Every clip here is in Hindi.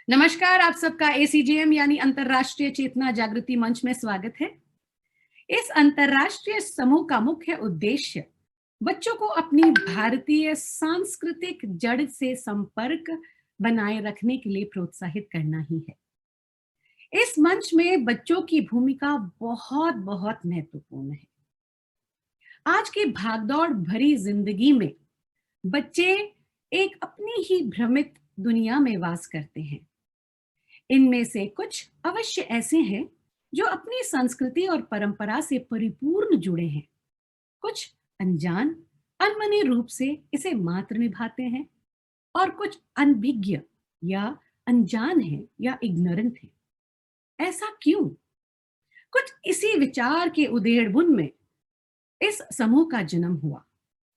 नमस्कार, आप सबका एसीजीएम यानी अंतर्राष्ट्रीय चेतना जागृति मंच में स्वागत है। इस अंतर्राष्ट्रीय समूह का मुख्य उद्देश्य बच्चों को अपनी भारतीय सांस्कृतिक जड़ से संपर्क बनाए रखने के लिए प्रोत्साहित करना ही है। इस मंच में बच्चों की भूमिका बहुत बहुत महत्वपूर्ण है। आज की भागदौड़ भरी जिंदगी में बच्चे एक अपनी ही भ्रमित दुनिया में वास करते हैं। इनमें से कुछ अवश्य ऐसे हैं जो अपनी संस्कृति और परंपरा से परिपूर्ण जुड़े हैं। कुछ अनजान, अनमने रूप से इसे मात्र निभाते हैं और कुछ अनभिज्ञ या अनजान है या इग्नोरेंट है। ऐसा क्यों? कुछ इसी विचार के उधेड़-बुन में इस समूह का जन्म हुआ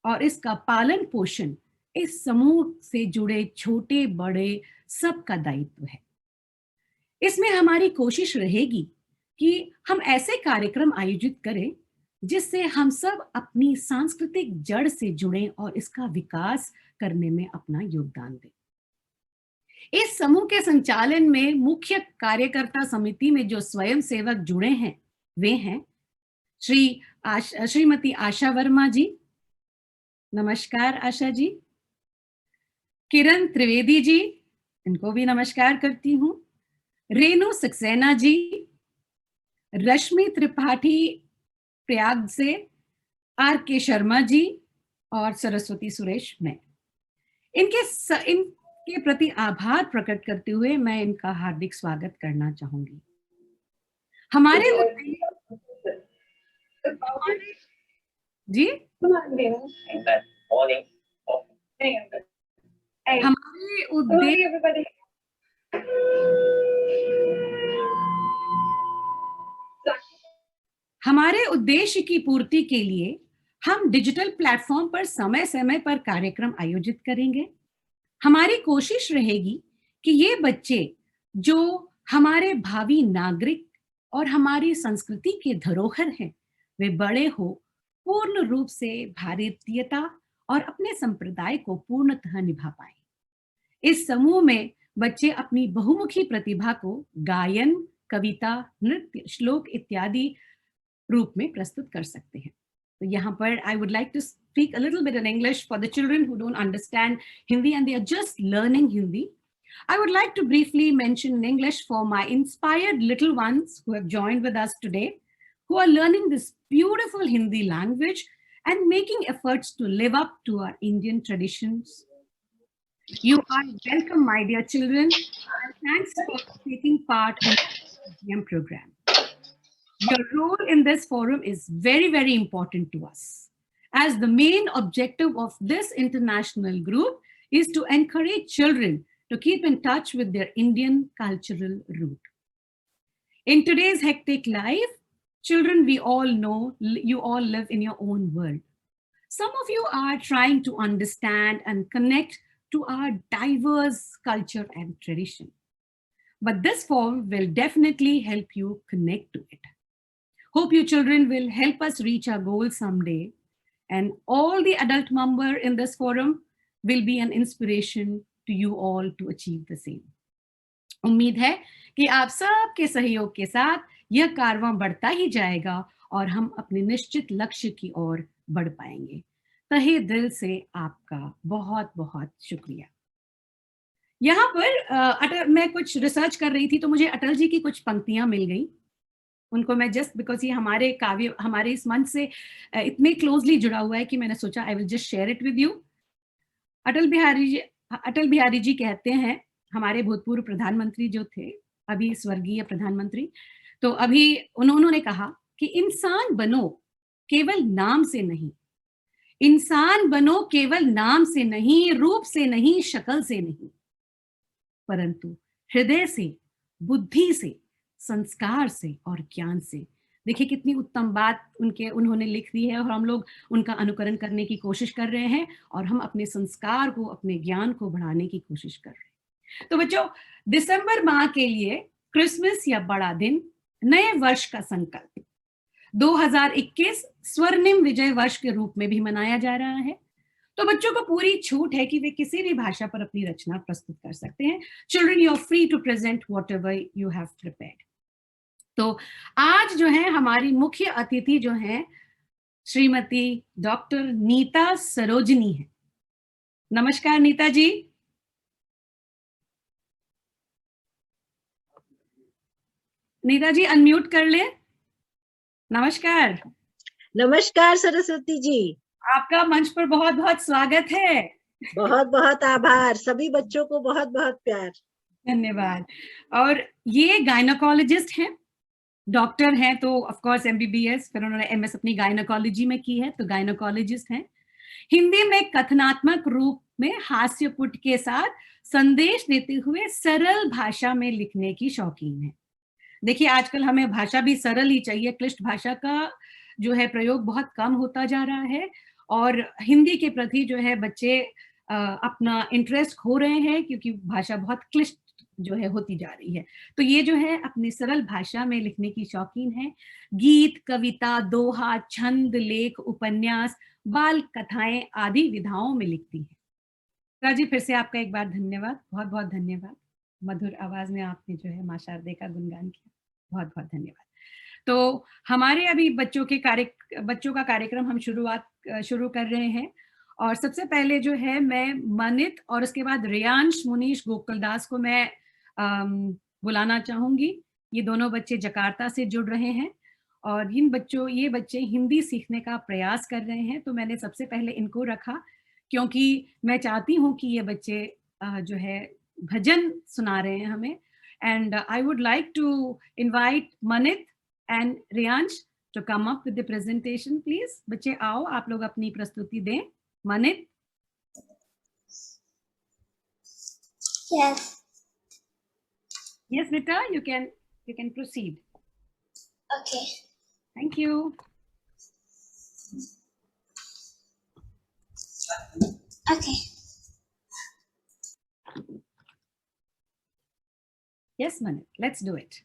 और इसका पालन पोषण इस समूह से जुड़े छोटे बड़े सबका दायित्व है। इसमें हमारी कोशिश रहेगी कि हम ऐसे कार्यक्रम आयोजित करें जिससे हम सब अपनी सांस्कृतिक जड़ से जुड़ें और इसका विकास करने में अपना योगदान दें। इस समूह के संचालन में मुख्य कार्यकर्ता समिति में जो स्वयंसेवक जुड़े हैं वे हैं श्रीमती आशा वर्मा जी। नमस्कार आशा जी। किरण त्रिवेदी जी, इनको भी नमस्कार करती हूँ। रेणु सक्सेना जी, रश्मि त्रिपाठी प्रयाग से, आर के शर्मा जी और सरस्वती सुरेश मैं। इनके प्रति आभार प्रकट करते हुए मैं इनका हार्दिक स्वागत करना चाहूंगी। हमारे जी हमारे उद्देश्य की पूर्ति के लिए हम डिजिटल प्लेटफॉर्म पर समय समय पर कार्यक्रम आयोजित करेंगे। हमारी कोशिश रहेगी कि ये बच्चे जो हमारे भावी नागरिक और हमारी संस्कृति के धरोहर हैं, वे बड़े हो पूर्ण रूप से भारतीयता और अपने संप्रदाय को पूर्णतः निभा पाए। इस समूह में बच्चे अपनी बहुमुखी प्रतिभा को गायन, कविता, नृत्य, श्लोक इत्यादि रूप में प्रस्तुत कर सकते हैं। तो यहाँ पर I would like to speak a little bit in English for the children who don't understand Hindi and they are just learning Hindi. I would like to briefly mention in English for my inspired little ones who have joined with us today, who are learning this beautiful Hindi language and making efforts to live up to our Indian traditions. You are welcome, my dear children, and thanks for taking part in the GM program. Your role in this forum is very, very important to us, as the main objective of this international group is to encourage children to keep in touch with their Indian cultural root. In today's hectic life, children, we all know you all live in your own world. Some of you are trying to understand and connect to our diverse culture and tradition. But this forum will definitely help you connect to it. Hope you children will help us reach our goal someday, and all the adult members in this forum will be an inspiration to you all to achieve the same. उम्मीद है कि आप सबके सहयोग के साथ यह कारवां बढ़ता ही जाएगा और हम अपने निश्चित लक्ष्य की ओर बढ़ पाएंगे। तहे दिल से आपका बहुत बहुत शुक्रिया। यहाँ पर मैं कुछ रिसर्च कर रही थी तो मुझे अटल जी की कुछ पंक्तियां मिल गई। उनको मैं जस्ट बिकॉज ये हमारे काव्य हमारे इस मंच से इतने क्लोजली जुड़ा हुआ है कि मैंने सोचा I will just share it with you. Atal Bihari ji कहते हैं, हमारे भूतपूर्व प्रधानमंत्री जो थे, अभी स्वर्गीय प्रधानमंत्री, तो अभी उन्होंने कहा कि इंसान बनो केवल नाम से नहीं, इंसान बनो केवल नाम से नहीं, रूप से नहीं, शक्ल से नहीं, परंतु हृदय से, बुद्धि से, संस्कार से और ज्ञान से। देखिए कितनी उत्तम बात उन्होंने लिख दी है और हम लोग उनका अनुकरण करने की कोशिश कर रहे हैं और हम अपने संस्कार को, अपने ज्ञान को बढ़ाने की कोशिश कर रहे हैं। तो बच्चों, दिसंबर माह के लिए क्रिसमस या बड़ा दिन, नए वर्ष का संकल्प 2021 स्वर्णिम विजय वर्ष के रूप में भी मनाया जा रहा है। तो बच्चों को पूरी छूट है कि वे किसी भी भाषा पर अपनी रचना प्रस्तुत कर सकते हैं। Children, you are free to present whatever you have prepared. तो आज जो है हमारी मुख्य अतिथि जो है श्रीमती डॉक्टर नीता सरोजनी है। नमस्कार नीता जी। नीता जी अनम्यूट कर ले। नमस्कार। नमस्कार सरस्वती जी, आपका मंच पर बहुत बहुत स्वागत है। बहुत बहुत आभार। सभी बच्चों को बहुत बहुत प्यार। धन्यवाद। और ये गायनोकोलॉजिस्ट हैं, डॉक्टर हैं तो ऑफ कोर्स एमबीबीएस, फिर उन्होंने एमएस अपनी गायनोकोलॉजी में की है, तो गायनोकोलॉजिस्ट हैं। हिंदी में कथनात्मक रूप में हास्य पुट के साथ संदेश देते हुए सरल भाषा में लिखने की शौकीन है। देखिए आजकल हमें भाषा भी सरल ही चाहिए, क्लिष्ट भाषा का जो है प्रयोग बहुत कम होता जा रहा है और हिंदी के प्रति जो है बच्चे अपना इंटरेस्ट खो रहे हैं क्योंकि भाषा बहुत क्लिष्ट जो है होती जा रही है। तो ये जो है अपनी सरल भाषा में लिखने की शौकीन है। गीत, कविता, दोहा, छंद, लेख, उपन्यास, बाल कथाएं आदि विधाओं में लिखती है। राजी, फिर से आपका एक बार धन्यवाद, बहुत बहुत धन्यवाद। मधुर आवाज में आपने जो है मां शारदे का गुणगान किया, बहुत बहुत धन्यवाद। तो हमारे अभी बच्चों का कार्यक्रम हम शुरू कर रहे हैं और सबसे पहले जो है मैं मनित और उसके बाद रियांश मुनीश गोकुलदास को मैं बुलाना चाहूंगी। ये दोनों बच्चे जकार्ता से जुड़ रहे हैं और ये बच्चे हिंदी सीखने का प्रयास कर रहे हैं, तो मैंने सबसे पहले इनको रखा क्योंकि मैं चाहती हूँ कि ये बच्चे जो है भजन सुना रहे हैं हमें। And I would like to invite Manit and Riyansh to come up with the presentation please. बच्चे आओ, आप लोग अपनी प्रस्तुति दें। मनित। Yes. Yes बेटा, you can proceed. Okay. Thank you. Okay. Yes Manit, let's do it.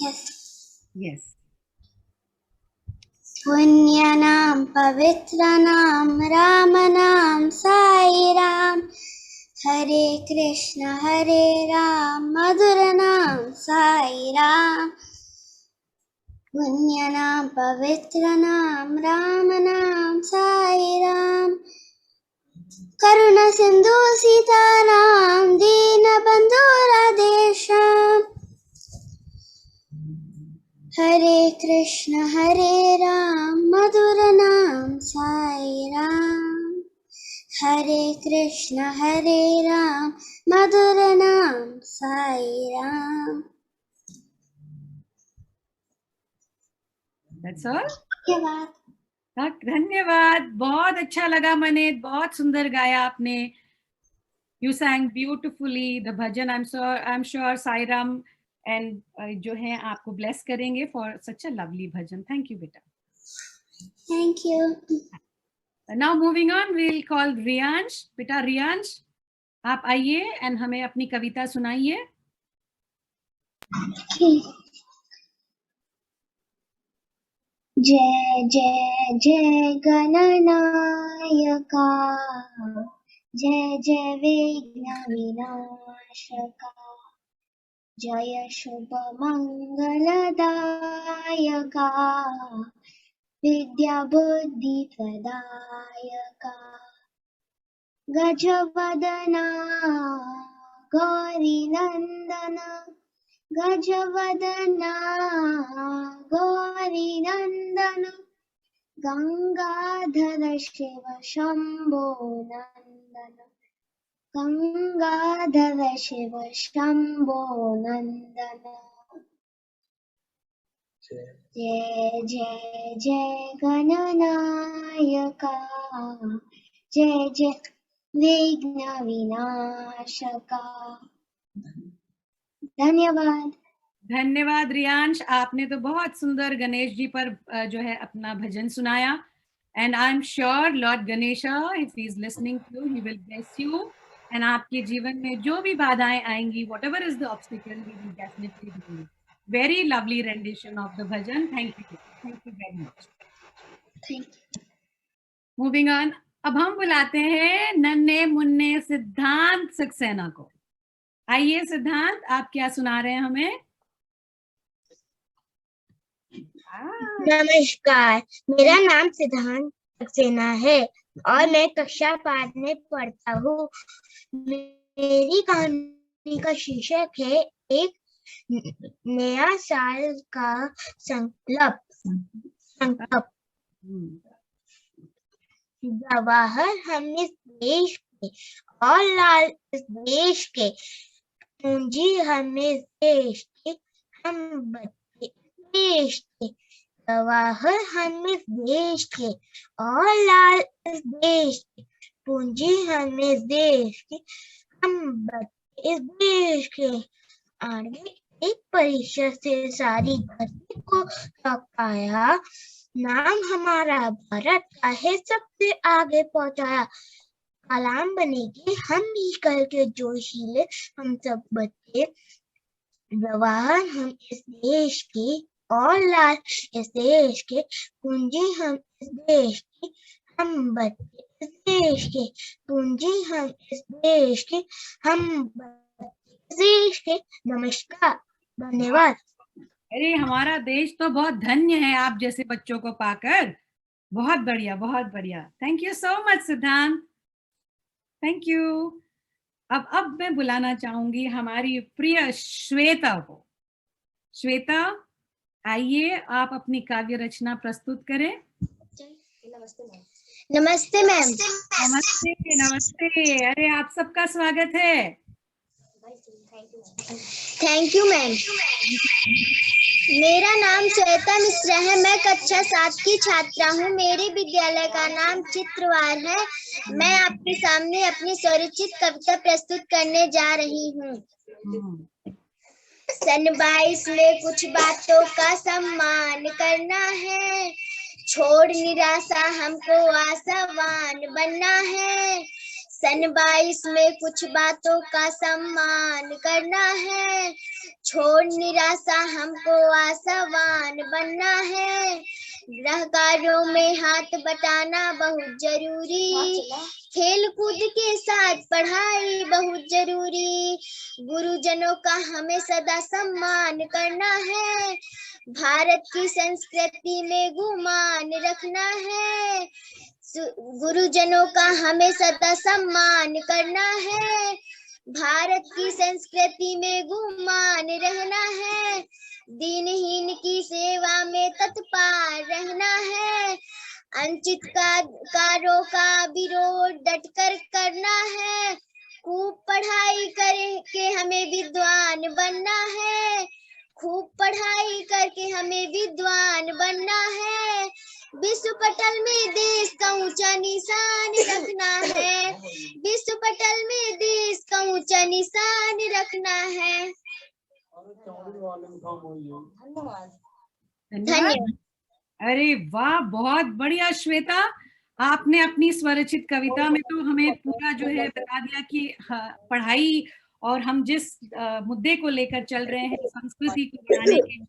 Yes. Yes. Punyanam Pavitranam Ramanam Sai Ram Hare Krishna Hare Ram Madhuranam Sai Ram Punyanam Pavitranam Ramanam Sai Ram Karuna Sindhu Sitaram Dina Bandhu Radesham Hare Krishna Hare Ram Madhuranam Sai Ram Hare Krishna Hare Ram Madhuranam Sai Ram. That's all. धन्यवाद। बहुत अच्छा लगा मनित, बहुत सुंदर गाया आपने। You sang beautifully the bhajan. I'm sure Sai Ram and जो है आपको bless करेंगे for such a lovely bhajan. Thank you बेटा. Thank you. Now moving on, we'll call Riyansh. बेटा रियांश, आप आइए and हमें अपनी कविता सुनाइए। जय जय जय गणनायका जय जय विघ्न विनाशका जय शुभ मंगलदायका विद्या बुद्धि प्रदायका गजवदना गौरी नंदना गजवदना गौरी नंदन गंगाधर शिव शंभो नंदन गंगाधर शिव शंभो नंदन जय जय जय गणनायका जय जय विघ्न विनाशका। धन्यवाद। धन्यवाद रियांश, आपने तो बहुत सुंदर गणेश जी पर जो है अपना भजन सुनाया। And I am sure Lord Ganesha if he is listening to he will bless you and आपके जीवन में जो भी बाधाएं आएंगी, whatever is the obstacle, he will definitely do it. Very lovely rendition of the bhajan. Thank you. Thank you very much. Thank you. Moving on. अब हम बुलाते हैं नन्हे मुन्ने सिद्धांत सक्सेना को। आइए सिद्धांत, आप क्या सुना रहे हैं हमें? नमस्कार, मेरा नाम सिद्धांत सक्सेना है और मैं कक्षा 5 में पढ़ता हूँ। मेरी कहानी का शीर्षक है एक नया साल का संकल्प। जवाहर हम इस देश के और लाल इस देश के, पूंजी हम इस देश के, हम बच्चे देश के। जवाहर हम इस देश के और लाल इस देश के, पूंजी हम इस देश के, हम बच्चे इस देश के। आगे एक परीक्षा से सारी धरती को थकाया, नाम हमारा भारत का है सबसे आगे पहुंचाया। कलाम बनेगी हम ही कल के जोशीले, हम सब बच्चे। जवाहर हम इस देश की और लाल इस देश के, पूंजी हम इस देश की, हम बच्चे इस देश के। पूंजी हम इस देश के, हम बच्चे इस देश के। नमस्कार, धन्यवाद। अरे हमारा देश तो बहुत धन्य है आप जैसे बच्चों को पाकर। बहुत बढ़िया, बहुत बढ़िया। थैंक यू सो मच सिद्धांत, थैंक यू। अब मैं बुलाना चाहूंगी हमारी प्रिय श्वेता को। श्वेता, आइए आप अपनी काव्य रचना प्रस्तुत करें। नमस्ते मैम। नमस्ते नमस्ते। अरे आप सबका स्वागत है। Thank you ma'am. मेरा नाम श्वेता मिश्रा है, मैं कक्षा 7 की छात्रा हूँ। मेरे विद्यालय का नाम चित्रवार है। मैं आपके सामने अपनी स्वरचित कविता प्रस्तुत करने जा रही हूँ। सन 22 में कुछ बातों का सम्मान करना है, छोड़ निराशा हमको आशावान बनना है। सन 22 में कुछ बातों का सम्मान करना है, छोड़ निराशा हमको आशावान बनना है। ग्रह कार्यों में हाथ बटाना बहुत जरूरी, खेल कूद के साथ पढ़ाई बहुत जरूरी। गुरुजनों का हमें सदा सम्मान करना है, भारत की संस्कृति में गुमान रखना है। गुरुजनों का हमें सदा सम्मान करना है, भारत की संस्कृति में गुमान रहना है। दीनहीन की सेवा में तत्पर रहना है, वंचित कारों का विरोध डटकर करना है। खूब पढ़ाई करके हमें विद्वान बनना है, खूब पढ़ाई करके हमें विद्वान बनना है। विश्व पटल में देश का ऊंचा निशान रखना है, विश्व पटल में देश का ऊंचा निशान रखना है। धन्यवाद। अरे वाह, बहुत बढ़िया श्वेता। आपने अपनी स्वरचित कविता में तो हमें पूरा जो है बता दिया कि पढ़ाई और हम जिस मुद्दे को लेकर चल रहे हैं, संस्कृति को बढ़ाने के,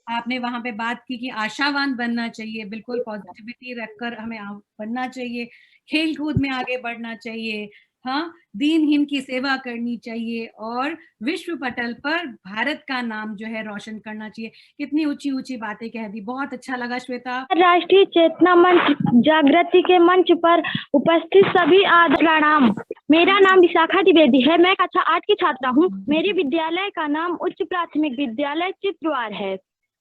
आपने वहां पे बात की कि आशावान बनना चाहिए, बिल्कुल पॉजिटिविटी रखकर हमें बनना चाहिए, खेल कूद में आगे बढ़ना चाहिए, हाँ, दीनहीन की सेवा करनी चाहिए और विश्व पटल पर भारत का नाम जो है रोशन करना चाहिए। कितनी ऊंची ऊंची बातें कह दी, बहुत अच्छा लगा श्वेता। राष्ट्रीय चेतना मंच जागृति के मंच पर उपस्थित सभी आदर प्रणाम। मेरा नाम विशाखा द्विवेदी है, मैं कक्षा 8 की छात्रा हूँ। मेरे विद्यालय का नाम उच्च प्राथमिक विद्यालय चित्रवार है।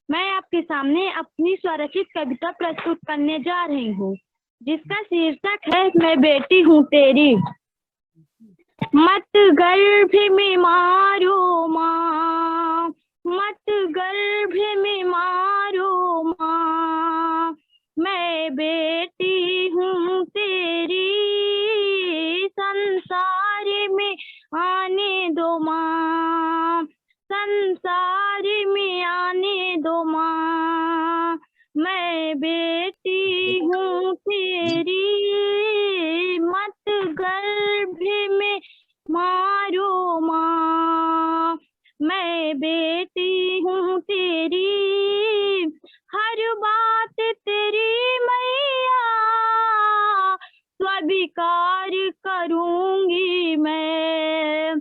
मैं आपके सामने अपनी स्वरचित कविता प्रस्तुत करने जा रही हूँ, जिसका शीर्षक है मैं बेटी हूँ तेरी। मत गर्भ में मारो माँ, मत गर्भ में मारो माँ, मैं बेटी हूँ तेरी, संसार में आने दो माँ, संसार में आने दो माँ, मैं बेटी हूँ तेरी। मत गर्भ में मारो माँ, मैं बेटी हूँ तेरी। स्वीकार करूंगी मैं,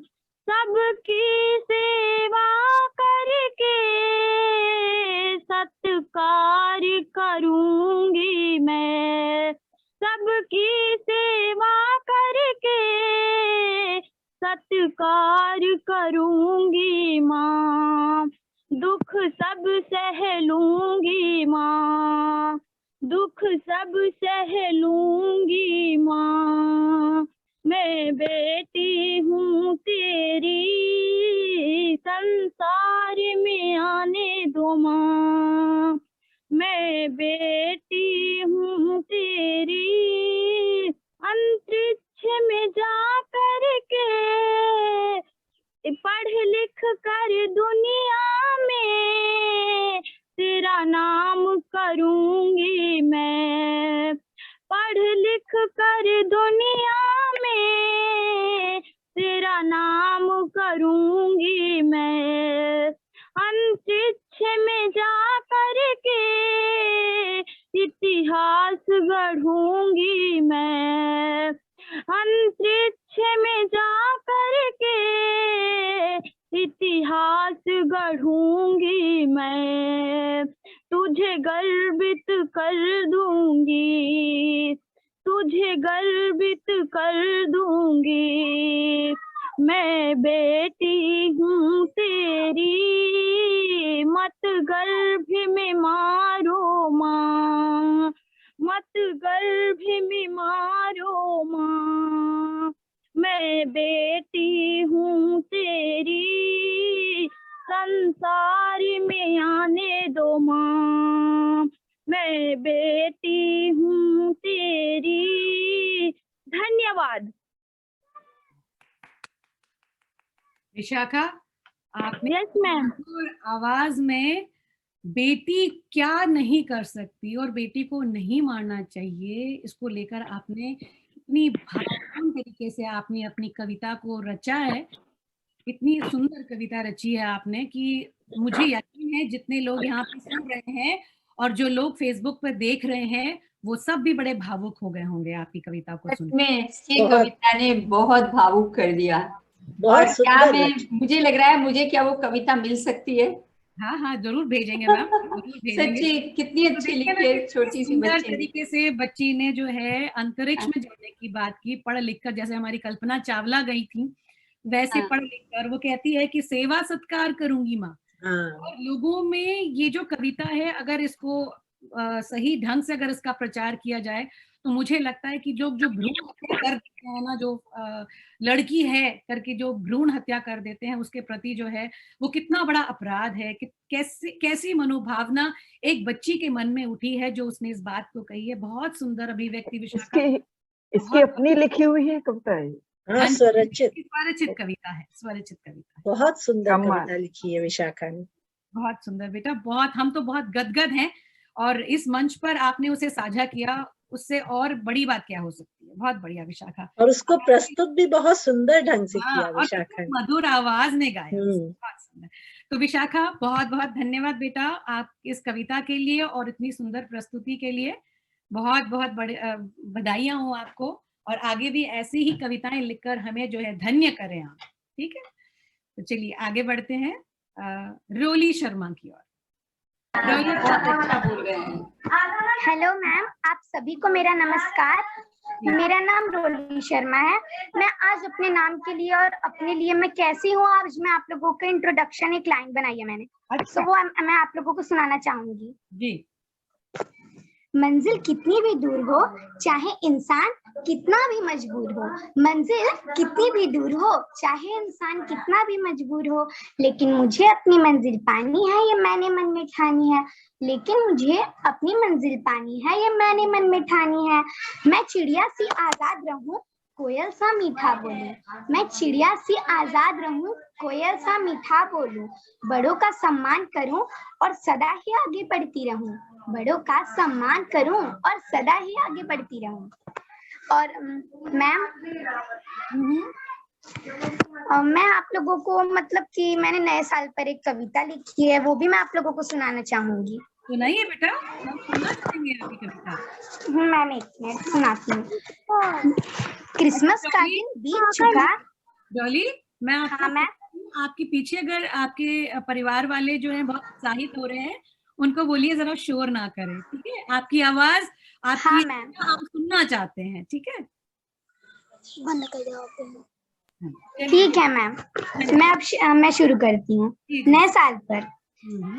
सबकी सेवा करके सत्कार करूंगी मैं, सबकी सेवा करके सत्कार करूंगी माँ, दुख सब सह लूंगी माँ, दुख सब सह लूंगी माँ, मैं बेटी हूँ तेरी, संसार में आने दो माँ, मैं बेटी हूँ तेरी, अंतरिक्ष में जा करके पढ़ लिख कर दुनिया में तेरा नाम करूंगी मैं, पढ़ लिख कर दुनिया में तेरा नाम करूंगी मैं, अंतरिक्ष में जा करके इतिहास गढ़ूंगी मैं, अंतरिक्ष में जा करके इतिहास गढ़ूंगी मैं, तुझे गर्वित कर दूंगी, तुझे गर्वित कर दूंगी, मैं बेटी हूँ तेरी, मत गर्भ में मारो माँ, मत गर्भ में मारो माँ, मैं बेटी हूँ तेरी, संसार में आने दो माँ, मैं बेटी हूँ तेरी। धन्यवाद। विशाखा, आपने यस मैम। आवाज में बेटी क्या नहीं कर सकती और बेटी को नहीं मारना चाहिए, इसको लेकर आपने इतनी भावपूर्ण तरीके से आपने अपनी कविता को रचा है, इतनी सुंदर कविता रची है आपने कि मुझे यकीन है जितने लोग यहाँ पे सुन रहे हैं और जो लोग फेसबुक पर देख रहे हैं वो सब भी बड़े भावुक हो गए होंगे आपकी कविता को सुन। में ये कविता ने बहुत भावुक कर दिया। बहुत और क्या सुंदर। मुझे लग रहा है मुझे क्या वो कविता मिल सकती है? हाँ हाँ जरूर भेजेंगे मैम, जरूर भेजेंगे। सच्ची कितनी अच्छी लिखी है छोटी सी सुंदर बच्ची। तरीके से बच्ची ने जो है अंतरिक्ष में जाने की बात की, पढ़ लिख कर, जैसे हमारी कल्पना चावला गई थी वैसे पढ़ लिख कर वो कहती है कि सेवा सत्कार करूंगी माँ। और लोगों में ये जो कविता है अगर इसको सही ढंग से अगर इसका प्रचार किया जाए तो मुझे लगता है कि लोग जो भ्रूण हत्या कर देते हैं ना, जो लड़की है करके जो भ्रूण हत्या कर देते हैं उसके प्रति जो है वो कितना बड़ा अपराध है, कि कैसी मनोभावना एक बच्ची के मन में उठी है जो उसने इस बात को कही है। बहुत सुंदर अभिव्यक्ति विशाखा। इसकी अपनी लिखी हुई है कविता है। हाँ, स्वरचित कविता है, स्वरचित कविता। बहुत सुंदर कविता लिखी है विशाखा ने। बहुत सुंदर बेटा, बहुत, हम तो बहुत गदगद हैं और इस मंच पर आपने उसे साझा किया, उससे और बड़ी बात क्या हो सकती है। बहुत बढ़िया विशाखा। और उसको प्रस्तुत भी बहुत सुंदर ढंग से किया विशाखा ने, मधुर आवाज में गाया। बहुत सुंदर। तो विशाखा बहुत बहुत धन्यवाद बेटा आप इस कविता के लिए और इतनी सुंदर प्रस्तुति के लिए। बहुत बहुत बड़े बधाइयां हो आपको और आगे भी ऐसी ही कविताएं लिखकर हमें जो है धन्य करें आप। ठीक है, तो चलिए आगे बढ़ते हैं रोली शर्मा की ओर। अच्छा बोल रहे हैं। हेलो मैम, आप सभी को मेरा नमस्कार। मेरा नाम रोली शर्मा है। मैं आज अपने नाम के लिए और अपने लिए मैं कैसी हूँ आज मैं आप लोगों का इंट्रोडक्शन एक लाइन बनाई है मैंने। अच्छा। तो वो मैं आप लोगों को सुनाना चाहूंगी जी। मंजिल कितनी भी दूर हो, चाहे इंसान कितना भी मजबूर हो, मंजिल कितनी भी दूर हो, चाहे इंसान कितना भी मजबूर हो, लेकिन मुझे अपनी मंजिल पानी है ये मैंने मन में ठानी है, लेकिन मुझे अपनी मंजिल पानी है ये मैंने मन में ठानी है। मैं चिड़िया सी आजाद रहूं, कोयल सा मीठा बोलूं, मैं चिड़िया सी आजाद रहूं, कोयल सा मीठा बोलूं, बड़ों का सम्मान करूं और सदा ही आगे बढ़ती रहूं, बड़ों का सम्मान करूं और सदा ही आगे बढ़ती रहूं। और मैम मैं आप लोगों को मतलब कि मैंने नए साल पर एक कविता लिखी है, वो भी मैं आप लोगों को सुनाना चाहूंगी। सुनाइए बेटा, हम सुनना चाहेंगे आपकी कविता। मैम एक मिनट सुनाती हूँ। क्रिसमस का दिन बीत चुका। डॉली, मैं आपको हाँ मैम। आपके पीछे अगर आपके परिवार वाले जो हैं बहुत उत्साहित हो रहे हैं, उनको बोलिए जरा शोर ना करें, ठीक है? आपकी आवाज, आपकी हाँ मैम। हम सुनना चाहते हैं, ठीक है? बंद कर दो। ठीक है मैम, मैं शुरू करती हूँ। जी, जी। नए साल पर।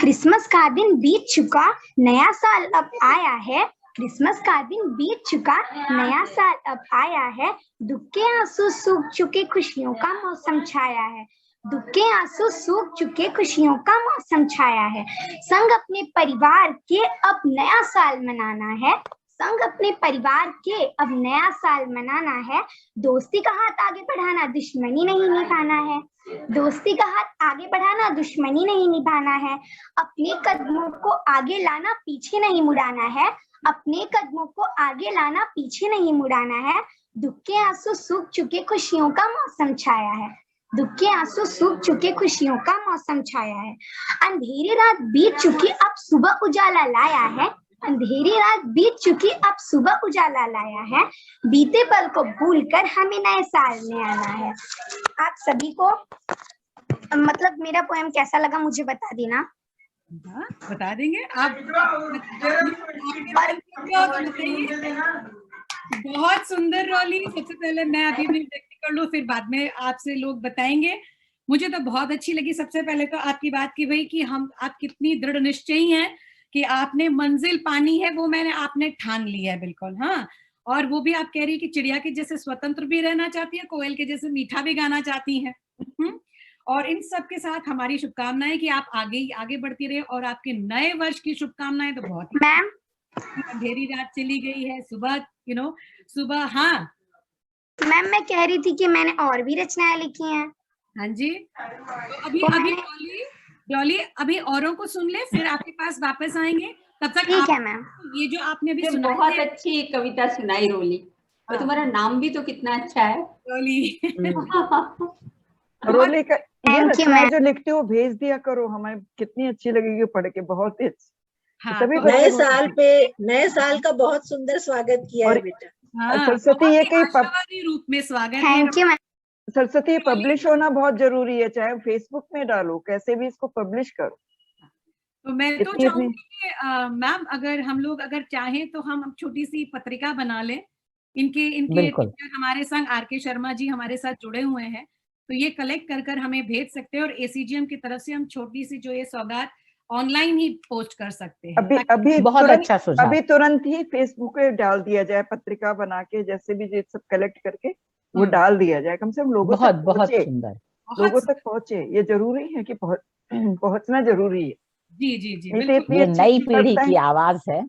क्रिसमस का दिन बीत चुका, नया साल अब आया है। क्रिसमस का दिन बीत चुका, नया साल अब आया है। दुख के आंसू सूख चुके, खुशियों का मौसम छाया है। दुख के आंसू सूख चुके, खुशियों का मौसम छाया है। संग अपने परिवार के अब नया साल मनाना है। संग अपने परिवार के अब नया साल मनाना है। दोस्ती का हाथ आगे बढ़ाना, दुश्मनी नहीं निभाना है। दोस्ती का हाथ आगे बढ़ाना, दुश्मनी नहीं निभाना है। अपने कदमों को आगे लाना, पीछे नहीं मुड़ाना है। अपने कदमों को आगे लाना, पीछे नहीं मुड़ाना है। दुख के आंसू सूख चुके, खुशियों का मौसम छाया है। दुख के आंसू सूख चुके, खुशियों का मौसम छाया है। अंधेरी रात बीत चुकी, अब सुबह उजाला लाया है। अंधेरी रात बीत चुकी, अब सुबह उजाला लाया है। बीते पल को भूलकर हमें नए साल में आना है। आप सभी को मतलब मेरा पोएम कैसा लगा मुझे बता देना। बता देंगे आप। बहुत सुंदर रॉली। सबसे पहले मैं अभी भी व्यक्त कर लूं, फिर बाद में आपसे लोग बताएंगे। मुझे तो बहुत अच्छी लगी। सबसे पहले तो आपकी बात की भाई कि आप कितनी दृढ़ निश्चयी हैं कि आपने मंजिल पानी है, वो आपने ठान लिया है बिल्कुल। हाँ, और वो भी आप कह रही है कि चिड़िया के जैसे स्वतंत्र भी रहना चाहती है, कोयल के जैसे मीठा भी गाना चाहती है। और इन सब के साथ हमारी शुभकामनाएं कि आप आगे बढ़ती रहे, और आपके नए वर्ष की शुभकामनाएं तो बहुत ही। मैम अंधेरी रात चली गई है, सुबह सुबह। हाँ मैम, मैं कह रही थी कि मैंने और भी रचनाएं लिखी हैं। हाँ जी, तो अभी डॉली अभी औरों को सुन ले, फिर आपके पास वापस आएंगे। तब तक ठीक है मैम। ये जो आपने अभी सुनाई, बहुत अच्छी कविता सुनाई रोली। और तुम्हारा नाम भी तो कितना अच्छा है, डॉली। रोली का ये रचनाएं जो लिखती हो भेज दिया करो, हमें कितनी अच्छी लगेगी पढ़ के, बहुत ही अच्छी। हाँ, सभी नए साल का बहुत सुंदर स्वागत किया है बेटा। हाँ, सरस्वती ये कहीं आशावादी रूप में स्वागत है। Thank you ma'am. Saraswati publish होना बहुत जरूरी है, चाहे फेसबुक में डालो, कैसे भी इसको पब्लिश करो। तो मैं तो चाहूंगी कि मैम अगर हम लोग अगर चाहें तो हम छोटी सी पत्रिका बना लें। इनके टीचर हमारे संग आर.के. शर्मा जी हमारे साथ जुड़े हुए हैं, तो ये कलेक्ट कर हमें भेज सकते हैं, और एसीजीएम की तरफ से हम छोटी सी जो ये सौगात ऑनलाइन ही पोस्ट कर सकते हैं। अभी बहुत अच्छा सुझाव। अभी तुरंत ही फेसबुक पे डाल दिया जाए, पत्रिका बना के जैसे भी ये सब कलेक्ट करके वो डाल दिया जाए, कम से कम लोगों तक बहुत पहुंचे। सुंदर, लोगों तक पहुंचे, ये जरूरी है कि पहुंचना जरूरी है। जी जी जी, ये नई पीढ़ी की आवाज है,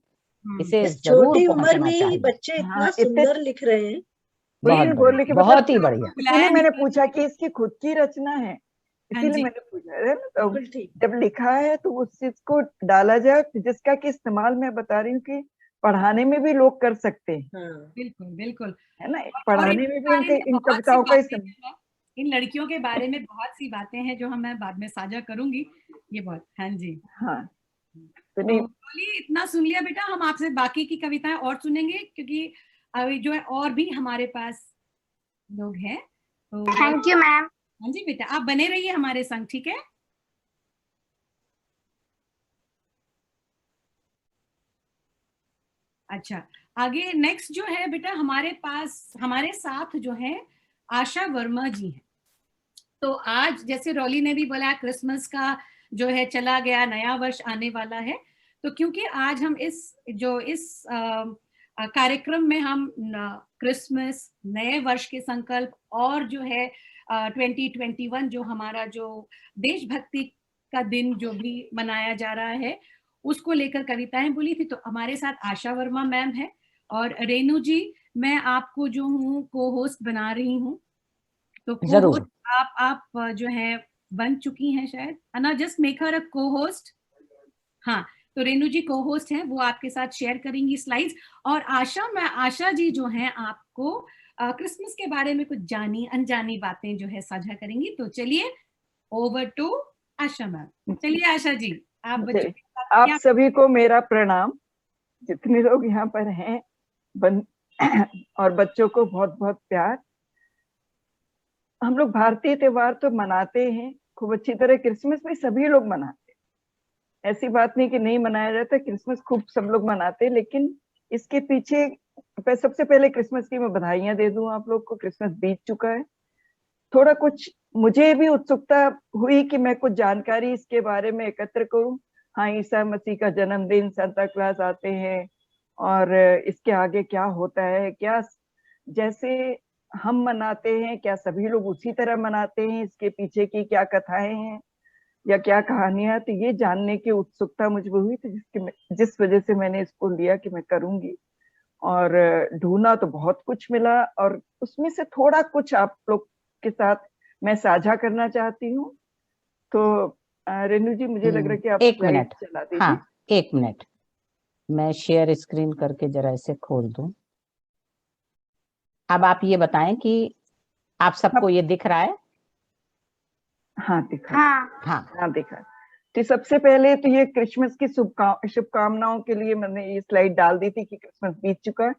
इसे छोटी उम्र में ही बच्चे इतना सुंदर लिख रहे हैं। बहुत ही बढ़िया। इसलिए मैंने पूछा कि इसकी खुद की रचना है, इसीलिए मैंने पूछा। तो जब लिखा है तो उस चीज को डाला जाए जिसका कि इस्तेमाल मैं बता रही हूँ कि पढ़ाने में भी लोग कर सकते हैं। बिल्कुल बिल्कुल, है ना, पढ़ाने में भी इन कविताओं का इस्तेमाल। इन लड़कियों के बारे में बहुत सी बातें हैं जो मैं बाद में साझा करूंगी। ये बहुत। हाँ जी, हाँ तो बोलिए, इतना सुन लिया बेटा, हम आपसे बाकी की कविताएं और सुनेंगे, क्योंकि अभी जो है और भी हमारे पास लोग हैं। तो थैंक यू मैम। हाँ जी बेटा, आप बने रहिए हमारे संग, ठीक है? अच्छा, आगे नेक्स्ट जो है बेटा हमारे पास, हमारे साथ जो है आशा वर्मा जी हैं। तो आज जैसे रॉली ने भी बोला, क्रिसमस का जो है चला गया, नया वर्ष आने वाला है, तो क्योंकि आज हम इस कार्यक्रम में हम क्रिसमस, नए वर्ष के संकल्प, और जो है 2021 जो हमारा जो देशभक्ति का दिन जो भी मनाया जा रहा है, उसको लेकर कविताएं बोली थी। तो हमारे साथ आशा वर्मा मैम है, और रेनू जी, मैं आपको जो हूँ को होस्ट बना रही हूँ। तो जरूर आप जो है बन चुकी हैं शायद, अना जस्ट मेक हर अ को-होस्ट। हाँ, तो रेनू जी को-होस्ट हैं, वो आपके साथ शेयर करेंगी स्लाइड्स। और आशा जी जो हैं आपको क्रिसमस के बारे में कुछ जानी अनजानी बातें जो है साझा करेंगी। तो चलिए, ओवर टू आशा मैम। चलिए आशा जी। आप बच्चों के साथ आप क्या सभी को मेरा प्रणाम, जितने लोग यहाँ पर हैं और बच्चों को बहुत बहुत प्यार। हम लोग भारतीय त्योहार तो मनाते हैं खूब अच्छी तरह। क्रिसमस भी सभी लोग मनाते हैं, ऐसी बात नहीं कि नहीं मनाया जाता। क्रिसमस खूब सब लोग मनाते हैं, लेकिन इसके पीछे सबसे पहले क्रिसमस की मैं बधाइयां दे दूं आप लोग को। क्रिसमस बीत चुका है, थोड़ा कुछ मुझे भी उत्सुकता हुई कि मैं कुछ जानकारी इसके बारे में एकत्र करूं। हाँ, ईसा मसीह का जन्मदिन, सांता क्लॉज आते हैं, और इसके आगे क्या होता है, क्या जैसे हम मनाते हैं क्या सभी लोग उसी तरह मनाते हैं, इसके पीछे की क्या कथाएं हैं या क्या कहानियां। तो ये जानने की उत्सुकता मुझे हुई थी, जिस वजह से मैंने इसको लिया कि मैं करूंगी। और ढूंढा तो बहुत कुछ मिला, और उसमें से थोड़ा कुछ आप लोग के साथ मैं साझा करना चाहती हूँ। तो रेनू जी, मुझे लग रहा है कि आप एक स्लाइड मिनट, चला दीजिए। हाँ 1 मिनट, मैं शेयर स्क्रीन करके जरा इसे खोल दूं। अब आप ये बताएं कि आप सबको ये दिख रहा है? हाँ दिखा। हाँ दिखा। तो सबसे पहले तो ये क्रिसमस की शुभकामनाओं के लिए मैंने ये स्लाइड डाल दी थी कि क्रिसमस बीत चुका है।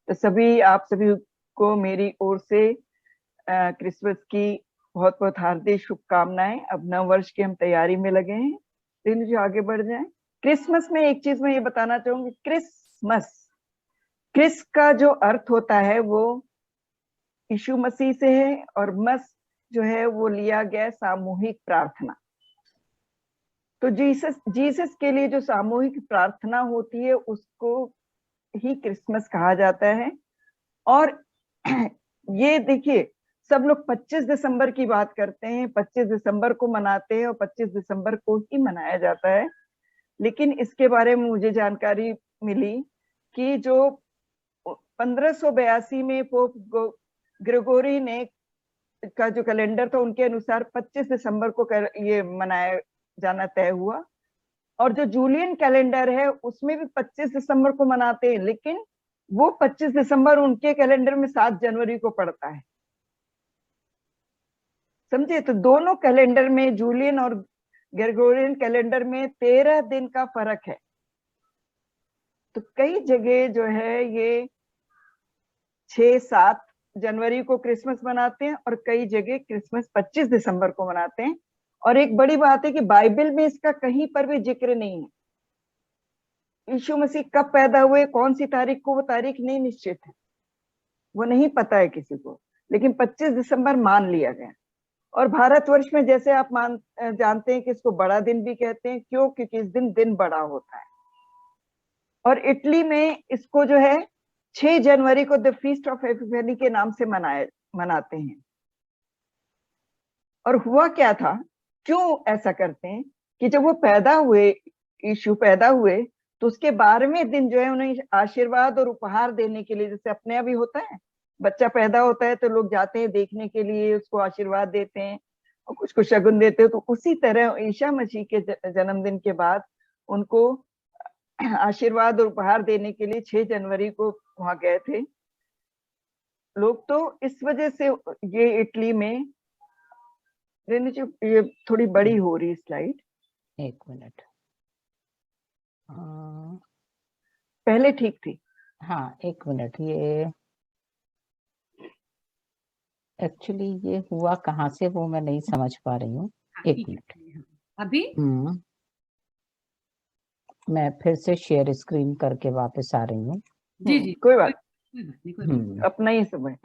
तो आप सभी को मेरी ओर से क्रिसमस की बहुत बहुत हार्दिक शुभकामनाएं। अब नव वर्ष की हम तैयारी में लगे हैं। रेनू जी आगे बढ़ जाएं। क्रिसमस में एक चीज मैं ये बताना चाहूंगी, क्रिस का जो अर्थ होता है वो यीशु मसीह से है, और मस जो है वो लिया गया सामूहिक प्रार्थना। तो जीसस के लिए जो सामूहिक प्रार्थना होती है उसको ही क्रिसमस कहा जाता है। और ये देखिए, सब लोग 25 दिसंबर की बात करते हैं, 25 दिसंबर को मनाते हैं और 25 दिसंबर को ही मनाया जाता है। लेकिन इसके बारे में मुझे जानकारी मिली कि जो 1582 में पोप ग्रेगोरी ने का जो कैलेंडर था, उनके अनुसार 25 दिसंबर को ये मनाया जाना तय हुआ। और जो जूलियन कैलेंडर है उसमें भी 25 दिसंबर को मनाते हैं, लेकिन वो 25 दिसंबर उनके कैलेंडर में 7 जनवरी को पड़ता है। समझे? तो दोनों कैलेंडर में, जूलियन और ग्रेगोरियन कैलेंडर में 13 दिन का फर्क है। तो कई जगह जो है ये 6-7 जनवरी को क्रिसमस मनाते हैं, और कई जगह क्रिसमस 25 दिसंबर को मनाते हैं। और एक बड़ी बात है कि बाइबल में इसका कहीं पर भी जिक्र नहीं है। यीशु मसीह कब पैदा हुए, कौन सी तारीख को, वो तारीख नहीं निश्चित है, वो नहीं पता है किसी को, लेकिन 25 दिसंबर मान लिया गया। और भारतवर्ष में जैसे आप जानते हैं कि इसको बड़ा दिन भी कहते हैं। क्यों? क्योंकि इस दिन बड़ा होता है। और इटली में इसको जो है 6 जनवरी को द फीस्ट ऑफ एपिफेनी के नाम से मनाते हैं। और हुआ क्या था, क्यों ऐसा करते हैं कि जब वो पैदा हुए, यीशु पैदा हुए, तो उसके 12वें दिन जो है उन्हें आशीर्वाद और उपहार देने के लिए, जैसे अपने अभी होता है, बच्चा पैदा होता है तो लोग जाते हैं देखने के लिए, उसको आशीर्वाद देते हैं और कुछ कुछ शगुन देते हैं। तो उसी तरह ईसा मसीह के जन्मदिन के बाद उनको आशीर्वाद और उपहार देने के लिए 6 जनवरी को वहां गए थे लोग। तो इस वजह से ये इटली में, ये थोड़ी बड़ी हो रही स्लाइड, 1 मिनट, पहले ठीक थी। हाँ 1 मिनट, ये एक्चुअली ये हुआ कहाँ से वो मैं नहीं समझ पा रही हूँ। 1 मिनट अभी मैं फिर से शेयर स्क्रीन करके वापस आ रही हूँ। जी कोई बात नहीं, अपना ही समय।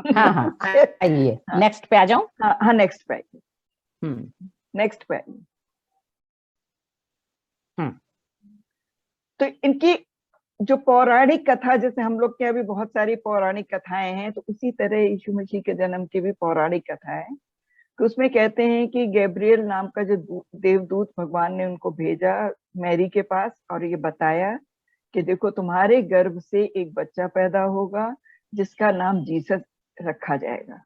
हाँ आइए, नेक्स्ट पे आ जाऊं। हाँ नेक्स्ट पे, नेक्स्ट पे। तो इनकी जो पौराणिक कथा, जैसे हम लोग के अभी बहुत सारी पौराणिक कथाएं हैं, तो उसी तरह यीशु मसीह के जन्म की भी पौराणिक कथा है। तो उसमें कहते हैं कि गैब्रियल नाम का जो देवदूत भगवान ने उनको भेजा मैरी के पास, और ये बताया कि देखो तुम्हारे गर्भ से एक बच्चा पैदा होगा जिसका नाम जीसस रखा जाएगा।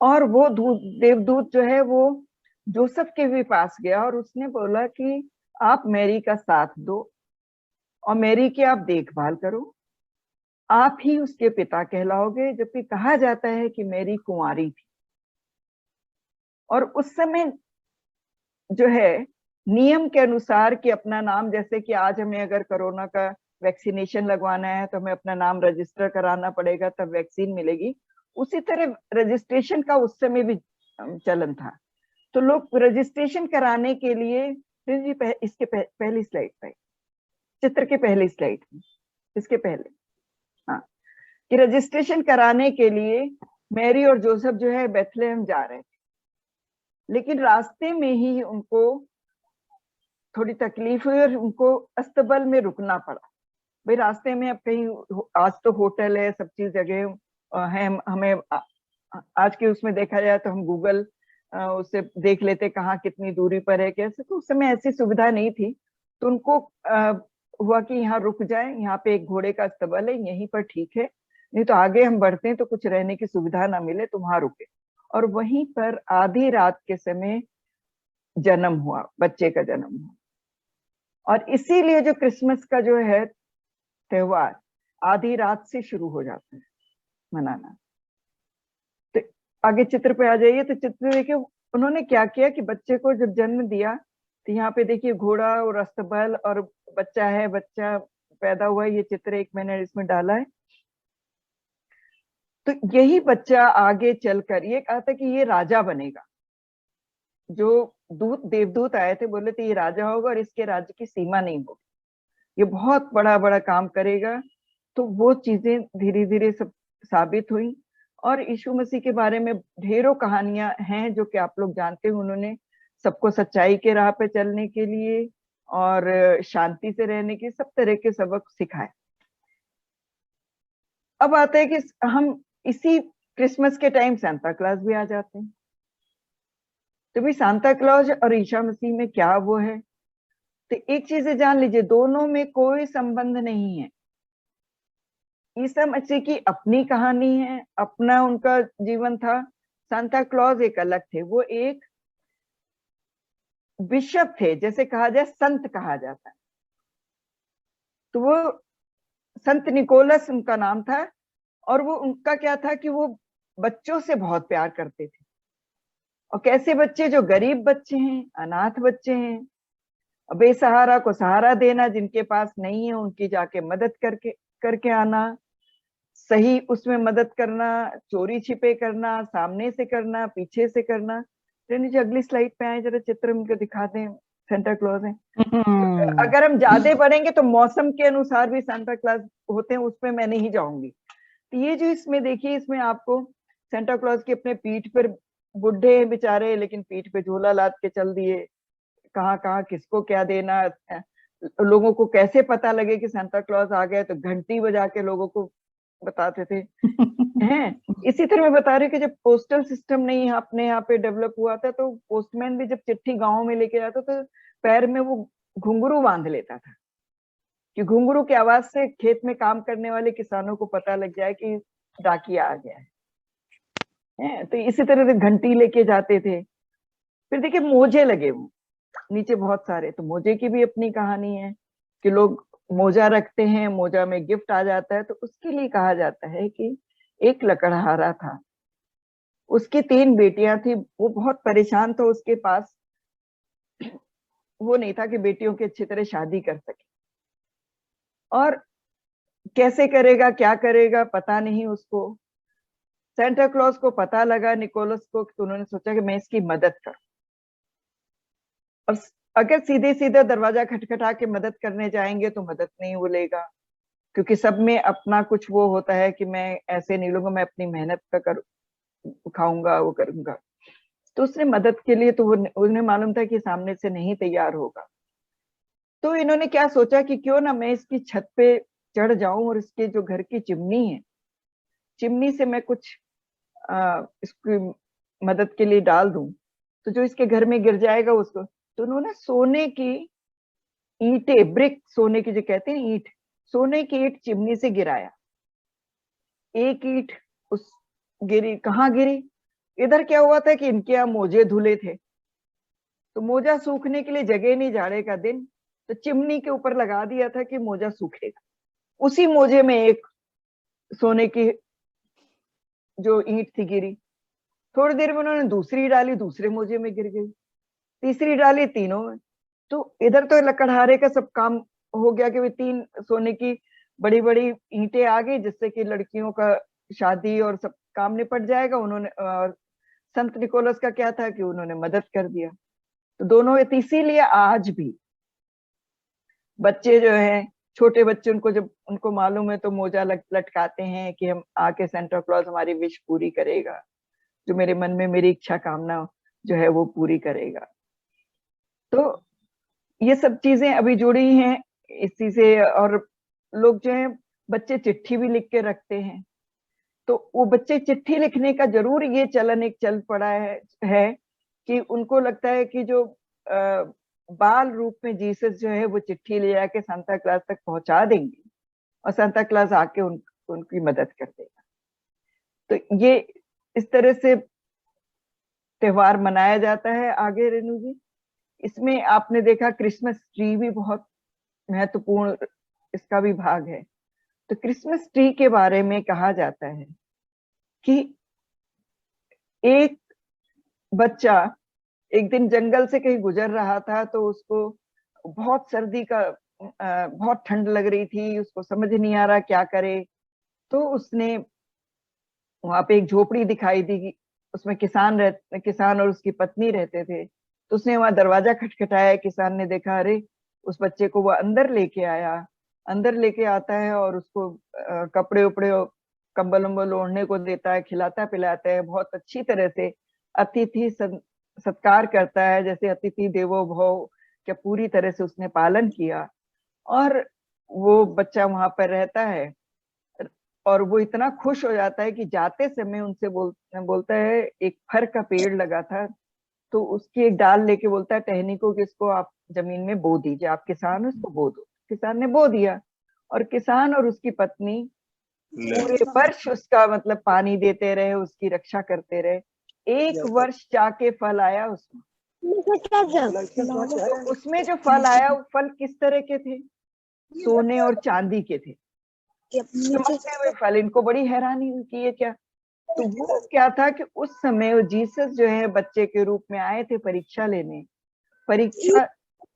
और वो देवदूत जो है वो जोसेफ के भी पास गया और उसने बोला कि आप मैरी का साथ दो और मैरी की आप देखभाल करो, आप ही उसके पिता कहलाओगे। जबकि कहा जाता है कि मैरी कुंवारी थी। और उस समय जो है नियम के अनुसार कि अपना नाम, जैसे कि आज हमें अगर कोरोना का वैक्सीनेशन लगवाना है तो हमें अपना नाम रजिस्टर कराना पड़ेगा, तब वैक्सीन मिलेगी। उसी तरह रजिस्ट्रेशन का उस समय भी चलन था। तो लोग रजिस्ट्रेशन कराने के लिए, जी इसके पहली स्लाइड पे, चित्र के पहली स्लाइड में, इसके पहले, हाँ, कि रजिस्ट्रेशन कराने के लिए मैरी और जोसेफ जो है बेथलेहम जा रहे थे, लेकिन रास्ते में ही उनको थोड़ी तकलीफ हुई और उनको अस्तबल में रुकना पड़ा। भाई रास्ते में अब कहीं, आज तो होटल है, सब चीज जगह है, हमें आज के उसमें देखा जाए तो हम गूगल उससे देख लेते कहाँ कितनी दूरी पर है कैसे, तो उस समय ऐसी सुविधा नहीं थी। तो उनको हुआ कि यहाँ रुक जाए, यहाँ पे एक घोड़े का अस्तबल है, यहीं पर ठीक है, नहीं तो आगे हम बढ़ते हैं तो कुछ रहने की सुविधा ना मिले, तो वहां रुके। और वहीं पर आधी रात के समय जन्म हुआ, बच्चे का जन्म हुआ। और इसीलिए जो क्रिसमस का जो है त्योहार आधी रात से शुरू हो जाता है मनाना। तो आगे चित्र पे आ जाइए, तो चित्र देखिए उन्होंने क्या किया कि बच्चे को जब जन्म दिया तो यहाँ पे देखिए घोड़ा और अस्तबल और बच्चा है, बच्चा पैदा हुआ, ये चित्र एक मैंने इसमें डाला है। तो यही बच्चा आगे चलकर, ये कहा था कि ये राजा बनेगा। जो देवदूत आए थे बोले थे ये राजा होगा और इसके राज्य की सीमा नहीं होगी, ये बहुत बड़ा बड़ा काम करेगा। तो वो चीजें धीरे धीरे सब साबित हुई। और यीशु मसीह के बारे में ढेरों कहानियां हैं जो कि आप लोग जानते हैं। उन्होंने सबको सच्चाई के राह पे चलने के लिए और शांति से रहने के सब तरह के सबक सिखाए। अब आता है कि हम इसी क्रिसमस के टाइम सांता क्लॉज भी आ जाते हैं। तो भी सांता क्लॉज और ईसा मसीह में क्या वो है, तो एक चीज जान लीजिए, दोनों में कोई संबंध नहीं है। ईसा मसीह की अपनी कहानी है, अपना उनका जीवन था। सांता क्लॉज एक अलग थे, वो एक बिशप थे, जैसे कहा जाए संत कहा जाता है। तो वो संत निकोलस उनका नाम था। और वो उनका क्या था कि वो बच्चों से बहुत प्यार करते थे। और कैसे बच्चे, जो गरीब बच्चे हैं, अनाथ बच्चे हैं, बेसहारा को सहारा देना, जिनके पास नहीं है उनकी जाके मदद करके आना, सही उसमें मदद करना, चोरी छिपे करना, सामने से करना, पीछे से करना। जो अगली स्लाइड पे आए जरा चित्र उनको दिखाते हैं, सेंटा क्लॉज है। अगर हम ज्यादा बढ़ेंगे तो मौसम के अनुसार भी सांता क्लॉज होते हैं, उसमें मैं नहीं जाऊंगी। तो ये जो इसमें देखिए, इसमें आपको सेंटा क्लॉज के अपने पीठ पर, बुढ़े हैं बेचारे लेकिन पीठ पे झोला लाद के चल दिए, कहाँ कहाँ किसको क्या देना, लोगों को कैसे पता लगे कि सांता क्लॉज आ गए, तो घंटी बजा के लोगों को बताते थे। हैं इसी तरह मैं बता रही कि जब पोस्टल सिस्टम नहीं अपने यहाँ पे डेवलप हुआ था, तो पोस्टमैन भी जब चिट्ठी गांव में लेके जाता तो पैर में वो घुंघरू बांध लेता था कि घुंघरू की आवाज से खेत में काम करने वाले किसानों को पता लग जाए कि डाकिया आ गया है। तो इसी तरह से घंटी लेके जाते थे। फिर देखिए मोजे लगे हुए नीचे बहुत सारे, तो मोजे की भी अपनी कहानी है कि लोग मोजा रखते हैं, मोजा में गिफ्ट आ जाता है। तो उसके लिए कहा जाता है कि एक लकड़हारा था, उसकी 3 बेटियां थी, वो बहुत परेशान था, उसके पास वो नहीं था कि बेटियों की अच्छी तरह शादी कर सके। और कैसे करेगा, क्या करेगा, पता नहीं उसको। सेंटा क्लॉज को पता लगा, निकोलस को, तो उन्होंने सोचा कि मैं इसकी मदद करूं। और अगर सीधे सीधे दरवाजा खटखटा के मदद करने जाएंगे तो मदद नहीं मिलेगा, क्योंकि सब में अपना कुछ वो होता है कि मैं ऐसे नहीं लूंगा, मैं अपनी मेहनत का खाऊंगा, वो करूंगा। तो उसने मदद के लिए, तो उन्हें मालूम था कि सामने से नहीं तैयार होगा। तो इन्होंने क्या सोचा कि क्यों ना मैं इसकी छत पे चढ़ जाऊं और इसके जो घर की चिमनी है, चिमनी से मैं कुछ इसकी मदद के लिए डाल दूं, तो जो इसके घर में गिर जाएगा उसको। तो उन्होंने सोने की ईंटें, ब्रिक, सोने की जो कहते हैं ईंट, सोने की ईंट चिमनी से गिराया। एक ईंट उस गिरी, कहाँ गिरी, इधर क्या हुआ था कि इनके यहाँ मोजे धुले थे, तो मोजा सूखने के लिए जगह नहीं, जाड़े का दिन, तो चिमनी के ऊपर लगा दिया था कि मोजा सूखेगा। उसी मोजे में एक सोने की जो ईंट थी गिरी। थोड़ी देर में उन्होंने दूसरी डाली, दूसरे मोजे में गिर गई, तीसरी डाली, तीनों में। तो इधर तो लकड़हारे का सब काम हो गया कि 3 सोने की बड़ी बड़ी ईंटें आ गई, जिससे कि लड़कियों का शादी और सब काम निपट जाएगा। उन्होंने संत निकोलस का क्या था कि उन्होंने मदद कर दिया। तो दोनों, इसीलिए आज भी बच्चे जो हैं, छोटे बच्चे, उनको जब उनको मालूम है तो मोजा लटकाते हैं कि हम आके सेंटा क्लॉज हमारी विश पूरी करेगा, जो मेरे मन में मेरी इच्छा कामना जो है वो पूरी करेगा। तो ये सब चीजें अभी जुड़ी हैं इसी से। और लोग जो है, बच्चे चिट्ठी भी लिख के रखते हैं, तो वो बच्चे चिट्ठी लिखने का जरूर ये चलन एक चल पड़ा है कि उनको लगता है कि जो बाल रूप में जीसस जो है वो चिट्ठी ले जाके सांता क्लॉज तक पहुंचा देंगे और सांता क्लॉज आके उनकी मदद कर देगा। तो ये इस तरह से त्योहार मनाया जाता है। आगे रेणु जी, इसमें आपने देखा क्रिसमस ट्री भी बहुत महत्वपूर्ण इसका भी भाग है। तो क्रिसमस ट्री के बारे में कहा जाता है कि एक बच्चा एक दिन जंगल से कहीं गुजर रहा था, तो उसको बहुत सर्दी का बहुत ठंड लग रही थी, उसको समझ नहीं आ रहा क्या करे। तो उसने वहां पे एक झोपड़ी दिखाई दी, उसमें किसान और उसकी पत्नी रहते थे। तो उसने वहां दरवाजा खटखटाया, किसान ने देखा, अरे उस बच्चे को वो अंदर लेके आया। अंदर लेके आता है और उसको कपड़े उपड़े कंबल उम्बल ओढ़ने को देता है, खिलाता पिलाता है, बहुत अच्छी तरह से अतिथि सत्कार करता है, जैसे अतिथि देवो भव क्या पूरी तरह से उसने पालन किया। और वो बच्चा वहां पर रहता है और वो इतना खुश हो जाता है कि जाते समय उनसे बोलता है, एक फर का पेड़ लगा था तो उसकी एक डाल लेके बोलता है टहनी को कि इसको आप जमीन में बो दीजिए, आप किसान हो, इसको बो दो। किसान ने बो दिया और किसान और उसकी पत्नी पूरे वर्ष उसका मतलब पानी देते रहे, उसकी रक्षा करते रहे। एक वर्ष जाके फल आया उसमें। तो उसमें जो फल आया वो फल किस तरह के थे? सोने और चांदी के थे, चमकते हुए फल। इनको बड़ी हैरानी हुई कि ये क्या। तो वो क्या था कि उस समय वो जीसस जो है बच्चे के रूप में आए थे परीक्षा लेने। परीक्षा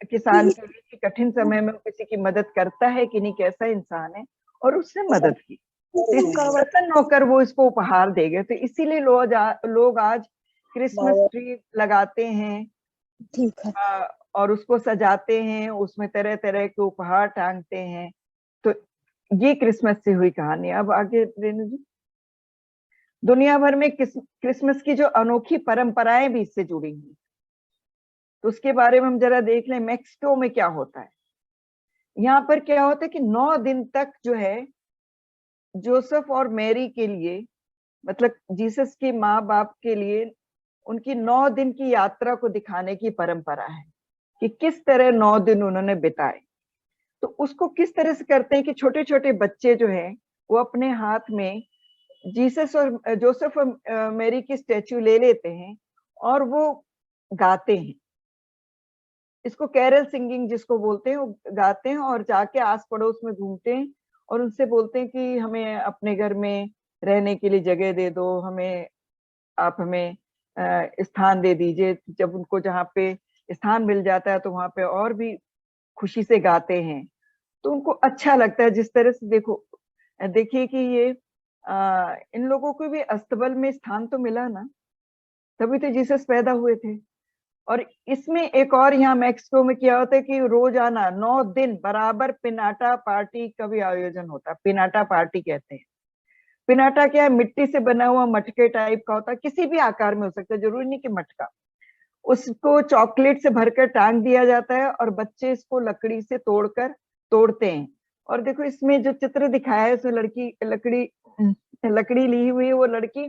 किसान के लिए कठिन समय में किसी की मदद करता है कि नहीं, कैसा इंसान है, और उसने मदद की। तो प्रसन्न होकर वो इसको उपहार दे गए। तो इसीलिए लोग आज क्रिसमस ट्री लगाते हैं, ठीक है, और उसको सजाते हैं, उसमें तरह तरह के उपहार टांगते हैं। तो ये क्रिसमस से हुई कहानी। अब आगे रेणु जी, दुनिया भर में क्रिसमस की जो अनोखी परंपराएं भी इससे जुड़ी हुई, तो उसके बारे में हम जरा देख लें। मैक्सिको में क्या होता है। यहाँ पर क्या होता है कि 9 दिन तक जो है जोसेफ और मैरी के लिए, मतलब जीसस के माँ बाप के लिए, उनकी 9 दिन की यात्रा को दिखाने की परंपरा है कि किस तरह 9 दिन उन्होंने बिताए। तो उसको किस तरह से करते हैं कि छोटे छोटे बच्चे जो हैं वो अपने हाथ में जीसस और जोसेफ और मैरी की स्टैचू ले लेते हैं और वो गाते हैं। इसको कैरल सिंगिंग जिसको बोलते हैं, वो गाते हैं और जाके आस पड़ोस में घूमते हैं और उनसे बोलते हैं कि हमें अपने घर में रहने के लिए जगह दे दो, आप हमें स्थान दे दीजिए। जब उनको जहाँ पे स्थान मिल जाता है तो वहां पे और भी खुशी से गाते हैं। तो उनको अच्छा लगता है। जिस तरह से देखिए कि ये इन लोगों को भी अस्तबल में स्थान तो मिला ना, तभी तो जीसस पैदा हुए थे। और इसमें एक और यहाँ मैक्सिको में क्या होता है कि रोजाना 9 दिन बराबर पिनाटा पार्टी का भी आयोजन होता है। पिनाटा पार्टी कहते हैं। पिनाटा क्या है? मिट्टी से बना हुआ मटके टाइप का होता है, किसी भी आकार में हो सकता है, जरूरी नहीं कि मटका। उसको चॉकलेट से भरकर टांग दिया जाता है और बच्चे इसको लकड़ी से तोड़ते हैं। और देखो इसमें जो चित्र दिखाया है, उसमें लकड़ी ली हुई है वो लड़की,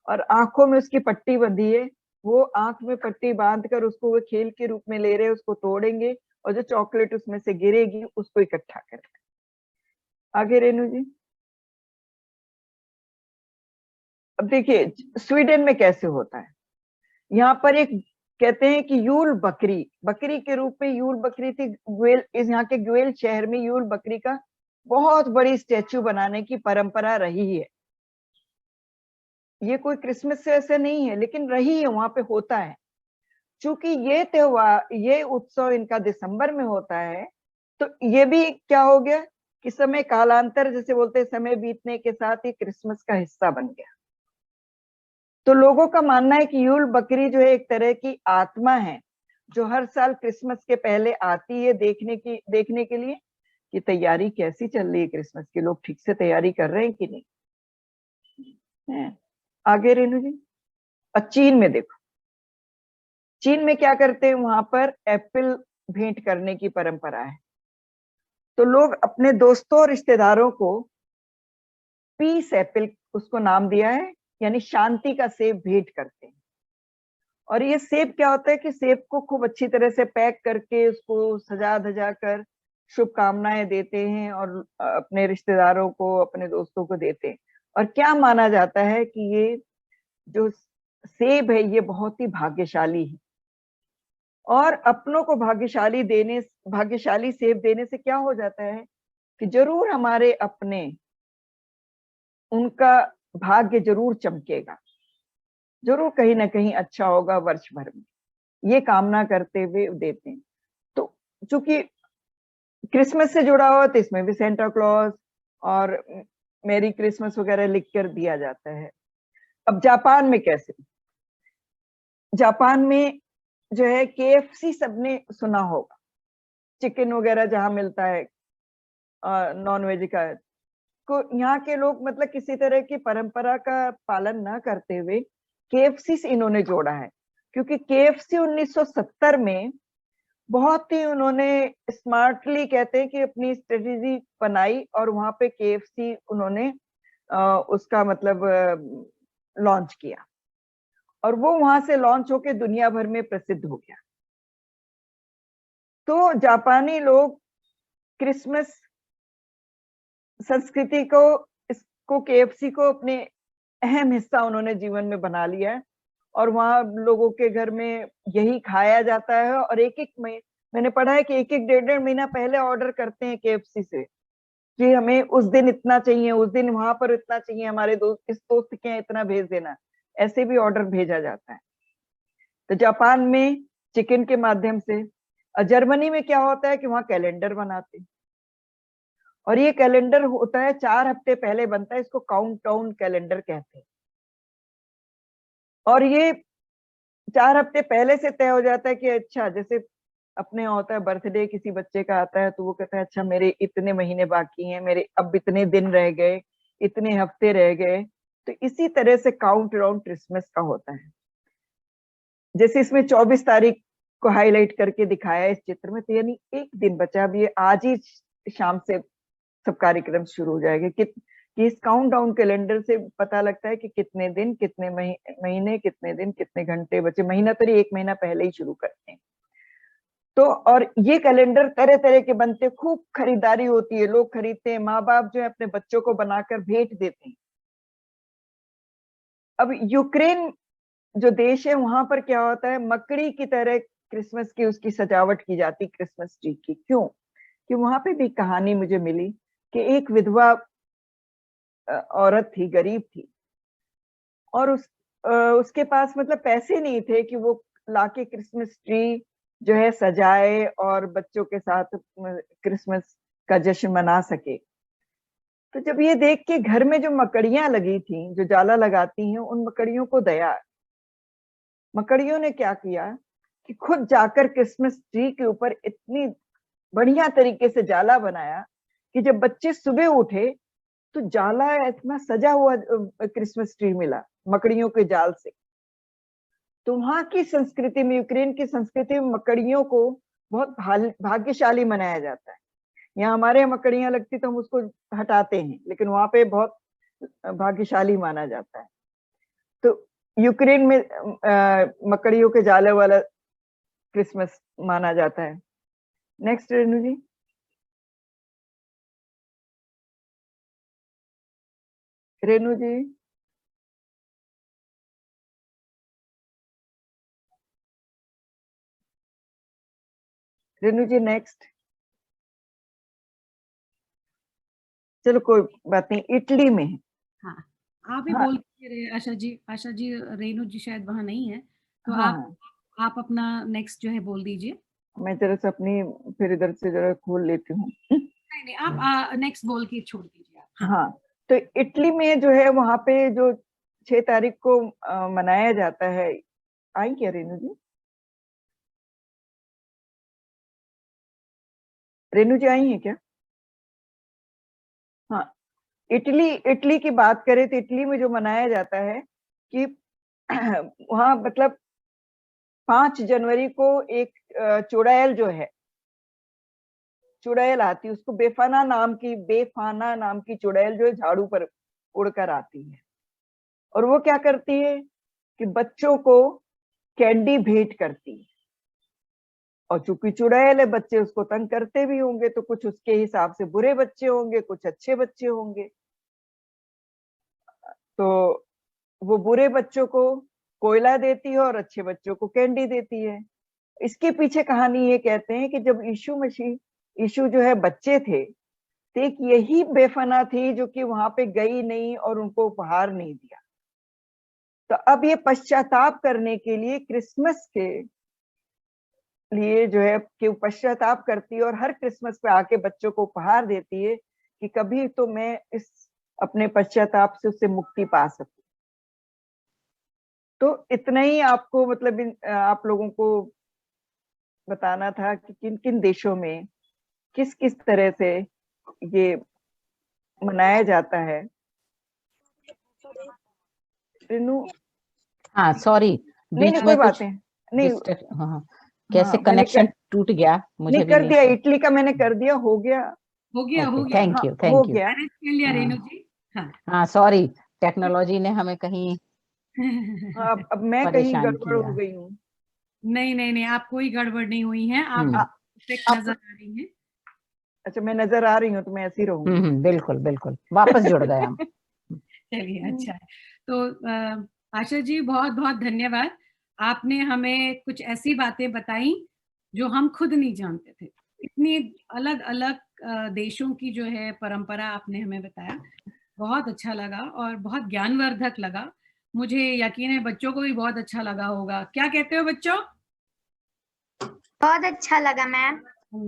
और आंखों में उसकी पट्टी बंधी है। वो आंख में पट्टी बांध कर उसको वो खेल के रूप में ले रहे हैं। उसको तोड़ेंगे और जो चॉकलेट उसमें से गिरेगी उसको इकट्ठा करेंगे। आगे रेणु जी। अब देखिए स्वीडन में कैसे होता है। यहाँ पर एक कहते हैं कि यूल बकरी के रूप में यूल बकरी थी। यहाँ के ग्वेल शहर में यूल बकरी का बहुत बड़ी स्टैचू बनाने की परंपरा रही है। ये कोई क्रिसमस से ऐसे नहीं है, लेकिन रही है, वहां पे होता है। चूंकि ये त्योहार, ये उत्सव इनका दिसंबर में होता है, तो ये भी क्या हो गया कि समय कालांतर, जैसे बोलते हैं, समय बीतने के साथ ये क्रिसमस का हिस्सा बन गया। तो लोगों का मानना है कि यूल बकरी जो है एक तरह की आत्मा है, जो हर साल क्रिसमस के पहले आती है देखने के लिए कि तैयारी कैसी चल रही है क्रिसमस की, लोग ठीक से तैयारी कर रहे हैं कि नहीं है। आगे रेणु जी। और चीन में देखो, चीन में क्या करते हैं, वहां पर एप्पल भेंट करने की परंपरा है। तो लोग अपने दोस्तों और रिश्तेदारों को पीस एप्पल, उसको नाम दिया है, यानी शांति का सेब भेंट करते हैं। और ये सेब क्या होता है कि सेब को खूब अच्छी तरह से पैक करके उसको सजा धजा कर शुभकामनाएं देते हैं और अपने रिश्तेदारों को, अपने दोस्तों को देते हैं। और क्या माना जाता है कि ये जो सेब है ये बहुत ही भाग्यशाली है, और अपनों को भाग्यशाली सेब देने से क्या हो जाता है कि जरूर हमारे अपने, उनका भाग्य जरूर चमकेगा, जरूर कहीं ना कहीं अच्छा होगा वर्ष भर में, ये कामना करते हुए देते हैं। तो चूंकि क्रिसमस से जुड़ा हुआ तो इसमें भी सेंटा क्लॉज और मेरी क्रिसमस वगैरह लिख कर दिया जाता है। अब जापान में कैसे, जापान में जो है KFC सबने सुना होगा, चिकन वगैरह जहां मिलता है नॉन वेज का, को यहाँ के लोग मतलब किसी तरह की परंपरा का पालन ना करते हुए KFC से इन्होंने जोड़ा है। क्योंकि KFC 1970 में बहुत ही उन्होंने स्मार्टली, कहते हैं कि अपनी स्ट्रेटेजी बनाई और वहां पे KFC उन्होंने उसका मतलब लॉन्च किया, और वो वहां से लॉन्च होके दुनिया भर में प्रसिद्ध हो गया। तो जापानी लोग क्रिसमस संस्कृति को, इसको KFC को अपने अहम हिस्सा उन्होंने जीवन में बना लिया है, और वहां लोगों के घर में यही खाया जाता है। और मैंने पढ़ा है कि एक डेढ़ महीना पहले ऑर्डर करते हैं KFC से कि हमें उस दिन इतना चाहिए, उस दिन वहां पर इतना चाहिए, हमारे दोस्त, इस दोस्त के यहाँ इतना भेज देना, ऐसे भी ऑर्डर भेजा जाता है। तो जापान में चिकन के माध्यम से। और जर्मनी में क्या होता है कि वहां कैलेंडर बनाते हैं, और ये कैलेंडर होता है 4 हफ्ते पहले बनता है, इसको काउंटडाउन कैलेंडर कहते हैं। और ये 4 हफ्ते पहले से तय हो जाता है कि अच्छा, जैसे अपने होता है बर्थडे किसी बच्चे का आता है, तो वो कहता है अच्छा मेरे इतने महीने बाकी हैं, मेरे अब इतने दिन रह गए, इतने हफ्ते रह गए। तो इसी तरह से काउंट डाउन क्रिसमस का होता है। जैसे इसमें 24 तारीख को हाईलाइट करके दिखाया है इस चित्र में, तो यानी एक दिन बचा, अब ये आज ही शाम से सब कार्यक्रम शुरू हो जाएंगे कि इस काउंट डाउन कैलेंडर से पता लगता है कि कितने दिन, कितने महीने, कितने दिन, कितने घंटे बचे। महीना तो 1 महीना पहले ही शुरू करते हैं। तो और ये कैलेंडर तरह तरह के बनते, खूब खरीदारी होती है, लोग खरीदते हैं, माँ बाप जो है अपने बच्चों को बनाकर भेंट देते हैं। अब यूक्रेन जो देश है, वहां पर क्या होता है, मकड़ी की तरह क्रिसमस की उसकी सजावट की जाती क्रिसमस ट्री की। क्यों? कि वहां पे भी कहानी मुझे मिली कि एक विधवा औरत थी, गरीब थी, और उसके पास मतलब पैसे नहीं थे कि वो लाके क्रिसमस ट्री जो है सजाए और बच्चों के साथ क्रिसमस का जश्न मना सके। तो जब ये देख के घर में जो मकड़ियां लगी थी, जो जाला लगाती हैं, उन मकड़ियों को दया, मकड़ियों ने क्या किया कि खुद जाकर क्रिसमस ट्री के ऊपर इतनी बढ़िया तरीके से जाला बनाया कि जब बच्चे सुबह उठे तो जाला इतना सजा हुआ क्रिसमस ट्री मिला मकड़ियों के जाल से। तो वहां की संस्कृति में, यूक्रेन की संस्कृति में मकड़ियों को बहुत भाग्यशाली मनाया जाता है। यहाँ हमारे यहाँ मकड़ियां लगती तो हम उसको हटाते हैं, लेकिन वहां पे बहुत भाग्यशाली माना जाता है। तो यूक्रेन में मकड़ियों के जाले वाला क्रिसमस माना जाता है। नेक्स्ट रेणु जी। रेणु जी, रेणु जी नेक्स्ट। चलो कोई बात नहीं, इटली में है। हाँ, आप ही हाँ, बोल दीजिए आशा जी। आशा जी, रेणु जी शायद वहां नहीं है, तो हाँ, आप आप अपना नेक्स्ट जो है बोल दीजिए। मैं जरा से अपनी फिर इधर से जरा खोल लेती हूँ। नहीं नहीं, आप नेक्स्ट बोल के छोड़ दीजिए आप। हाँ, तो इटली में जो है वहां पे जो 6 तारीख को मनाया जाता है, आई क्या रेनू जी? रेनू जी आई है क्या? हाँ, इटली की बात करें तो इटली में जो मनाया जाता है कि वहाँ मतलब 5 जनवरी को एक चुड़ैल जो है, चुड़ैल आती है, उसको बेफाना नाम की चुड़ैल जो है झाड़ू पर उड़कर आती है। और वो क्या करती है कि बच्चों को कैंडी भेंट करती है। और चूंकि चुड़ैल है, बच्चे उसको तंग करते भी होंगे, तो कुछ उसके हिसाब से बुरे बच्चे होंगे, कुछ अच्छे बच्चे होंगे। तो वो बुरे बच्चों को कोयला देती है और अच्छे बच्चों को कैंडी देती है। इसके पीछे कहानी ये कहते हैं कि जब यीशु जो है बच्चे थे, तो एक यही बेफना थी जो कि वहां पे गई नहीं और उनको उपहार नहीं दिया। तो अब ये पश्चाताप करने के लिए क्रिसमस के लिए जो है कि पश्चाताप करती है और हर क्रिसमस पे आके बच्चों को उपहार देती है कि कभी तो मैं इस अपने पश्चाताप से उससे मुक्ति पा सकूं। तो इतना ही आपको मतलब आप लोगों को बताना था कि किन किन देशों में किस किस तरह से ये मनाया जाता है। रेनू, हाँ सॉरी, नहीं बीच कोई में बात कुछ नहीं। हाँ, कैसे मैंने कनेक्शन टूट गया मुझे नहीं भी कर नहीं। दिया, इटली का मैंने कर दिया, हो गया। हो गया ओके, हो गया, थैंक हाँ, यू हो थैंक यू। गया। मैनेज कर लिया रेनू जी। हाँ हाँ सॉरी, टेक्नोलॉजी ने हमें कहीं हाँ, अब मैं कहीं परेशान गड़बड़ हो किया। गई हूँ। नहीं नहीं नहीं, आप कोई गड़बड़ नहीं हुई है, आप हम्म परफेक्ट आप नजर आ रही हैं। अच्छा, मैं नजर आ रही हूँ तो मैं ऐसी रहूंगी। बिल्कुल बिल्कुल, वापस जुड़ गए हम। चलिए अच्छा है। तो आशा जी बहुत बहुत धन्यवाद, आपने हमें कुछ ऐसी बातें बताई जो हम खुद नहीं जानते थे। इतनी अलग अलग देशों की जो है परंपरा आपने हमें बताया, बहुत अच्छा लगा और बहुत ज्ञानवर्धक लगा। मुझे यकीन है बच्चों को भी बहुत अच्छा लगा होगा। क्या कहते हो बच्चों? बहुत अच्छा लगा मैम।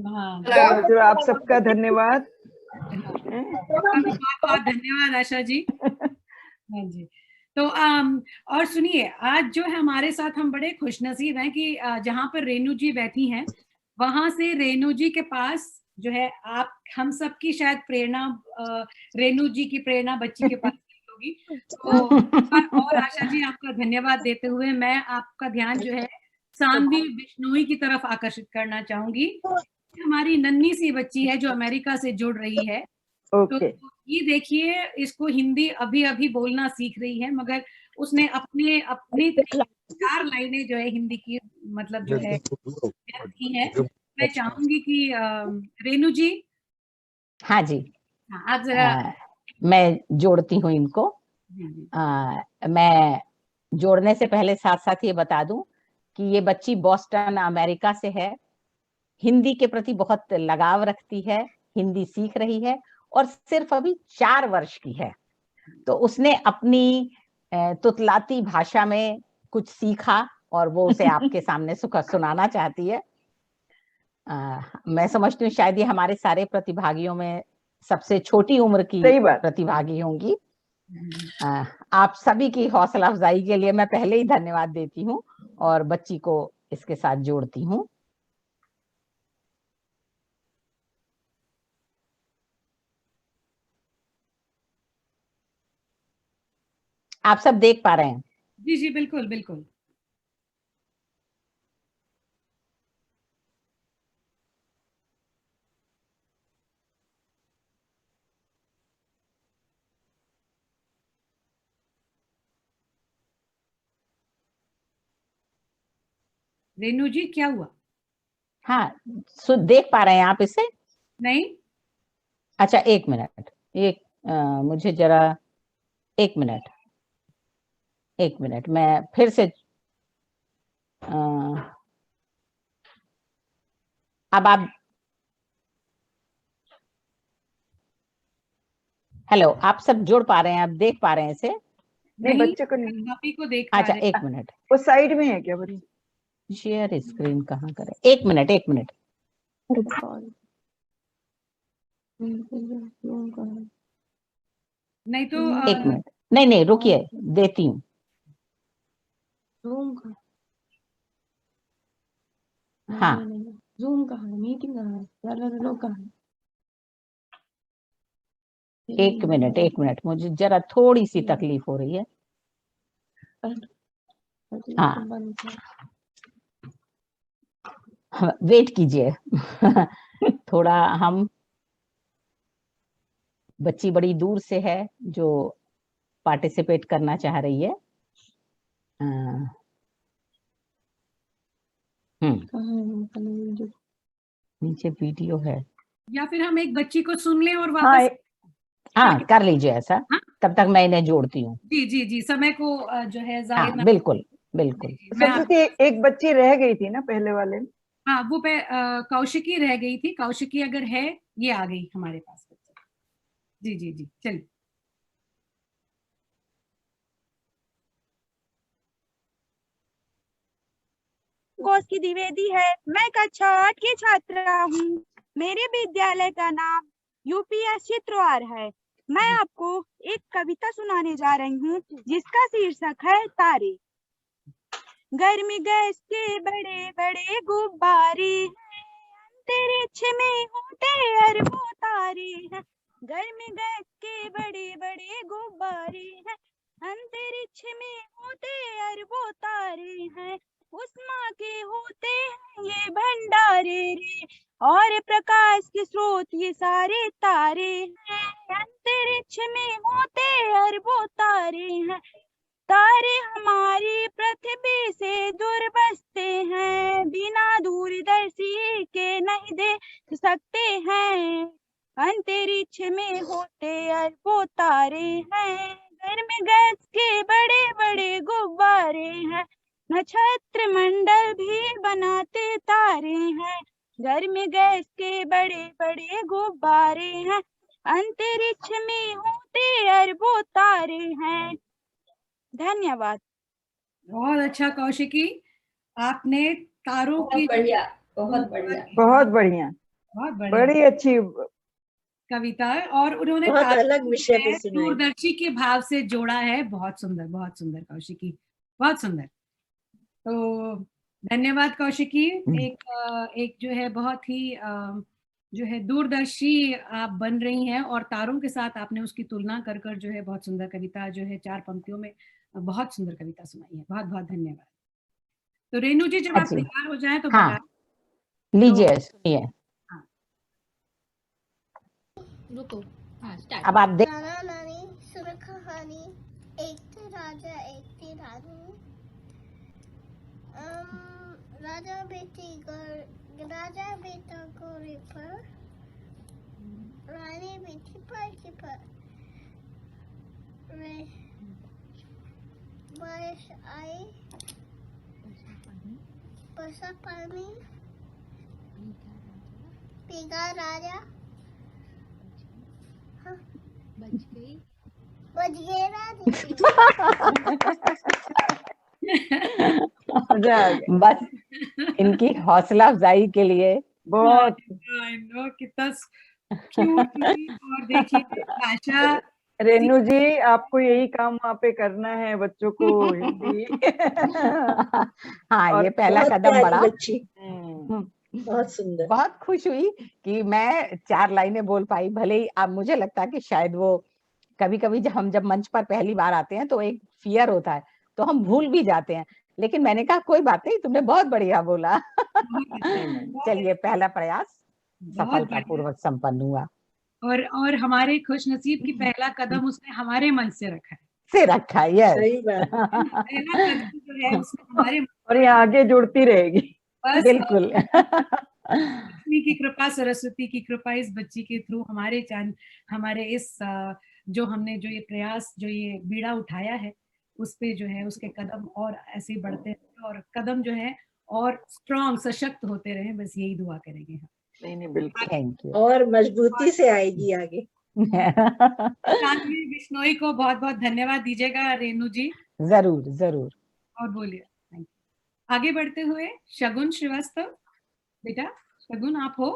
हाँ, जो आप सबका धन्यवाद। आपका भी बहुत बहुत धन्यवाद आशा जी। हाँ जी। तो और सुनिए, आज जो है हमारे साथ हम बड़े खुशनसीब हैं कि जहाँ पर रेनू जी बैठी हैं, वहां से रेनू जी के पास जो है आप हम सबकी शायद प्रेरणा, रेनू जी की प्रेरणा बच्ची के पास नहीं होगी। तो एक बार और आशा जी आपका धन्यवाद देते हुए मैं आपका ध्यान जो है सानवी बिश्नोई की तरफ आकर्षित करना चाहूंगी। हमारी नन्ही सी बच्ची है जो अमेरिका से जुड़ रही है। तो ओके, ये देखिए, इसको हिंदी अभी अभी बोलना सीख रही है, मगर उसने अपने अपनी 4 लाइनें जो है हिंदी की मतलब जो है व्यक्त की है। मैं चाहूंगी कि रेनू जी, हाँ जी, हाँ, आप जरा। मैं जोड़ती हूँ इनको। मैं जोड़ने से पहले साथ साथ ये बता दूं कि ये बच्ची बॉस्टन अमेरिका से है, हिंदी के प्रति बहुत लगाव रखती है, हिंदी सीख रही है और सिर्फ अभी 4 वर्ष की है। तो उसने अपनी तुतलाती भाषा में कुछ सीखा और वो उसे आपके सामने सुनाना चाहती है। मैं समझती हूँ शायद ये हमारे सारे प्रतिभागियों में सबसे छोटी उम्र की प्रतिभागी होंगी। आप सभी की हौसला अफजाई के लिए मैं पहले ही धन्यवाद देती हूँ और बच्ची को इसके साथ जोड़ती हूँ। आप सब देख पा रहे हैं? जी जी बिल्कुल बिल्कुल। रेनू जी क्या हुआ? हाँ, देख पा रहे हैं आप इसे? नहीं। अच्छा, एक मिनट, मुझे जरा एक मिनट मैं फिर से अब आप हेलो, आप सब जुड़ पा रहे हैं, आप देख पा रहे हैं इसे? नहीं, बच्चे को नहीं। को देख पा अच्छा, रहे। एक मिनट, वो साइड में है क्या बच्ची? शेयर स्क्रीन कहाँ करें? एक मिनट, एक मिनट। नहीं तो एक मिनट, नहीं नहीं रुकिए, देती हूँ। हाँ, जूम कहाँ है, मीटिंग कहाँ है, लोग कहाँ है? एक मिनट, मुझे जरा थोड़ी सी तकलीफ हो रही है। हाँ, वेट कीजिए। थोड़ा हम, बच्ची बड़ी दूर से है जो पार्टिसिपेट करना चाह रही है। नीचे वीडियो है, या फिर हम एक बच्ची को सुन लें और हाँ वापस। हाँ कर लीजिए ऐसा। हाँ? तब तक मैं इन्हें जोड़ती हूँ। जी जी जी, समय को जो है जाहिर हाँ ना। बिल्कुल बिल्कुल। मैं सरस्वती, एक बच्ची रह गई थी ना पहले वाले में। हाँ, वो कौशिकी रह गई थी। कौशिकी अगर है, ये आ गई हमारे पास बच्ची। जी जी जी, चलिए। कौशिकी द्विवेदी है। मैं कक्षा 8 की छात्रा हूँ। मेरे विद्यालय का नाम यूपीएस चित्रवार है। मैं आपको एक कविता सुनाने जा रही हूँ जिसका शीर्षक है तारे। गर्मी गैस के बड़े बड़े गुब्बारे हैं, अंतरिक्ष में होते अरबों तारे हैं। गर्मी गैस के बड़े बड़े गुब्बारे हैं, अंतरिक्ष में होते अरबों तारे हैं। उष्मा के होते हैं ये भंडारे रे, और प्रकाश के स्रोत ये सारे तारे हैं। अंतरिक्ष में होते अरबों तारे हैं। तारे हमारी पृथ्वी से दूर बसते हैं, बिना दूरदर्शी के नहीं देख सकते हैं। अंतरिक्ष में होते अरबों तारे हैं, गर्म गैस के बड़े बड़े गुब्बारे हैं। नक्षत्र मंडल भी बनाते तारे हैं, गर्म गैस के बड़े बड़े गुब्बारे हैं। अंतरिक्ष में होते अरबों तारे हैं। धन्यवाद। बहुत अच्छा कौशिकी, आपने तारों की बहुत बढ़िया, बहुत बढ़िया, बहुत बढ़िया, बहुत बढ़िया बड़ी अच्छी कविता है, और उन्होंने बहुत तारों अलग को विषय पे सुनाई। दूरदर्शी के भाव से जोड़ा है। बहुत सुंदर कौशिकी, बहुत सुंदर। तो धन्यवाद कौशिकी। एक जो है बहुत ही जो है दूरदर्शी आप बन रही हैं, और तारों के साथ आपने उसकी तुलना कर कर जो है बहुत सुंदर कविता जो है 4 पंक्तियों में बहुत सुंदर कविता सुनाई है। बहुत बहुत धन्यवाद। तो रेनू जी, जब आप अच्छी। तैयार हो जाएं तो हाँ बता। लीजिए, सुनिए। हाँ। रुको, हाँ स्टार्ट। अब आप देख। नाना नानी सुन कहानी, एक थे राजा एक थी रानी। राजा बेटा घोड़े पर, रानी बैठी पालकी पर। बारिश आई, बरसा पानी, भीगा राजा, बच गई रानी। मजा आ गया। बस इनकी हौसला अफजाई के लिए बहुत कितना क्यूट। और देखिए आशा, रेनू जी, आपको यही काम वहाँ पे करना है, बच्चों को हिंदी। हाँ, और ये पहला बहुत कदम प्यारी बढ़ा। बच्ची, बहुत सुंदर। बहुत खुश हुई कि मैं 4 लाइनें बोल पाई। भले ही अब मुझे लगता है कि शायद वो कभी कभी जब मंच पर पहली बार आते हैं तो एक फियर होता है, तो हम भूल भी जाते हैं, लेकिन मैंने कहा कोई बात नहीं, तुमने बहुत बढ़िया बोला। चलिए, पहला प्रयास सफलतापूर्वक संपन्न हुआ। और हमारे खुश नसीब की पहला कदम उसने हमारे मन से रखा है। से रखा है, यस। सही बात। पहला कदम जो है उसने हमारे और ये आगे जुड़ती रहेगी। बस बिल्कुल। लक्ष्मी की कृपा, सरस्वती की कृपा इस बच्ची के थ्रू हमारे इस जो हमने जो ये प्रयास, जो ये बीड़ा उठाया है, उस पे जो है उसके कदम और ऐसे ही बढ़ते हैं, और कदम जो है और स्ट्रॉन्ग, सशक्त होते रहे। बस यही दुआ करेंगे हम। नहीं बिल्कुल। Thank you. और मजबूती से आएगी आगे। शांति बिश्नोई को बहुत बहुत धन्यवाद दीजिएगा रेनू जी। जरूर जरूर। और बोलिए। थैंक आगे बढ़ते हुए शगुन श्रीवास्तव, बेटा शगुन आप हो।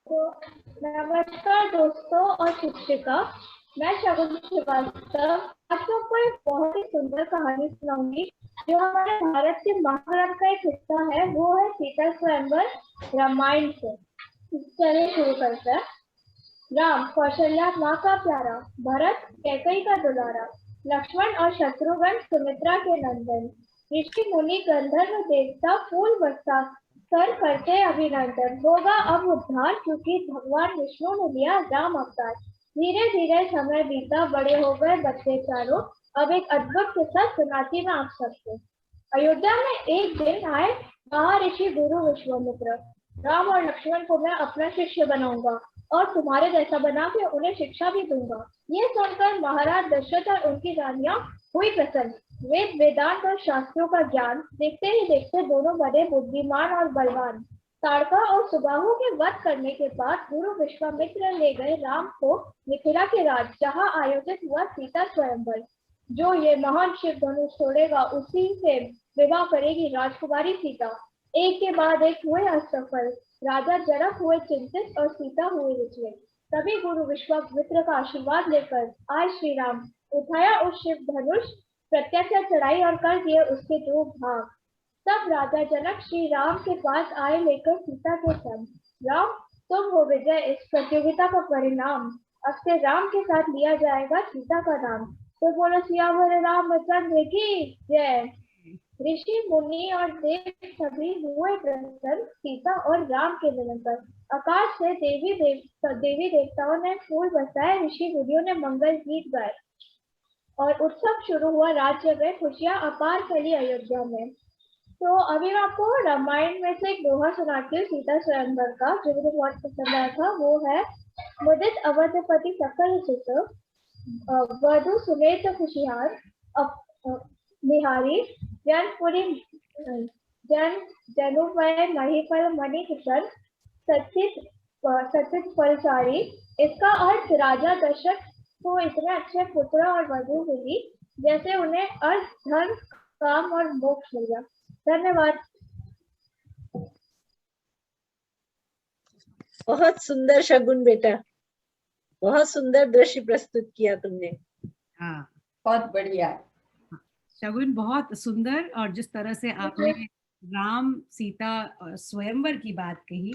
नमस्कार दोस्तों और शिक्षिका, मैं शगुन श्रीवास्तव आपको एक बहुत ही सुंदर कहानी सुनाऊंगी जो हमारे भारत के महाभारत का एक हिस्सा है। वो है सीता स्वयंवर रामायण से। चलिए शुरू करते हैं। राम कौशल्या माँ का प्यारा, भरत कैकई का दुलारा, लक्ष्मण और शत्रुघ्न सुमित्रा के नंदन, ऋषि मुनि गंधर्व देवता फूल बरसा कर करते अभिनंदन। होगा अब उद्धार क्योंकि भगवान विष्णु ने लिया राम अवतार। धीरे धीरे समय बीता, बड़े हो गए बच्चे चारों। अब एक अद्भुत किस्सा सुनाती मैं आप सबको। अयोध्या में एक दिन आए महर्षि गुरु विश्वामित्र। राम और लक्ष्मण को मैं अपना शिष्य बनाऊंगा और तुम्हारे जैसा बना के उन्हें शिक्षा भी दूंगा। ये सुनकर महाराज दशरथ और उनकी रानियां हुई प्रसन्न। वेद वेदांत और शास्त्रों का ज्ञान देखते ही देखते दोनों बड़े बुद्धिमान और बलवान। ताड़का और सुबाहु के वध करने के बाद गुरु विश्वामित्र ले गए राम को मिथिला के राज, जहाँ आयोजित हुआ सीता स्वयंवर। जो ये महान शिव धनुष छोड़ेगा उसी से विवाह करेगी राजकुमारी सीता। एक के बाद एक हुए असफल। राजा जनक हुए चिंतित और सीता हुए विचलित। तभी गुरु विश्वामित्र का आशीर्वाद लेकर आए श्री राम। उठाया उस शिव धनुष, प्रत्यक्ष चढ़ाई और कर दिए उसके दो भाग। तब राजा जनक श्री राम के पास आए लेकर सीता के संग। राम तुम हो विजय, इस प्रतियोगिता का परिणाम। अब से राम के साथ लिया जाएगा सीता का नाम। तो बोलो सियावर रामचंद्र की जय। ऋषि मुनि और देव सभी हुए प्रसन्न सीता और राम के मिलन पर। आकाश से देवी देवताओं ने फूल बरसाए, ऋषि मुनियों ने मंगल गीत गाए और उत्सव शुरू हुआ। राज्य में खुशियां अपार फैली अयोध्या में। तो अभी मैं आपको रामायण में से एक दोहा सुनाती हूँ सीता स्वयंवर का, जो मुझे बहुत पसंद आया था। वो है, मुदित अवधपति सकल सुत, वधु सुनेत खुशिहार, बिहारी जनपुरी जनुपय महिपल मणि किशन, सचित फलचारी। इसका अर्थ, राजा दशरथ को इतने अच्छे पुत्र और वधु मिली जैसे उन्हें अर्थ, धन, काम और मोक्ष मिल गया। धन्यवाद। बहुत सुंदर शगुन बेटा, बहुत सुंदर दृश्य प्रस्तुत किया तुमने। हाँ बहुत बढ़िया शगुन, बहुत सुंदर। और जिस तरह से आपने राम सीता स्वयंवर की बात कही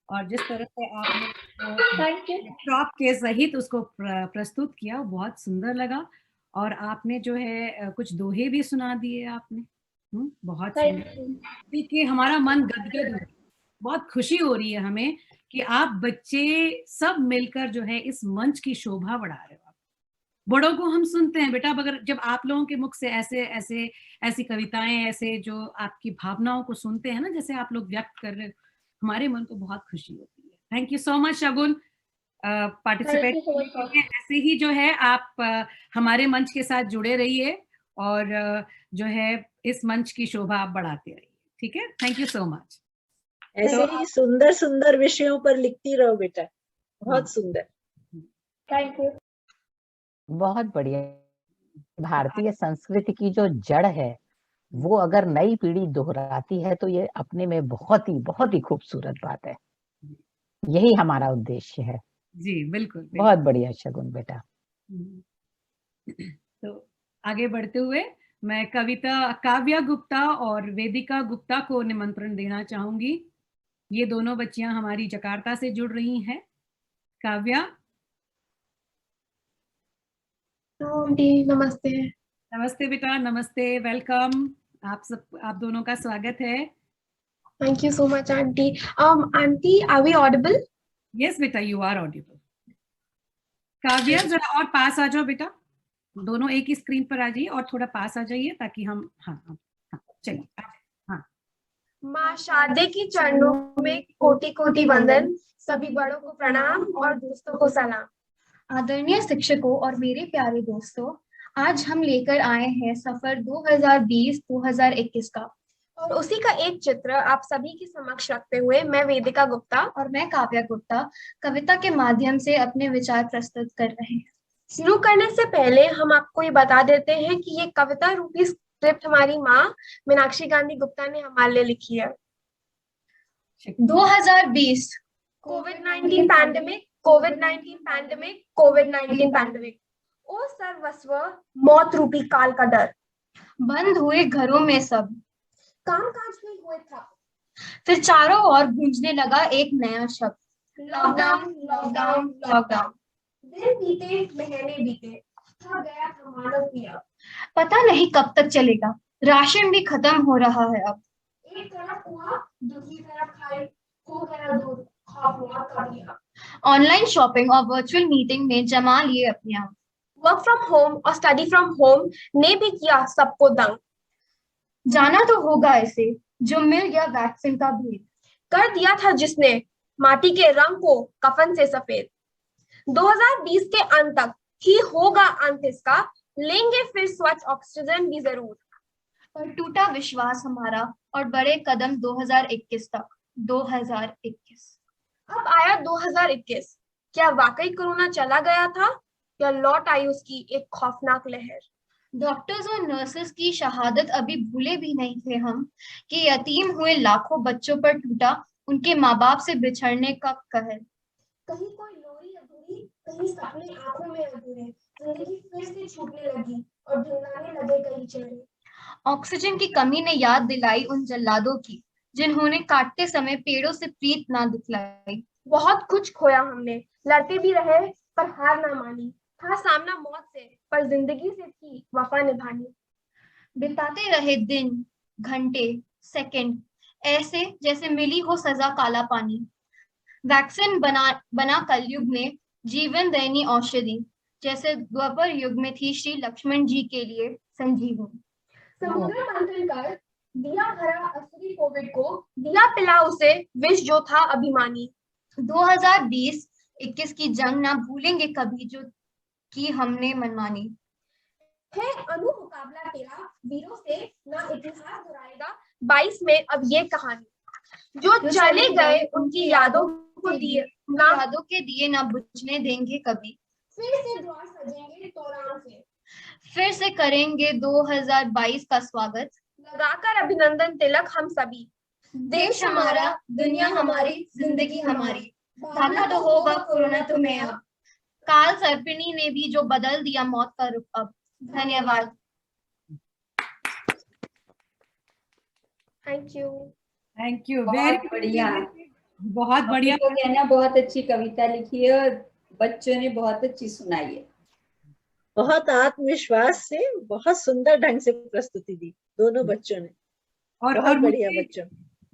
और जिस तरह से आपने प्रॉप के सहित उसको प्रस्तुत किया, वो बहुत सुंदर लगा। और आपने जो है कुछ दोहे भी सुना दिए आपने। बहुत सुंदर, कि हमारा मन गदगद हो, बहुत खुशी हो रही है हमें कि आप बच्चे सब मिलकर जो है इस मंच की शोभा बढ़ा रहे हो। बड़ों को हम सुनते हैं बेटा, मगर जब आप लोगों के मुख से ऐसी कविताएं, ऐसे जो आपकी भावनाओं को सुनते हैं ना, जैसे आप लोग व्यक्त कर रहे हो, हमारे मन को बहुत खुशी होती है। Thank you so much Shagun, participate ऐसे ही जो है आप हमारे मंच के साथ जुड़े रहिए और जो है इस मंच की शोभा आप बढ़ाते रहिए। ठीक है, थैंक यू सो मच। ऐसे ही सुंदर सुंदर विषयों पर लिखती रहो बेटा, बहुत सुंदर। Thank you. बहुत बढ़िया। भारतीय संस्कृति की जो जड़ है वो अगर नई पीढ़ी दोहराती है तो ये अपने में बहुत ही खूबसूरत बात है। यही हमारा उद्देश्य है। जी बिल्कुल, बहुत बढ़िया शगुन बेटा। तो आगे बढ़ते हुए मैं काव्या गुप्ता और वेदिका गुप्ता को निमंत्रण देना चाहूंगी। ये दोनों बच्चियां हमारी जकार्ता से जुड़ रही हैं। काव्या। नमस्ते। नमस्ते बेटा, नमस्ते, वेलकम। आप दोनों का स्वागत है। Thank you so much aunty. Aunty, are we audible? Yes बेटा, यू आर ऑडिबल। काव्या जरा और पास आ जाओ बेटा, दोनों एक ही स्क्रीन पर आ जाइए और थोड़ा पास आ जाइए ताकि हम हाँ चलिए। हाँ। माँ शारदे की चरणों में कोटि कोटि वंदन, सभी बड़ों को प्रणाम और दोस्तों को सलाम। आदरणीय शिक्षकों और मेरे प्यारे दोस्तों, आज हम लेकर आए हैं सफर 2020-2021 का, और उसी का एक चित्र आप सभी के समक्ष रखते हुए मैं वेदिका गुप्ता और मैं काव्या गुप्ता कविता के माध्यम से अपने विचार प्रस्तुत कर रहे हैं। शुरू करने से पहले हम आपको ये बता देते हैं कि ये कविता रूपी स्क्रिप्ट हमारी माँ मीनाक्षी गांधी गुप्ता ने हमारे लिए लिखी है। 2020 कोविड-19 पैंडेमिक, कोविड-19 पैंडेमिक, कोविड-19 पैंडेमिक। ओ सर्वस्व मौत रूपी काल का डर। बंद हुए घरों में सब, कामकाज में हुए ठप। फिर चारों ओर गूंजने लगा एक नया शब्द, लॉकडाउन, लॉकडाउन, लॉकडाउन। दिन बीते, महीने बीते, थक गया था मानव क्रिया। पता नहीं कब तक चलेगा, राशन भी खत्म हो रहा है अब। एक तरफ हुआ, दूसरी तरफ खाई, हो गया दूर, खौफ हुआ करिया। ऑनलाइन शॉपिंग और वर्चुअल मीटिंग ने जमा लिए अपने आप। वर्क फ्रॉम होम और स्टडी फ्रॉम होम ने भी किया सबको दंग। जाना तो होगा इसे, जो मिल गया वैक्सीन का भेद। कर दिया था जिसने माटी के रंग को कफन से सफेद। 2020 के अंत तक ही होगा अंत इसका, लेंगे फिर स्वच्छ ऑक्सीजन भी जरूर। पर टूटा विश्वास हमारा और बड़े कदम 2021 तक। 2021 अब आया 2021। क्या वाकई कोरोना चला गया था या लौट आई उसकी एक खौफनाक लहर। डॉक्टर्स और नर्सेस की शहादत अभी भूले भी नहीं थे हम, कि यतीम हुए लाखों बच्चों पर टूटा उनके माँ बाप से बिछड़ने का कहर। कहीं कोई लोरी अधूरी, कहीं सपने आंखों में अधूरे, जिंदगी फिर से छूटने लगी और ढूंढने लगे कई चेहरे। ऑक्सीजन की कमी ने याद दिलाई उन जल्लादों की, जिन्होंने काटते समय पेड़ों से प्रीत ना दिखलाई। बहुत कुछ खोया हमने, लड़ते भी रहे पर हार ना मानी। था सामना मौत से पर जिंदगी से थी वफा निभानी। बिताते रहे दिन, घंटे, सेकंड, ऐसे जैसे मिली हो सजा काला पानी। वैक्सीन बना कलयुग में जीवन दैनी औषधि, जैसे द्वापर युग में थी श्री लक्ष्मण जी के लिए संजीवनी। समुद्र मंथन कर दिया भरा असली कोविड को, दिया पिला उसे विष जो था अभिमानी। 2020-21 की जंग ना भूलेंगे कभी, जो की हमने मनमानी। है अनु मुकाबला तेरा वीरों से, ना इतिहास दोहराएगा 22 में अब ये कहानी। जो चले गए उनकी यादों को दिए, ना यादों के दिए ना बुझने देंगे कभी। फिर से द्वार सजेंगे तोरण से, फिर से करेंगे 2022 का स्वागत, लगाकर अभिनंदन तिलक हम सभी। देश हमारा, दुनिया हमारी, जिंदगी हमारी, भागना तो होगा कोरोना तुम्हें अब। काल सर्पिणी ने भी जो बदल दिया मौत का रुख अब। धन्यवाद। Thank you. Thank you. बहुत बढ़िया, बहुत बढ़िया। तो कहना बहुत अच्छी कविता लिखी है और बच्चों ने बहुत अच्छी सुनाई है। बहुत आत्मविश्वास से बहुत सुंदर ढंग से प्रस्तुति दी दोनों बच्चों ने। बहुत बढ़िया बच्चों।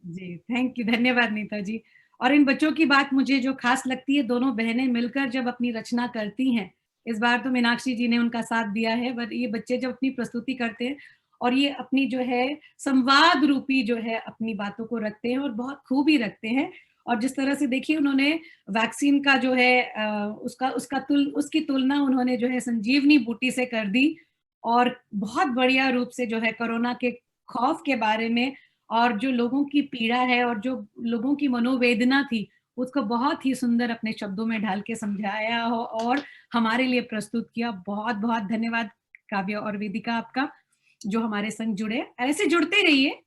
जी थैंक यू, धन्यवाद नीता जी। और इन बच्चों की बात मुझे जो खास लगती है, दोनों बहनें मिलकर जब अपनी रचना करती हैं, इस बार तो मीनाक्षी जी ने उनका साथ दिया है, पर ये बच्चे जब अपनी प्रस्तुति करते हैं और ये अपनी जो है संवाद रूपी जो है अपनी बातों को रखते हैं और बहुत खूब ही रखते हैं। और जिस तरह से देखिए उन्होंने वैक्सीन का जो है उसकी तुलना उन्होंने जो है संजीवनी बूटी से कर दी और बहुत बढ़िया रूप से जो है कोरोना के खौफ के बारे में और जो लोगों की पीड़ा है और जो लोगों की मनोवेदना थी उसको बहुत ही सुंदर अपने शब्दों में ढाल के समझाया हो और हमारे लिए प्रस्तुत किया। बहुत बहुत धन्यवाद काव्य और वेदिका आपका, जो हमारे संग जुड़े। ऐसे जुड़ते रहिए,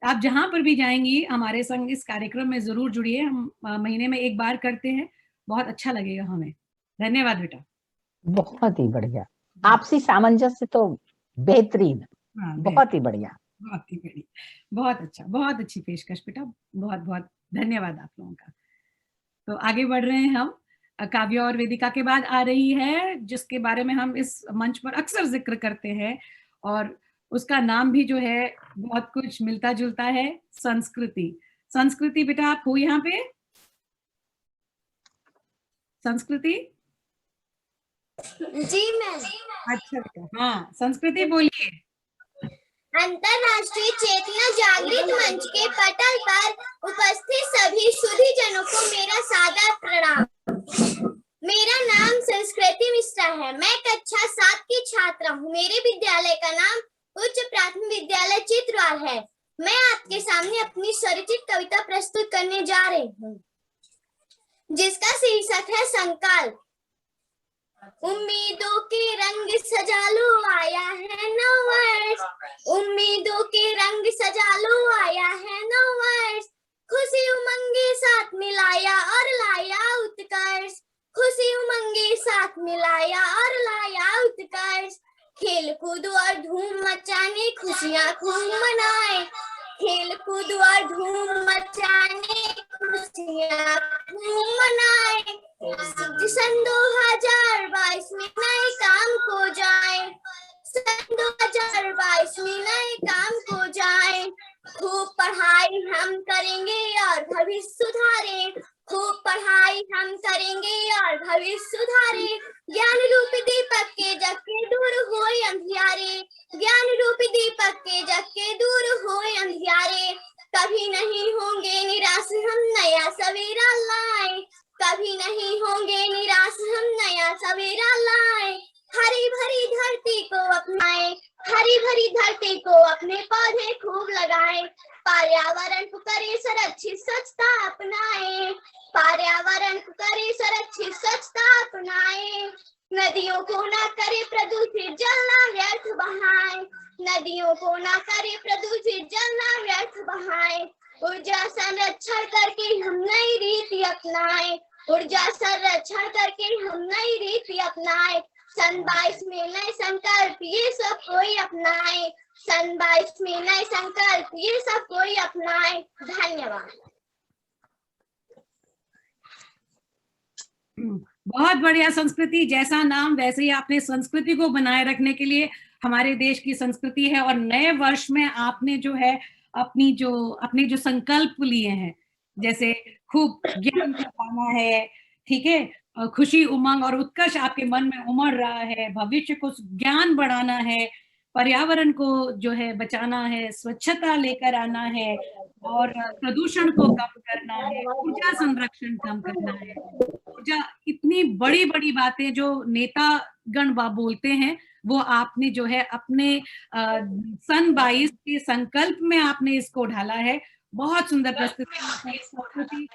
आप जहां पर भी जाएंगी हमारे संग इस कार्यक्रम में जरूर जुड़िए। हम महीने में एक बार करते हैं, बहुत अच्छा लगेगा हमें। धन्यवाद बेटा। बहुत ही बढ़िया, आपसी सामंजस्य तो बेहतरीन। बहुत ही बढ़िया, बहुत ही बढ़िया, बहुत अच्छा, बहुत अच्छी पेशकश बेटा, बहुत बहुत धन्यवाद आप लोगों का। तो आगे बढ़ रहे हैं हम। काव्य और वेदिका के बाद आ रही है जिसके बारे में हम इस मंच पर अक्सर जिक्र करते हैं और उसका नाम भी जो है बहुत कुछ मिलता जुलता है, संस्कृति। संस्कृति बेटा आप हो यहाँ पे? संस्कृति जी मैम। अच्छा बेटा, हाँ संस्कृति बोलिए। अंतरराष्ट्रीय चेतना जागृत मंच के पटल पर उपस्थित सभी सुधी जनों को मेरा सादर प्रणाम। मेरा नाम संस्कृति मिश्रा है। मैं कक्षा 7 की छात्रा हूँ। मेरे विद्यालय का नाम उच्च प्राथमिक विद्यालय चित्रवाल है। मैं आपके सामने अपनी स्वरचित कविता प्रस्तुत करने जा रही हूँ, जिसका शीर्षक है संकल्प। उम्मीदों के रंग सजा लो, आया है नव वर्ष, उम्मीदों के रंग सजा लो, आया है नव वर्ष, खुशी उमंगे साथ मिलाया और लाया उत्कर्ष, खुशी उमंगे साथ मिलाया और लाया उत्कर्ष। खेल कूद और धूम मचाने खुशियां खूब मनाए, खेल कूद और धूम मचाने खुशियां खूब मनाए। सन 2022 में नए काम को जाए, सन 2022 में नए काम को जाए। खूब पढ़ाई हम करेंगे और भविष्य सुधारे, खूब पढ़ाई हम करेंगे और भविष्य सुधारे। ज्ञान रूपी दीपक के जग के दूर होए अंधियारे, ज्ञान रूपी दीपक के जग के दूर होए अंधियारे। कभी नहीं होंगे निराश हम नया सवेरा लाए, कभी नहीं होंगे निराश हम नया सवेरा लाए। हरी भरी धरती को अपनाए, हरी भरी धरती को अपने पौधे खूब लगाए। पर्यावरण को करे सुरक्षित स्वच्छता अपनाए, पर्यावरण को करे सुरक्षित स्वच्छता अपनाए। नदियों को ना करे प्रदूषित जल ना व्यर्थ बहाए, नदियों को ना करे प्रदूषित जल ना व्यर्थ बहाए। ऊर्जा संरक्षण करके हम नई रीति अपनाए, ऊर्जा संरक्षण करके हम नई रीति अपनाए। सन 22 में नए संकल्प ये सब कोई अपनाए, सन 22 में नए संकल्प ये सब कोई अपनाए। धन्यवाद। बहुत बढ़िया। संस्कृति जैसा नाम वैसे ही आपने संस्कृति को बनाए रखने के लिए हमारे देश की संस्कृति है। और नए वर्ष में आपने जो है अपने जो संकल्प लिए हैं, जैसे खूब ज्ञान का पाना है, ठीक है, खुशी उमंग और उत्कर्ष आपके मन में उमड़ रहा है, भविष्य को ज्ञान बढ़ाना है, पर्यावरण को जो है बचाना है, स्वच्छता लेकर आना है और प्रदूषण को कम करना है, ऊर्जा संरक्षण कम करना है। ऊर्जा, इतनी बड़ी बड़ी बातें जो नेतागण बोलते हैं वो आपने जो है अपने सन 22 के संकल्प में आपने इसको ढाला है। बहुत सुंदर प्रस्तुति,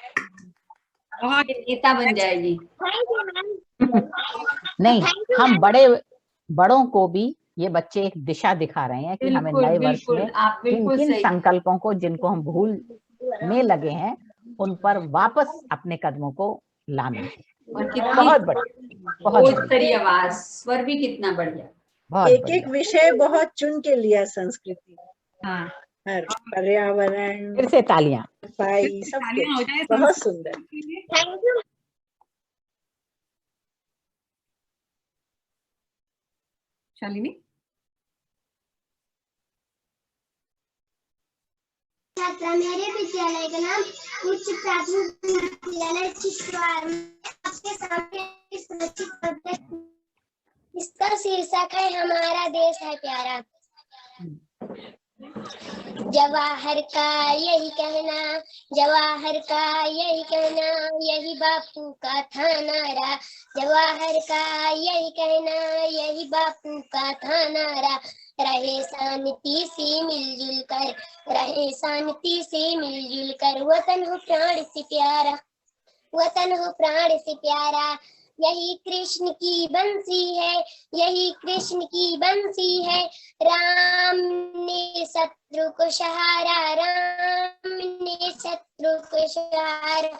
बहुत नेता बन जाएगी। नहीं, हम बड़ों को भी ये बच्चे एक दिशा दिखा रहे हैं कि हमें नए वर्ष में किन संकल्पों को, जिनको हम भूल में लगे हैं, उन पर वापस अपने कदमों को लाना है। और बहुत बढ़िया, बहुत आवाज, स्वर भी कितना बढ़िया। एक एक विषय बहुत चुन के लिया, संस्कृति, हाँ, पर्यावरण, फिर से तालियां, सफाई, सब कुछ बहुत सुंदर। Thank you. शालिनी। छात्रा, मेरे विद्यालय का नाम उच्च प्राथमिक विद्यालय चिश्तवाड़ आपके सामने सुरक्षित। इसका शीर्षक है हमारा देश है प्यारा। जवाहर का यही कहना, जवाहर का यही कहना, यही बापू का था नारा। जवाहर का यही कहना, यही बापू का था नारा। रहे शांति से मिलजुल कर, रहे शांति से मिलजुल कर। वतन हो प्राण से प्यारा, वतन हो प्राण से प्यारा। यही कृष्ण की बंसी है, यही कृष्ण की बंसी है। राम ने शत्रु को सहारा, राम ने शत्रु को सहारा।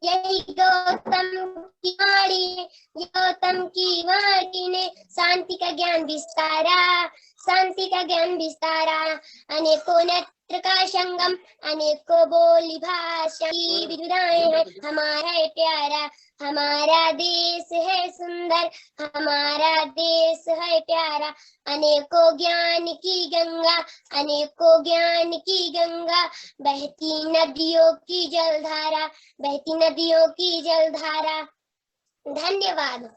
यही गौतम की वाणी, गौतम की वाणी ने शांति का ज्ञान विस्तारा, शांति का ज्ञान विस्तारा। अनेकों नेत्र का संगम, अनेकों बोली भाषा की विविधताएं हैं। हमारा है प्यारा, हमारा देश है सुंदर, हमारा देश है प्यारा। अनेकों ज्ञान की गंगा, अनेकों ज्ञान की गंगा। बहती नदियों की जलधारा, बहती नदियों की जलधारा। धन्यवाद।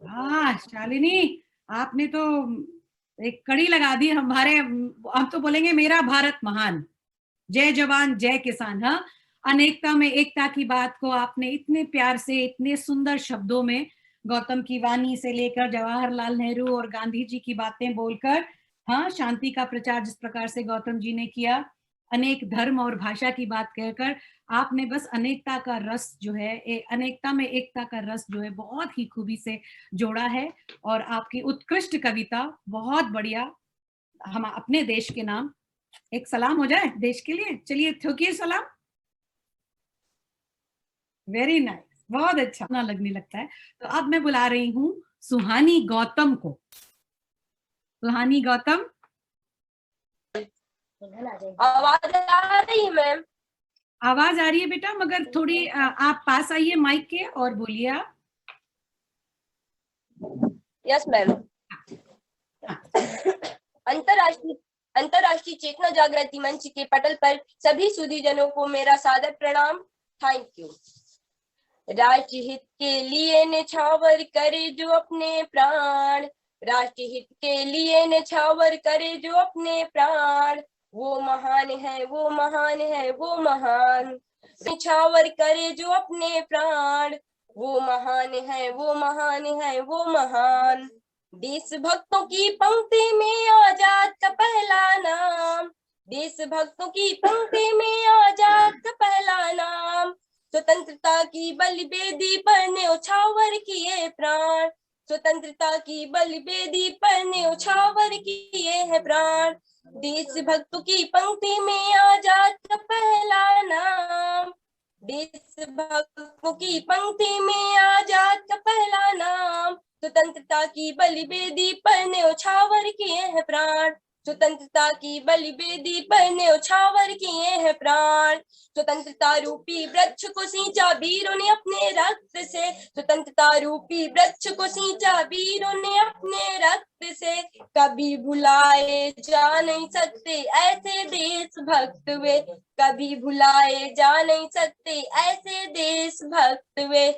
हाँ शालिनी, आपने तो एक कड़ी लगा दी हमारे। हम तो बोलेंगे मेरा भारत महान, जय जवान जय किसान। हाँ, अनेकता में एकता की बात को आपने इतने प्यार से, इतने सुंदर शब्दों में, गौतम की वाणी से लेकर जवाहरलाल नेहरू और गांधी जी की बातें बोलकर, हाँ, शांति का प्रचार जिस प्रकार से गौतम जी ने किया, अनेक धर्म और भाषा की बात कहकर आपने बस अनेकता का रस जो है, अनेकता में एकता का रस जो है बहुत ही खूबी से जोड़ा है। और आपकी उत्कृष्ट कविता, बहुत बढ़िया, हम अपने देश के नाम एक सलाम हो जाए देश के लिए। चलिए ठोकिए सलाम। वेरी नाइस, बहुत अच्छा ना लगने लगता है। तो अब मैं बुला रही हूँ सुहानी गौतम को। सुहानी गौतम, आवाज आ रही है मैम? आवाज आ रही है बेटा, मगर थोड़ी आप पास आइए माइक के और बोलिए आप। Yes ma'am. अंतरराष्ट्रीय चेतना जागृति मंच के पटल पर सभी सुधीजनों को मेरा सादर प्रणाम। Thank you. राष्ट्र हित के लिए न्यौछावर करे जो अपने प्राण, राष्ट्र हित के लिए न्यौछावर करे जो अपने प्राण, वो महान है, वो महान है, वो महान। न्यौछावर करे जो अपने प्राण, वो महान है, वो महान है, वो महान। देशभक्तों की पंक्ति में आजाद का पहला नाम, देशभक्तों की पंक्ति में आजाद का पहला नाम। स्वतंत्रता की बलिवेदी पर न्यौछावर किए प्राण, स्वतंत्रता की बलिवेदी पर न्यौछावर किए हैं प्राण। देशभक्तों की पंक्ति में आजाद का पहला नाम, देशभक्तों की पंक्ति में आजाद का पहला नाम। स्वतंत्रता की बलिवेदी पर न्यौछावर किए हैं प्राण, स्वतंत्रता की बलिवेदी पर न्यौछावर किए हैं प्राण। स्वतंत्रता रूपी वृक्ष को सींचा वीरों ने अपने रक्त से, स्वतंत्रता रूपी वृक्ष को सींचा वीरों ने अपने रक्त से। कभी भुलाए जा नहीं सकते ऐसे देशभक्त वे, कभी भुलाए जा नहीं सकते ऐसे देशभक्त वे।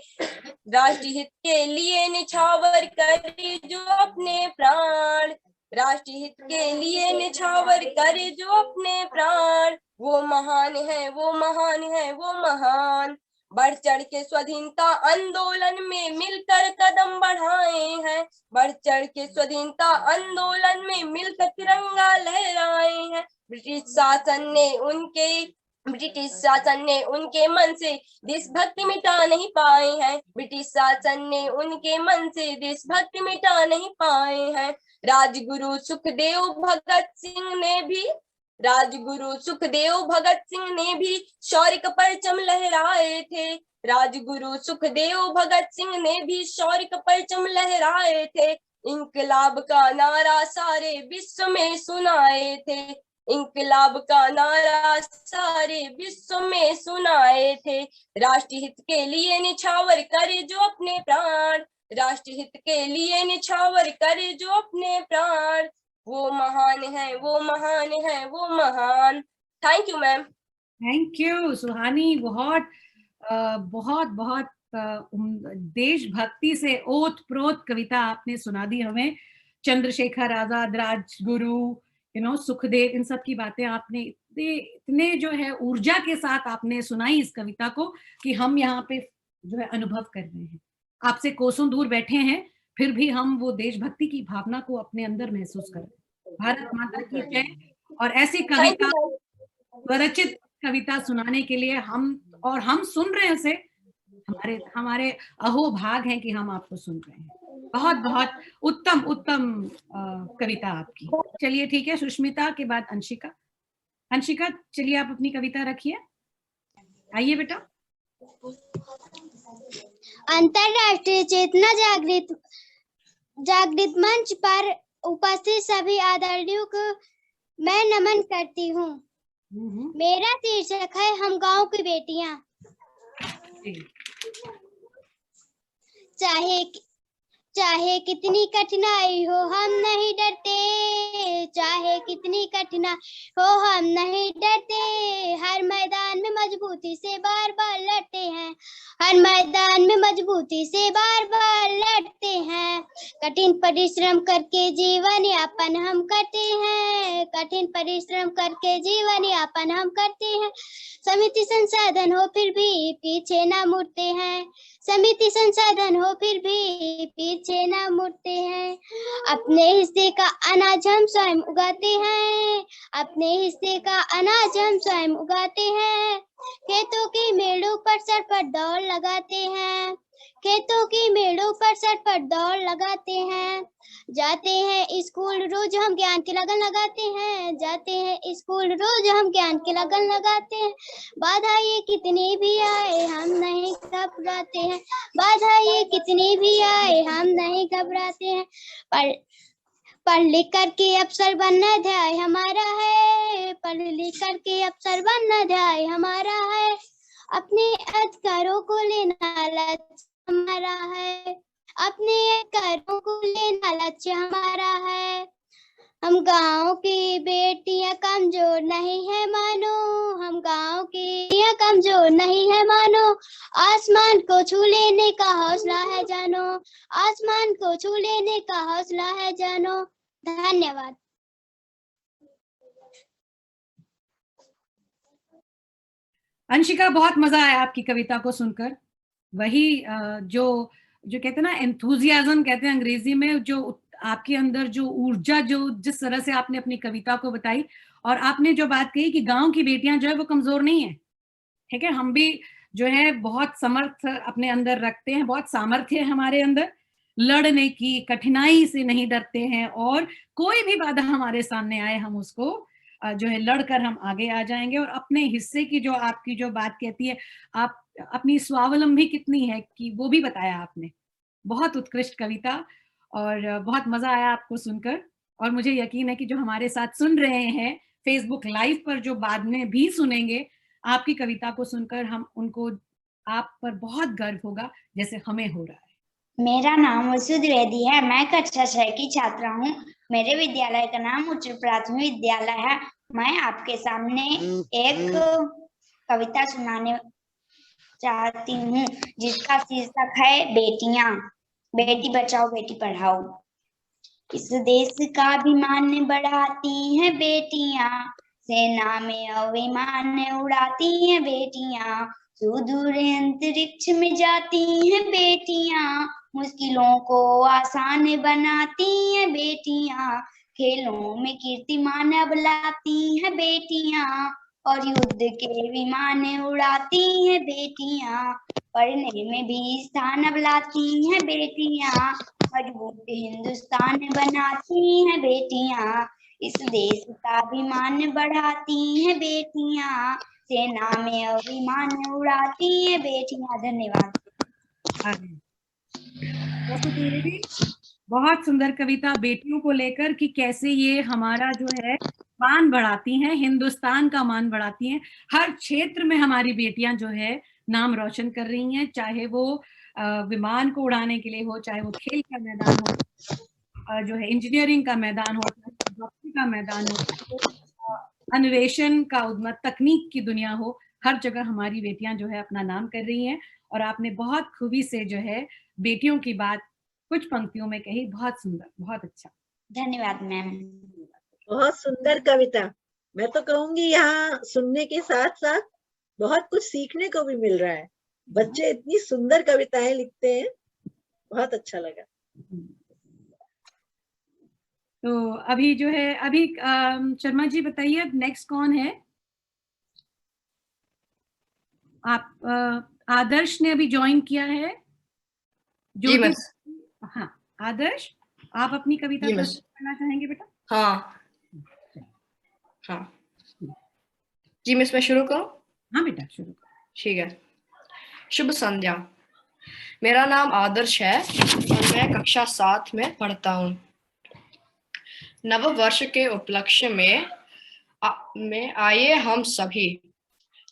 राष्ट्रहित के लिए न्यौछावर करे जो अपने प्राण, राष्ट्रहित के लिए न्यौछावर करे जो अपने प्राण, वो महान है, वो महान है, वो महान। बढ़ चढ़ के स्वाधीनता आंदोलन में मिलकर कदम बढ़ाए हैं, बढ़ चढ़ के स्वाधीनता आंदोलन में मिलकर तिरंगा लहराए हैं। ब्रिटिश शासन ने उनके मन से देशभक्ति मिटा नहीं पाए हैं, ब्रिटिश शासन ने उनके मन से देशभक्ति मिटा नहीं पाए हैं। राजगुरु सुखदेव भगत सिंह ने भी शौर्य का परचम लहराए थे, राजगुरु सुखदेव भगत सिंह ने भी शौर्य का परचम लहराए थे। इंकलाब का नारा सारे विश्व में सुनाए थे, इंकलाब का नारा सारे विश्व में सुनाए थे। राष्ट्रहित के लिए न्यौछावर करे जो अपने प्राण, राष्ट्रहित के लिए न्यौछावर करे जो अपने प्राण, वो महान है, वो महान है, वो महान। Thank you ma'am. Thank you Suhani, बहुत बहुत बहुत देशभक्ति से ओत प्रोत कविता आपने सुना दी हमें। चंद्रशेखर आजाद, राजगुरु, सुखदेव, इन सब की बातें आपने इतने जो है ऊर्जा के साथ आपने सुनाई इस कविता को कि हम यहाँ पे जो है अनुभव कर रहे हैं। आपसे कोसों दूर बैठे हैं, फिर भी हम वो देशभक्ति की भावना को अपने अंदर महसूस कर रहे हैं। भारत माता की जय। और ऐसी कविता, स्वरचित कविता सुनाने के लिए हम सुन रहे हैं से हमारे अहोभाग हैं कि हम आपको सुन रहे हैं। बहुत बहुत उत्तम उत्तम कविता आपकी। चलिए ठीक है, सुष्मिता के बाद अंशिका। अंशिका चलिए आप अपनी कविता रखिए, आइए बेटा। अंतरराष्ट्रीय चेतना जागृत मंच पर उपस्थित सभी आदरणीयों को मैं नमन करती हूँ। मेरा शीर्षक है हम गांव की बेटियां। चाहे कितनी कठिनाई हो हम नहीं डरते, चाहे कितनी कठिनाई हो हम नहीं डरते। हर मैदान में मजबूती से बार बार लड़ते हैं, हर मैदान में मजबूती से बार बार लड़ते हैं। कठिन परिश्रम करके जीवन यापन हम करते हैं, कठिन परिश्रम करके जीवन यापन हम करते हैं। समिति संसाधन हो फिर भी पीछे ना मुड़ते हैं, समिति संसाधन हो फिर भी पीछे ना मुड़ते हैं। अपने हिस्से का अनाज हम स्वयं उगाते हैं, अपने हिस्से का अनाज हम स्वयं उगाते हैं। खेतों की मेड़ों पर सरपट दौड़ लगाते हैं, खेतों की मेड़ों पर सरपट दौड़ लगाते हैं। जाते हैं स्कूल रोज हम ज्ञान की लगन लगाते हैं, जाते हैं स्कूल रोज हम ज्ञान की लगन लगाते हैं। बाधा ये कितनी भी आए हम नहीं घबराते हैं, बाधा ये कितनी भी आए हम नहीं घबराते हैं। पढ़ लिख करके अफसर बनना ध्याय हमारा है, पढ़ लिख करके अफसर बनना ध्याय हमारा है। अपने अधिकारों को लेना लक्ष्य हमारा है, अपने अधिकारों को लेना लक्ष्य हमारा है। हम गाँव की बेटियां कमजोर नहीं है मानो, हम गाँव की बेटियां कमजोर नहीं है मानो। आसमान को छू लेने का हौसला है जानो, आसमान को छू लेने का हौसला है जानो। धन्यवाद। अंशिका, बहुत मजा आया आपकी कविता को सुनकर। वही जो कहते हैं ना, एंथुजियाज्म कहते हैं अंग्रेजी में, जो आपके अंदर जो ऊर्जा, जो जिस तरह से आपने अपनी कविता को बताई, और आपने जो बात कही कि गांव की बेटियां जो है वो कमजोर नहीं है, ठीक है, हम भी जो है बहुत समर्थ अपने अंदर रखते हैं, बहुत सामर्थ्य है हमारे अंदर, लड़ने की, कठिनाई से नहीं डरते हैं, और कोई भी बाधा हमारे सामने आए हम उसको जो है लड़कर हम आगे आ जाएंगे। और अपने हिस्से की जो आपकी जो बात कहती है, आप अपनी स्वावलंबी कितनी है कि वो भी बताया आपने। बहुत उत्कृष्ट कविता, और बहुत मजा आया आपको सुनकर। और मुझे यकीन है कि जो हमारे साथ सुन रहे हैं फेसबुक लाइव पर, जो बाद में भी सुनेंगे आपकी कविता को सुनकर, हम उनको आप पर बहुत गर्व होगा जैसे हमें हो रहा है। मेरा नाम वसु द्विवेदी है, मैं कक्षा 6 की छात्रा हूँ। मेरे विद्यालय का नाम उच्च प्राथमिक विद्यालय है। मैं आपके सामने एक कविता सुनाने चाहती हूँ जिसका शीर्षक है बेटियां। बेटी बचाओ बेटी पढ़ाओ। इस देश का अभिमान बढ़ाती हैं बेटियां, सेना में अभिमान उड़ाती हैं बेटियां, सुदूर अंतरिक्ष में जाती हैं बेटियां, मुश्किलों को आसान बनाती हैं बेटियां, खेलों में कीर्तिमान अब लाती हैं बेटियां, और युद्ध के विमान उड़ाती हैं बेटियां, पढ़ने में भी स्थान अब लाती हैं बेटियां, मजबूत हिंदुस्तान बनाती हैं बेटियां, इस देश का अभिमान बढ़ाती हैं बेटियां, सेना में अभिमान उड़ाती हैं बेटियां। धन्यवाद। बहुत सुंदर कविता बेटियों को लेकर, कि कैसे ये हमारा जो है मान बढ़ाती हैं, हिंदुस्तान का मान बढ़ाती हैं। हर क्षेत्र में हमारी बेटियां जो है नाम रोशन कर रही हैं, चाहे वो विमान को उड़ाने के लिए हो, चाहे वो खेल का मैदान हो, जो है इंजीनियरिंग का मैदान हो, डॉक्टरी का मैदान हो, अन्वेषण का उद्यम, तकनीक की दुनिया हो, हर जगह हमारी बेटियां जो है अपना नाम कर रही हैं। और आपने बहुत खूबी से जो है बेटियों की बात कुछ पंक्तियों में कही। बहुत सुंदर, बहुत अच्छा। धन्यवाद मैम। बहुत सुंदर कविता। मैं तो कहूंगी यहाँ सुनने के साथ साथ बहुत कुछ सीखने को भी मिल रहा है। बच्चे इतनी सुंदर कविताएं लिखते हैं, बहुत अच्छा लगा। तो अभी जो है, अभी शर्मा जी बताइए, अब नेक्स्ट कौन है? आप आदर्श ने अभी ज्वाइन किया है। जी मिस। हाँ आदर्श, आप अपनी कविता करना चाहेंगे बेटा? हाँ हाँ जी मिस, मैं शुरू करूं? हाँ बेटा शुरू करो। ठीक है। शुभ संध्या। मेरा नाम आदर्श है और मैं कक्षा 7 में पढ़ता हूँ। नव वर्ष के उपलक्ष्य में आइए हम सभी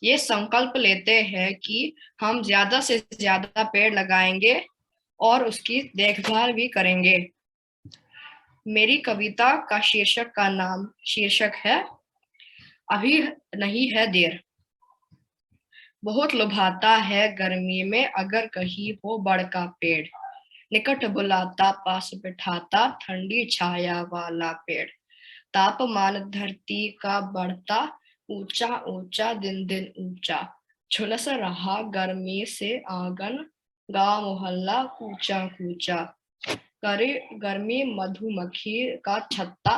ये संकल्प लेते हैं कि हम ज्यादा से ज्यादा पेड़ लगाएंगे और उसकी देखभाल भी करेंगे। मेरी कविता का शीर्षक है अभी नहीं है देर। बहुत लुभाता है गर्मी में अगर कहीं हो बड़का पेड़, निकट बुलाता पास बिठाता ठंडी छाया वाला पेड़। तापमान धरती का बढ़ता ऊंचा ऊंचा दिन दिन ऊंचा, झुलस रहा गर्मी से आंगन गांव मोहल्ला कूचा कूचा। करे गर्मी मधुमक्खी का छत्ता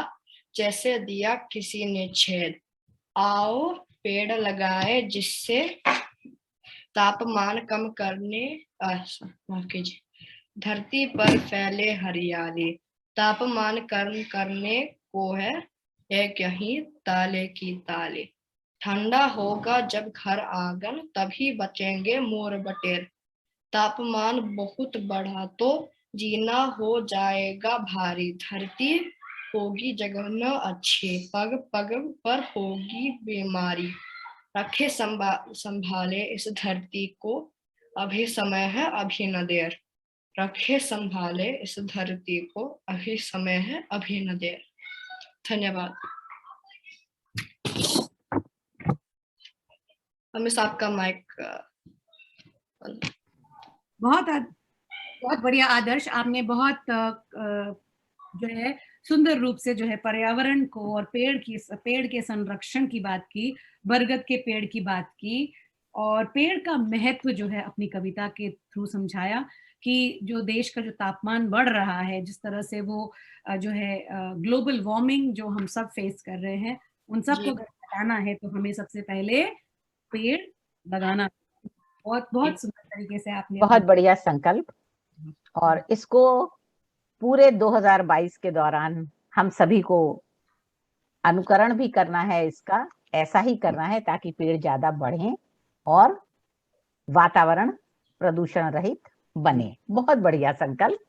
जैसे दिया किसी ने छेद। आओ पेड़ लगाए जिससे तापमान कम करने धरती पर फैले हरियाली। तापमान कम करने को है एक यही ताले की ताले। ठंडा होगा जब घर आंगन, तभी बचेंगे मोर बटेर। तापमान बहुत बढ़ा तो जीना हो जाएगा भारी, धरती होगी जगह न अच्छी, पग पग पर होगी बीमारी। रखे संभाले इस धरती को, अभी समय है अभी न देर। रखे संभाले इस धरती को, अभी समय है अभी न देर। धन्यवाद। हमें आपका माइक। बहुत बढ़िया आदर्श, आपने बहुत जो है सुंदर रूप से जो है पर्यावरण को और पेड़ के संरक्षण की बात की, बरगद के पेड़ की बात की, और पेड़ का महत्व जो है अपनी कविता के थ्रू समझाया कि जो देश का जो तापमान बढ़ रहा है, जिस तरह से वो जो है ग्लोबल वार्मिंग जो हम सब फेस कर रहे हैं, उन सबको अगर हटाना है तो हमें सबसे पहले पेड़ लगाना। बहुत बहुत सुंदर तरीके से आपने बहुत बढ़िया संकल्प, और इसको पूरे 2022 के दौरान हम सभी को अनुकरण भी करना है, इसका ऐसा ही करना है ताकि पेड़ ज्यादा बढ़ें और वातावरण प्रदूषण रहित बने। बहुत बढ़िया संकल्प।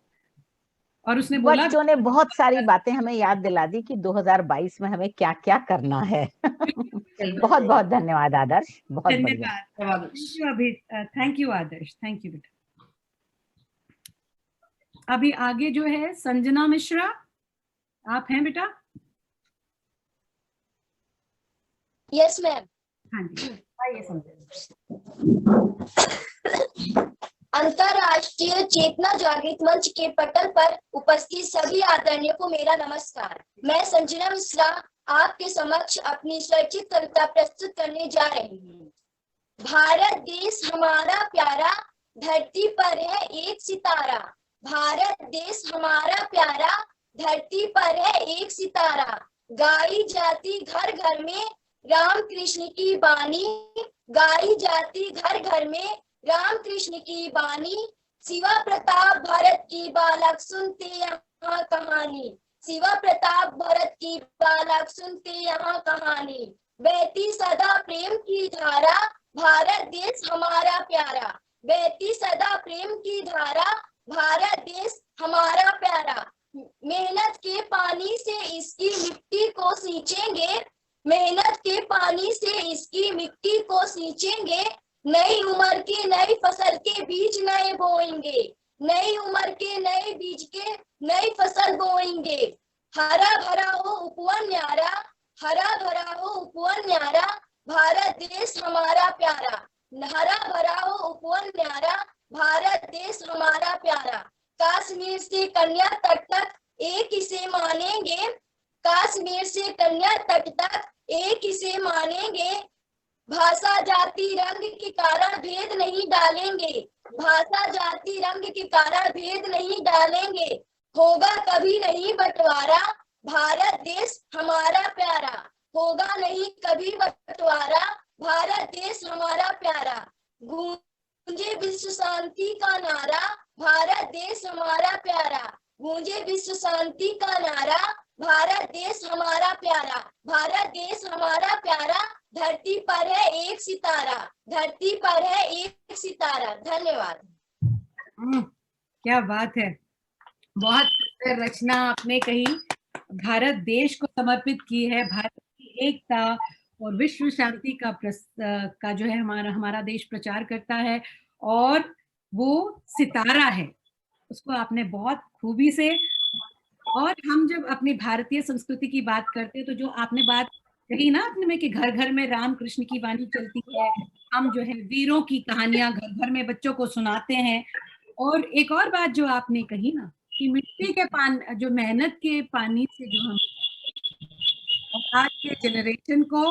और उसने बोला, बच्चों ने बहुत सारी बातें हमें याद दिला दी कि 2022 में हमें क्या क्या करना है। बहुत बहुत धन्यवाद आदर्श, बहुत बढ़िया। Thank you Adarsh, thank you बेटा। अभी आगे जो है संजना मिश्रा, आप हैं बेटा? Yes ma'am. हाँ जी, आइए संजना। अंतरराष्ट्रीय चेतना जागृत मंच के पटल पर उपस्थित सभी आदरणीय को मेरा नमस्कार। मैं संजना मिश्रा आपके समक्ष अपनी स्वरचित कविता प्रस्तुत करने जा रही हूँ। भारत देश हमारा प्यारा, धरती पर है एक सितारा। भारत देश हमारा प्यारा, धरती पर है एक सितारा। गाई जाती घर घर में राम कृष्ण की बानी, गाई जाती घर घर में राम कृष्ण की बानी। शिवा प्रताप भरत की बालक सुनते यहाँ कहानी, शिवा प्रताप भरत की बालक सुनते यहाँ कहानी। बहती सदा प्रेम की धारा, भारत देश हमारा प्यारा। बहती सदा प्रेम की धारा, भारत देश हमारा प्यारा। मेहनत के पानी से इसकी मिट्टी को सींचेंगे, मेहनत के पानी से इसकी मिट्टी को सींचेंगे। नई उम्र के नई फसल के बीज नए बोएंगे, नई उम्र के नए बीज के नई फसल बोएंगे। हरा भरा हो उपवन न्यारा, हरा भरा हो उपवन न्यारा, भारत देश हमारा प्यारा। हरा भरा हो उपवन न्यारा, भारत देश हमारा प्यारा। कश्मीर से कन्या तट तक एक इसे मानेंगे, कश्मीर से कन्या तट तक एक इसे मानेंगे। भाषा जाति रंग के कारण भेद नहीं डालेंगे, भाषा जाति रंग के कारण भेद नहीं डालेंगे। होगा कभी नहीं बंटवारा, भारत देश हमारा प्यारा। होगा नहीं कभी बंटवारा, भारत देश हमारा प्यारा। गूंजे विश्व शांति का नारा, भारत देश हमारा प्यारा। गूंजे विश्व शांति का नारा, भारत देश हमारा प्यारा। भारत देश हमारा प्यारा, धरती पर है एक सितारा, धरती पर है एक सितारा। धन्यवाद। क्या बात है, बहुत सुंदर रचना आपने कही। भारत देश को समर्पित की है, भारत की एकता और विश्व शांति का जो है हमारा देश प्रचार करता है, और वो सितारा है, उसको आपने बहुत खूबी से। और हम जब अपनी भारतीय संस्कृति की बात करते हैं तो जो आपने बात कही ना अपने में कि घर घर में राम कृष्ण की वाणी चलती है, हम जो है वीरों की कहानियां घर घर में बच्चों को सुनाते हैं। और एक और बात जो आपने कही ना कि मिट्टी के पानी, जो मेहनत के पानी से जो हम आज के जनरेशन को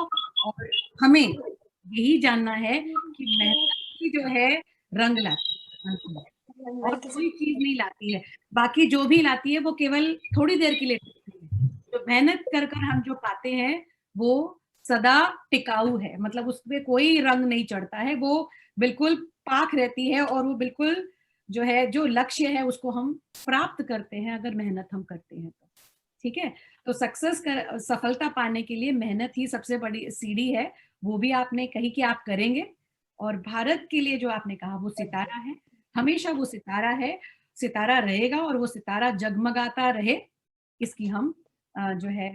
और हमें यही जानना है कि मेहनत की जो है रंग लाती है और कोई चीज नहीं लाती है, बाकी जो भी लाती है वो केवल थोड़ी देर के लिए लाती है। जो मेहनत कर कर हम जो पाते हैं वो सदा टिकाऊ है, मतलब उसमें कोई रंग नहीं चढ़ता है, वो बिल्कुल पाक रहती है और वो बिल्कुल जो है, जो लक्ष्य है उसको हम प्राप्त करते हैं अगर मेहनत हम करते हैं तो। ठीक है, तो सफलता पाने के लिए मेहनत ही सबसे बड़ी सीढ़ी है, वो भी आपने कही कि आप करेंगे। और भारत के लिए जो आपने कहा वो सितारा है, हमेशा वो सितारा है, सितारा रहेगा और वो सितारा जगमगाता रहे, इसकी हम जो है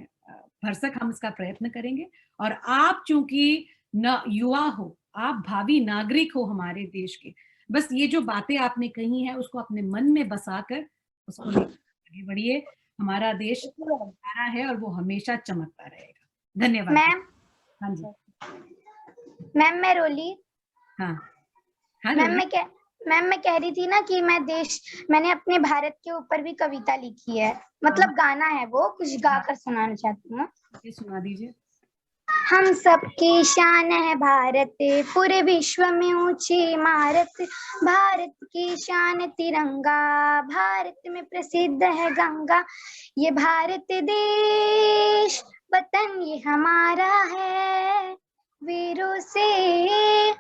भरसक हम इसका प्रयत्न करेंगे। और आप चूंकि न युवा हो, आप भावी नागरिक हो हमारे देश के, बस ये जो बातें आपने कही हैं उसको अपने मन में बसाकर उसको आगे बढ़िए। हमारा देश सितारा है और वो हमेशा चमकता रहेगा। धन्यवाद मैम। हाँ जी मैम मैं रोली। हाँ हाँ मैम मैं कह रही थी ना कि मैंने अपने भारत के ऊपर भी कविता लिखी है, मतलब गाना है, वो कुछ गाकर सुनाना चाहती हूँ। ये सुना दीजिए। हम सबकी शान है भारत, पूरे विश्व में ऊंची इमारत, भारत की शान तिरंगा, भारत में प्रसिद्ध है गंगा, ये भारत देश वतन ये हमारा है, वीरों से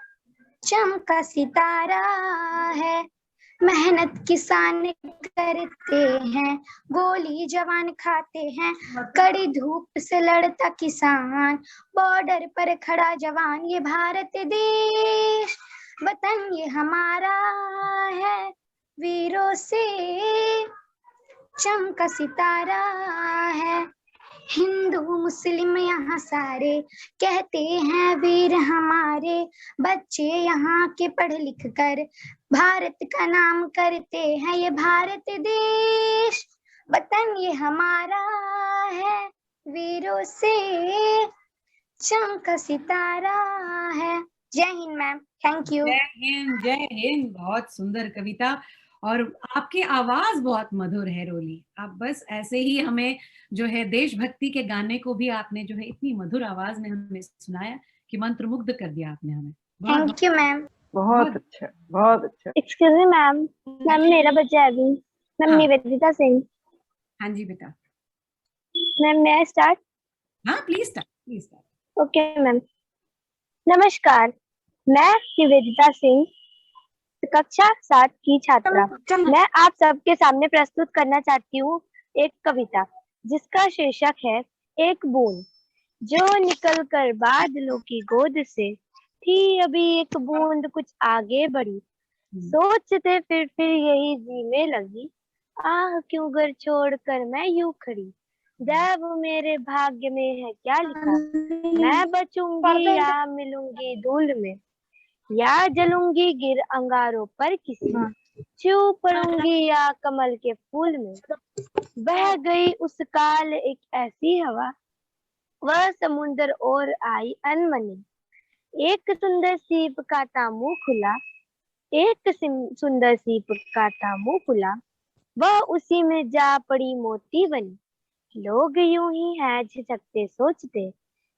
चमका सितारा है, मेहनत किसान करते हैं, गोली जवान खाते हैं, कड़ी धूप से लड़ता किसान, बॉर्डर पर खड़ा जवान, ये भारत देश वतन ये हमारा है, वीरों से चमका सितारा है, हिंदू मुस्लिम यहाँ सारे कहते हैं वीर हमारे, बच्चे यहाँ के पढ़ लिख कर भारत का नाम करते हैं, ये भारत देश वतन ये हमारा है, वीरों से चमका सितारा है। जय हिंद मैम, थैंक यू। जय हिंद, जय हिंद। बहुत सुंदर कविता और आपकी आवाज बहुत मधुर है रोली। आप बस ऐसे ही हमें जो है देशभक्ति के गाने को भी आपने जो है इतनी मधुर आवाज में हमें सुनाया कि मंत्रमुग्ध कर दिया आपने हमें। Thank you ma'am. बहुत अच्छा, बहुत अच्छा। एक्सक्यूज मी मैम, मेरा बच्चा है अभी। मैम निवेदिता सिंह। हाँ जी बेटा। मैम मैं स्टार्ट? हाँ प्लीज स्टार्ट। Okay ma'am. नमस्कार, मैं निवेदिता सिंह, कक्षा 7 की छात्रा। मैं आप सबके सामने प्रस्तुत करना चाहती हूँ एक कविता जिसका शीर्षक है एक बूंद। जो निकल कर बादलों की गोद से थी अभी एक बूंद कुछ आगे बढ़ी, सोचते फिर यही जी में लगी, आह क्यों घर छोड़कर मैं यूं खड़ी, दैव मेरे भाग्य में है क्या लिखा, मैं बचूंगी या मिलूंगी धूल में, या जलूंगी गिर अंगारों पर किसी, छू पड़ूंगी या कमल के फूल में, बह गई उस काल एक ऐसी हवा, वह समुंदर और आई अनमनी, एक सुंदर सी पुकाता मुंह खुला, एक सुंदर सी पुकाता मुंह खुला, वह उसी में जा पड़ी मोती बनी, लोग यूं ही है झिझकते सोचते,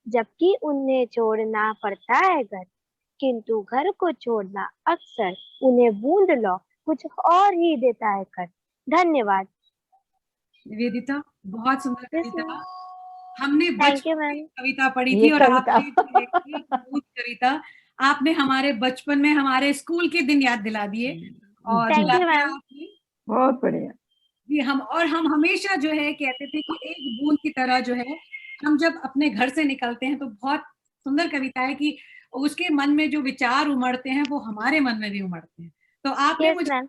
जबकि उन्हें छोड़ना पड़ता है घर, किंतु घर को छोड़ना अक्सर उन्हें बूंद लो कुछ और ही देता है कर। धन्यवाद। निवेदिता, बहुत सुंदर कविता। हमने बचपन में कविता पढ़ी थी और आपने कविता आपने हमारे बचपन में हमारे स्कूल के दिन याद दिला दिए और बहुत बढ़िया जी। हम हमेशा जो है कहते थे कि एक बूंद की तरह जो है हम जब अपने घर से निकलते हैं तो बहुत सुंदर कविता है कि उसके मन में जो विचार उमड़ते हैं वो हमारे मन में भी उमड़ते हैं। तो आपने मुझे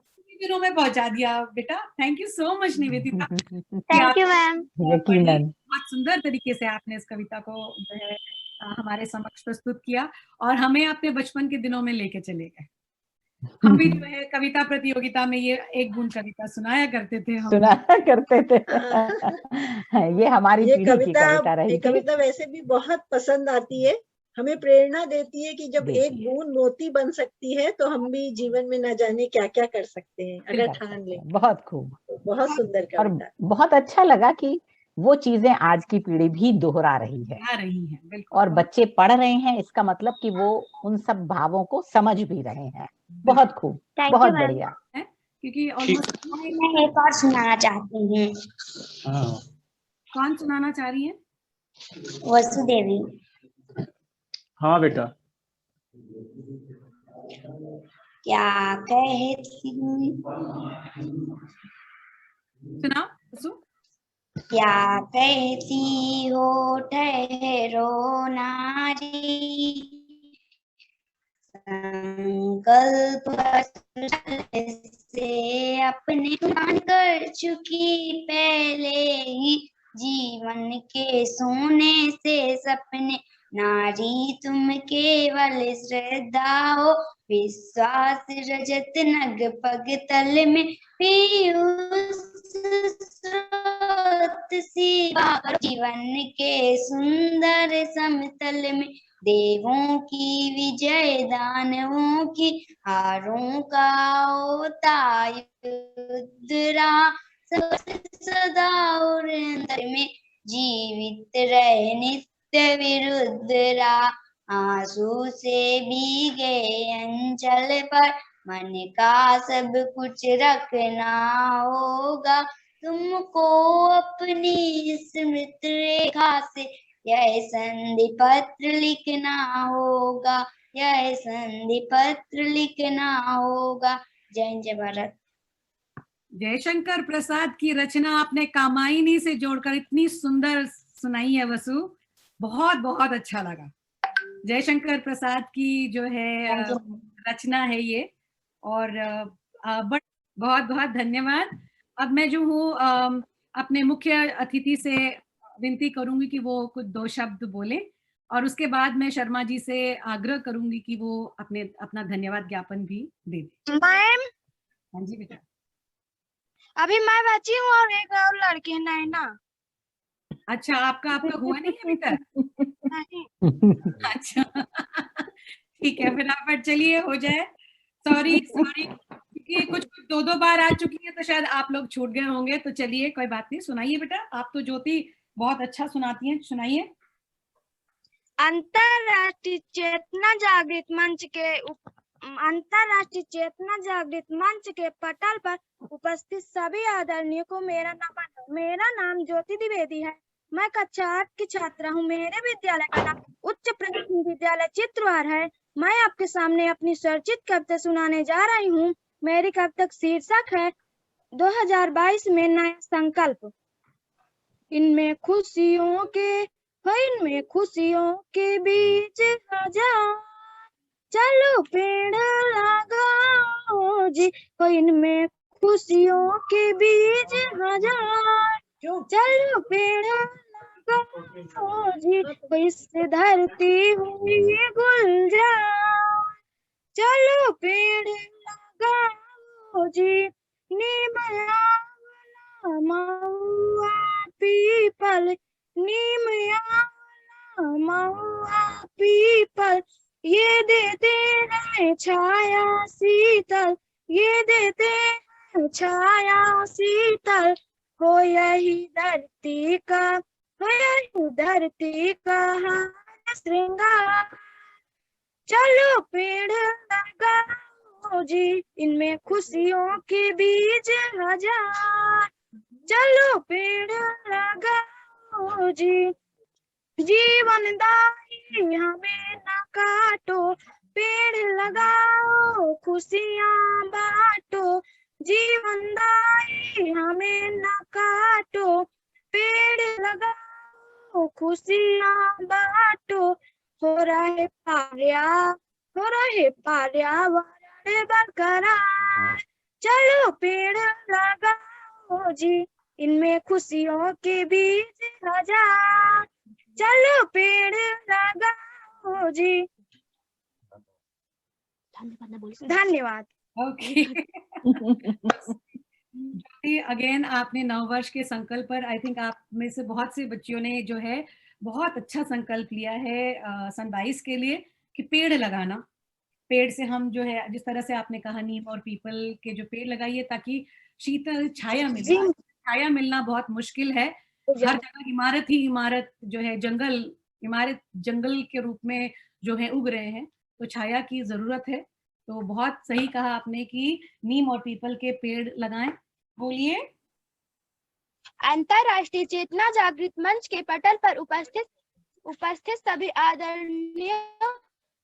दिनों में पहुंचा दिया बेटा। Thank you so much Nivedita. Thank you ma'am. बहुत सुंदर तरीके से आपने इस कविता को जो है हमारे समक्ष प्रस्तुत किया और हमें अपने बचपन के दिनों में लेके चले गए। हम भी जो है कविता प्रतियोगिता में ये एक बूंद कविता सुनाया करते थे। ये हमारी पीढ़ी की कविता रही थी। कविता वैसे भी बहुत पसंद आती है, हमें प्रेरणा देती है कि जब एक बूंद मोती बन सकती है तो हम भी जीवन में न जाने क्या क्या कर सकते हैं अगर ठान लें। बहुत खूब, बहुत सुंदर कविता। बहुत अच्छा लगा कि वो चीजें आज की पीढ़ी भी दोहरा रही है और बच्चे पढ़ रहे हैं, इसका मतलब कि वो उन सब भावों को समझ भी रहे हैं। बहुत खूब, बहुत बढ़िया। क्योंकि मैं एक और सुनाना चाहती हूँ। कौन सुनाना चाह रही है? वसुदेवी। हाँ बेटा। क्या कहती सुनाओ वसु। क्या कहती हो ठहरो नारी, संकल्प से अपने मान कर चुकी पहले ही, जीवन के सोने से सपने, नारी तुम केवल श्रद्धा हो, विश्वास रजत नग पग तल में, पीयूष स्रोत सी जीवन के सुंदर समतल में, देवों की विजय दानवों की हारों का होता युद्ध, सदा और अंतर में जीवित रहे नित्य विरुद्ध रहा, आंसू से भीगे अंचल पर मन का सब कुछ रखना होगा, तुमको अपनी स्मृति रेखा से यह संधि पत्र लिखना होगा, यह संधि पत्र लिखना होगा। जय हिंद जय भारत। जयशंकर प्रसाद की रचना आपने कामायनी से जोड़कर इतनी सुंदर सुनाई है वसु, बहुत बहुत अच्छा लगा। जयशंकर प्रसाद की जो है रचना है ये, और बहुत बहुत धन्यवाद। अब मैं जो हूँ अपने मुख्य अतिथि से विनती करूंगी कि वो कुछ 2 शब्द बोले, और उसके बाद मैं शर्मा जी से आग्रह करूंगी कि वो अपना धन्यवाद ज्ञापन भी दे दें। मैम, हाँ जी बेटा। अभी मैं बची हूँ और एक और लड़की है नैना। अच्छा, आपका हुआ नहीं है अभी तक? अच्छा ठीक है, फिर चलिए हो जाए। सॉरी क्योंकि कुछ 2 बार आ चुकी है तो शायद आप लोग छूट गए होंगे, तो चलिए कोई बात नहीं, सुनाइए बेटा। आप तो ज्योति बहुत अच्छा सुनाती हैं, सुनाइए। अंतरराष्ट्रीय चेतना जागृत मंच के पटल पर उपस्थित सभी आदरणीय को मेरा नाम ज्योति द्विवेदी है। मैं कक्षा 8 की छात्रा हूँ। मेरे विद्यालय का नाम उच्च प्राथमिक विद्यालय चित्रवार है। मैं आपके सामने अपनी स्वरचित कविता सुनाने जा रही हूँ। मेरी कविता शीर्षक है 2022 में नया संकल्प। इनमें खुशियों के बीच हजार, चलो पेड़ लगाओ जी। इनमें खुशियों के बीच हजार, चलो पेड़ लगाओ जी। इस धरती हुई गुलजार, चलो पेड़ लगाओ जी। नीम आंवला महुआ पीपल, नीम आंवला महुआ पीपल, ये देते हैं छाया शीतल, ये देते हैं छाया शीतल। हो यही धरती का श्रृंगार, चलो पेड़ लगाओ जी। इनमें खुशियों के बीच हजार, चलो पेड़ लगाओ जी। जीवन दाई हमें न काटो, पेड़ लगाओ खुशियाँ बांटो। जीवन दाई हमें न काटो, पेड़ लगाओ खुशियाँ बांटो। हो रहे पर्यावरण बरकरार, चलो पेड़ लगाओ जी। इनमें खुशियों के बीच हजार, चलो पेड़ लगाओ जी। धन्यवाद। ओके अगेन आपने नववर्ष के संकल्प पर, आई थिंक आप में से बहुत से बच्चियों ने जो है बहुत अच्छा संकल्प लिया है सन 22 के लिए कि पेड़ लगाना। पेड़ से हम जो है, जिस तरह से आपने कहा नीम और पीपल के जो पेड़ लगाइए ताकि शीतल छाया मिले। छाया मिलना बहुत मुश्किल है, हर जगह इमारत ही इमारत जो है, इमारत जंगल के रूप में जो है उग रहे हैं, तो छाया की जरूरत है। तो बहुत सही कहा आपने कि नीम और पीपल के पेड़ लगाएं। बोलिए। अंतरराष्ट्रीय चेतना जागृत मंच के पटल पर उपस्थित सभी आदरणीय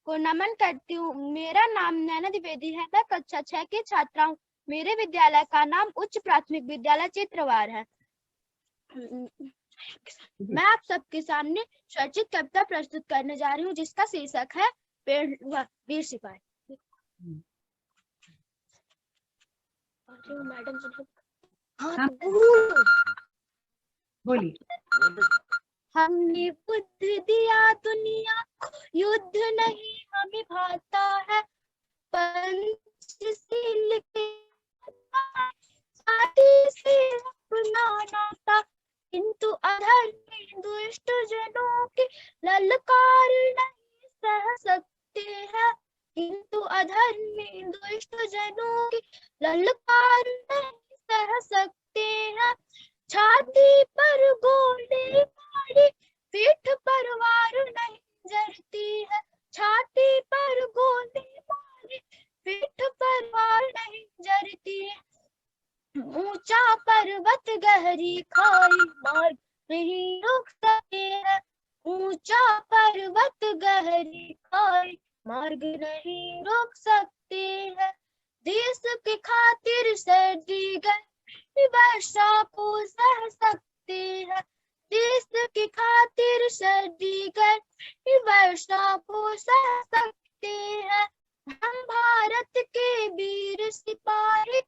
को नमन करती हूँ। मेरा नाम नैना द्विवेदी है। मैं कक्षा 6 की छात्रा हूँ। मेरे विद्यालय का नाम उच्च प्राथमिक विद्यालय चित्रवार है। मैं आप सबके सामने स्वरचित कविता प्रस्तुत करने जा रही हूँ, जिसका शीर्षक है वीर सिपाही। मैडम बोलिए। हमने बुद्ध दिया दुनिया को, युद्ध नहीं हमें भाता है। पंचशील के साथी से अपना नाता, किंतु अधर्मी दुष्ट जनों के ललकार नहीं सह सकते हैं। किंतु अधर्मी दुष्ट जनों के ललकार नहीं सह सकते हैं। छाती पर गोली मारी, पीठ पर वार नहीं जरती है। छाती पर गोली मारी, पीठ पर वार नहीं जरती है। ऊंचा पर्वत गहरी खाई, मार्ग नहीं रुक सकते हैं। ऊंचा पर्वत गहरी खाई, मार्ग नहीं रुक सकते हैं। देश के खातिर सर्दी गई वर्षा को सह सकते हैं। देश की खातिर सर्दी गई वर्षा को सह सकते हैं। हम भारत के वीर सिपाही,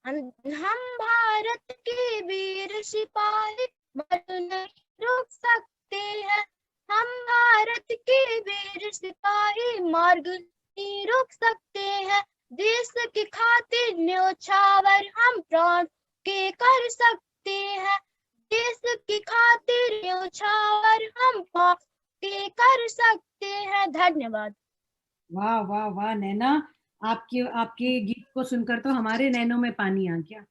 हम भारत के वीर सिपाही, मर नहीं रुक सकते हैं। हम भारत के वीर सिपाही, मार्ग नहीं रुक सकते हैं। देश की खातिर न्योछावर हम प्राण के कर सकते हैं। देश की खातिर न्योछावर हम प्राण के कर सकते हैं। धन्यवाद। वाह वाह वाह नैना, आपके गीत को सुनकर तो हमारे नैनों में पानी आ गया।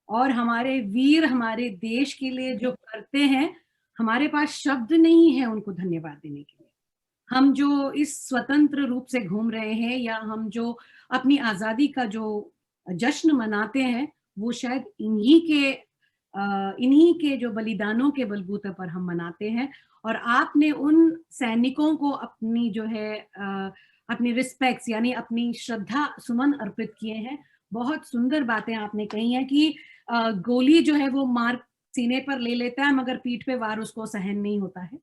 और हमारे वीर हमारे देश के लिए जो करते हैं, हमारे पास शब्द नहीं है उनको धन्यवाद देने के लिए। हम जो इस स्वतंत्र रूप से घूम रहे हैं, या हम जो अपनी आजादी का जो जश्न मनाते हैं, वो शायद इन्हीं के जो बलिदानों के बलबूते पर हम मनाते हैं। और आपने उन सैनिकों को अपनी जो है अपनी रिस्पेक्ट्स यानी अपनी श्रद्धा सुमन अर्पित किए हैं। बहुत सुंदर बातें आपने कही हैं कि गोली जो है वो मार सीने पर ले लेता है, मगर पीठ पे वार उसको सहन नहीं होता है।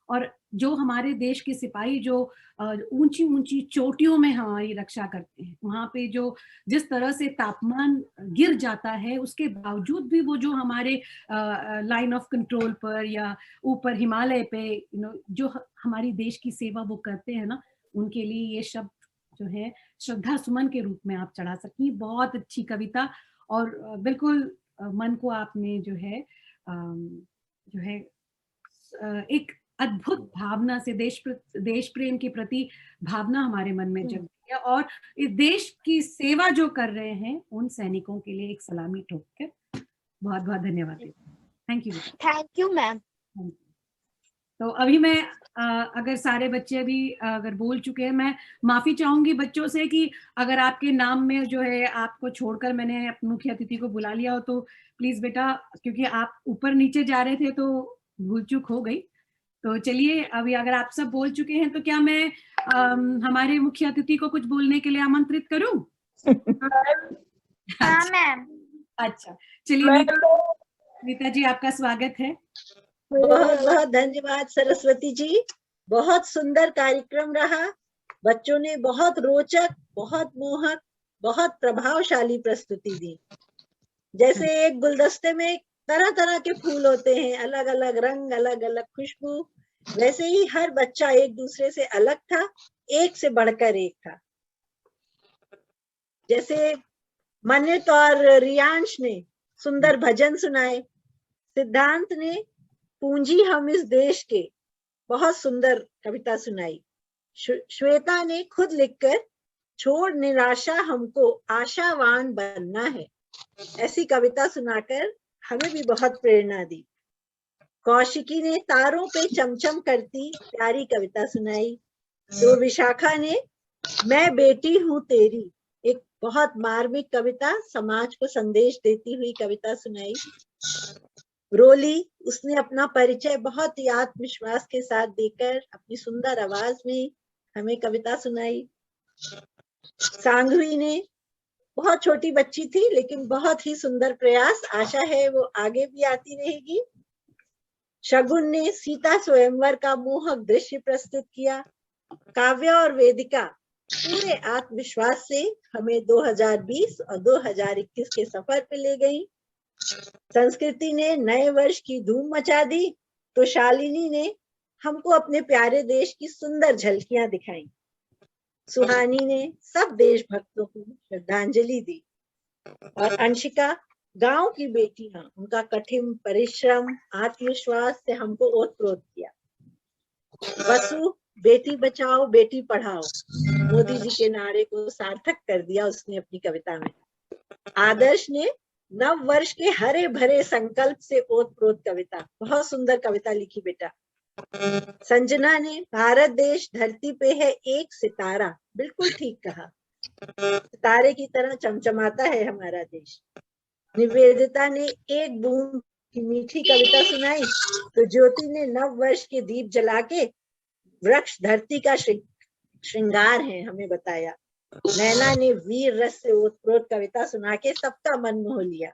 और जो हमारे देश के सिपाही जो ऊंची ऊंची चोटियों में हमारी रक्षा करते हैं, वहां पे जो जिस तरह से तापमान गिर जाता है, उसके बावजूद भी वो जो हमारे लाइन ऑफ कंट्रोल पर या ऊपर हिमालय पे जो हमारी देश की सेवा वो करते हैं ना, उनके लिए ये शब्द जो है श्रद्धा सुमन के रूप में आप चढ़ा सकती। बहुत अच्छी कविता, और बिल्कुल मन को आपने जो है एक अद्भुत भावना से देश प्रेम के प्रति भावना हमारे मन में जगती है। और इस देश की सेवा जो कर रहे हैं, उन सैनिकों के लिए एक सलामी ठोक कर बहुत बहुत धन्यवाद। Thank you. Thank you ma'am. तो अभी मैं अगर सारे बच्चे अभी अगर बोल चुके हैं, मैं माफी चाहूंगी बच्चों से कि अगर आपके नाम में जो है आपको छोड़कर मैंने मुख्य अतिथि को बुला लिया हो, तो प्लीज बेटा, क्योंकि आप ऊपर नीचे जा रहे थे तो भूल चूक हो गई। तो चलिए, अभी अगर आप सब बोल चुके हैं तो क्या मैं हमारे मुख्य अतिथि को कुछ बोलने के लिए आमंत्रित करूं? हाँ मैम। अच्छा, चलिए नीता जी, आपका स्वागत है। बहुत बहुत धन्यवाद सरस्वती जी। बहुत सुंदर कार्यक्रम रहा। बच्चों ने बहुत रोचक, बहुत मोहक, बहुत प्रभावशाली प्रस्तुति दी। जैसे एक गुलदस्ते में तरह तरह के फूल होते हैं, अलग अलग रंग, अलग अलग खुशबू, वैसे ही हर बच्चा एक दूसरे से अलग था, एक से बढ़कर एक था। जैसे मनित और रियांश ने सुंदर भजन सुनाए, सिद्धांत ने पूंजी हम इस देश के बहुत सुंदर कविता सुनाई, श्वेता ने खुद लिखकर छोड़ निराशा हमको आशावान बनना है ऐसी कविता सुनाकर हमें भी बहुत प्रेरणा दी। कौशिकी ने तारों पे चमचम करती प्यारी कविता सुनाई। तो विशाखा ने मैं बेटी हूँ तेरी, एक बहुत मार्मिक कविता, समाज को संदेश देती हुई कविता सुनाई। रोली, उसने अपना परिचय बहुत ही आत्मविश्वास के साथ देकर अपनी सुंदर आवाज में हमें कविता सुनाई। सांघवी ने, बहुत छोटी बच्ची थी लेकिन बहुत ही सुंदर प्रयास, आशा है वो आगे भी आती रहेगी। शगुन ने सीता स्वयंवर का मोहक दृश्य प्रस्तुत किया। काव्या और वेदिका पूरे आत्मविश्वास से हमें 2020 और 2021 के सफर पे ले गई। संस्कृति ने नए वर्ष की धूम मचा दी, तो शालिनी ने हमको अपने प्यारे देश की सुंदर झलकियां दिखाई। सुहानी ने सब देशभक्तों को श्रद्धांजलि दी और अंशिका गांव की बेटियां, उनका कठिन परिश्रम, आत्मविश्वास से हमको ओतप्रोत किया। वसु बेटी बचाओ बेटी पढ़ाओ मोदी जी के नारे को सार्थक कर दिया उसने अपनी कविता में। आदर्श ने नव वर्ष के हरे भरे संकल्प से ओतप्रोत कविता, बहुत सुंदर कविता लिखी बेटा। संजना ने भारत देश धरती पे है एक सितारा, बिल्कुल ठीक कहा, सितारे की तरह चमचमाता है हमारा देश। निवेदिता ने एक बूंद की मीठी कविता सुनाई, तो ज्योति ने नव वर्ष के दीप जला के वृक्ष धरती का श्रृंगार है हमें बताया। नैना ने वीर रस से ओतप्रोत कविता सुना के सबका मन मोह लिया।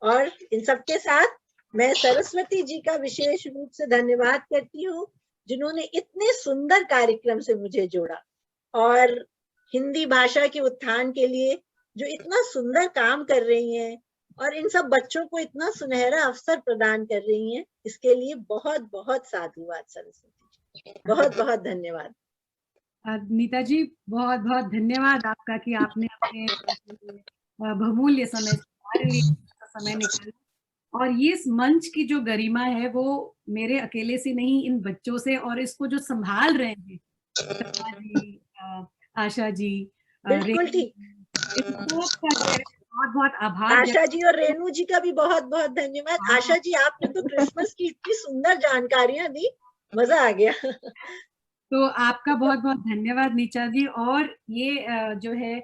और इन सबके साथ मैं सरस्वती जी का विशेष रूप से धन्यवाद करती हूँ, जिन्होंने इतने सुंदर कार्यक्रम से मुझे जोड़ा और हिंदी भाषा के उत्थान के लिए जो इतना सुंदर काम कर रही हैं और इन सब बच्चों को इतना सुनहरा अवसर प्रदान कर रही हैं, इसके लिए बहुत बहुत साधुवाद सरस्वती जी, बहुत बहुत धन्यवाद। नीता जी बहुत बहुत धन्यवाद आपका कि आपने अपने बहुमूल्य समय से हमारे लिए समय निकाला, और ये इस मंच की जो गरिमा है वो मेरे अकेले से नहीं, इन बच्चों से, और इसको जो संभाल रहे हैं जी, आशा जी, बिल्कुल ठीक, बहुत बहुत आभार। आशा जी और रेनू जी का भी बहुत बहुत धन्यवाद। आशा जी आपने तो क्रिसमस की इतनी सुंदर जानकारियां दी, मजा आ गया। तो आपका बहुत बहुत धन्यवाद नीचा जी। और ये जो है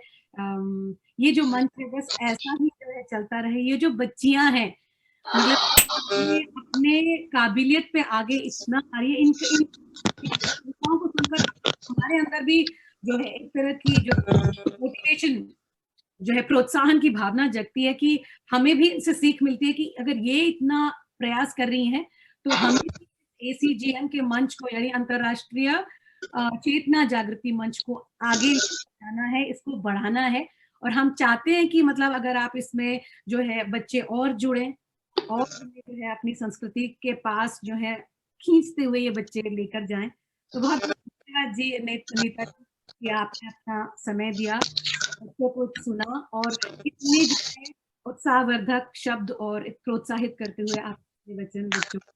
ये जो मंच है बस ऐसा ही जो है चलता रहे। ये जो बच्चियां हैं मतलब अपने काबिलियत पे आगे इतना आ रही है, इन को सुनकर हमारे अंदर भी जो है एक तरह की जो मोटिवेशन जो है, प्रोत्साहन की भावना जगती है कि हमें भी इनसे सीख मिलती है कि अगर ये इतना प्रयास कर रही हैं तो हमें ACGM के मंच को, यानी अंतरराष्ट्रीय चेतना जागृति मंच को आगे जाना है, इसको बढ़ाना है। और हम चाहते हैं कि मतलब अगर आप इसमें जो है बच्चे और जुड़ें और जो है अपनी संस्कृति के पास जो है खींचते हुए ये बच्चे लेकर जाएं। तो बहुत धन्यवाद जी नीता कि आपने अपना समय दिया, बच्चों को सुना और इतने जो है उत्साहवर्धक शब्द और प्रोत्साहित करते हुए आपके वचन बच्चों को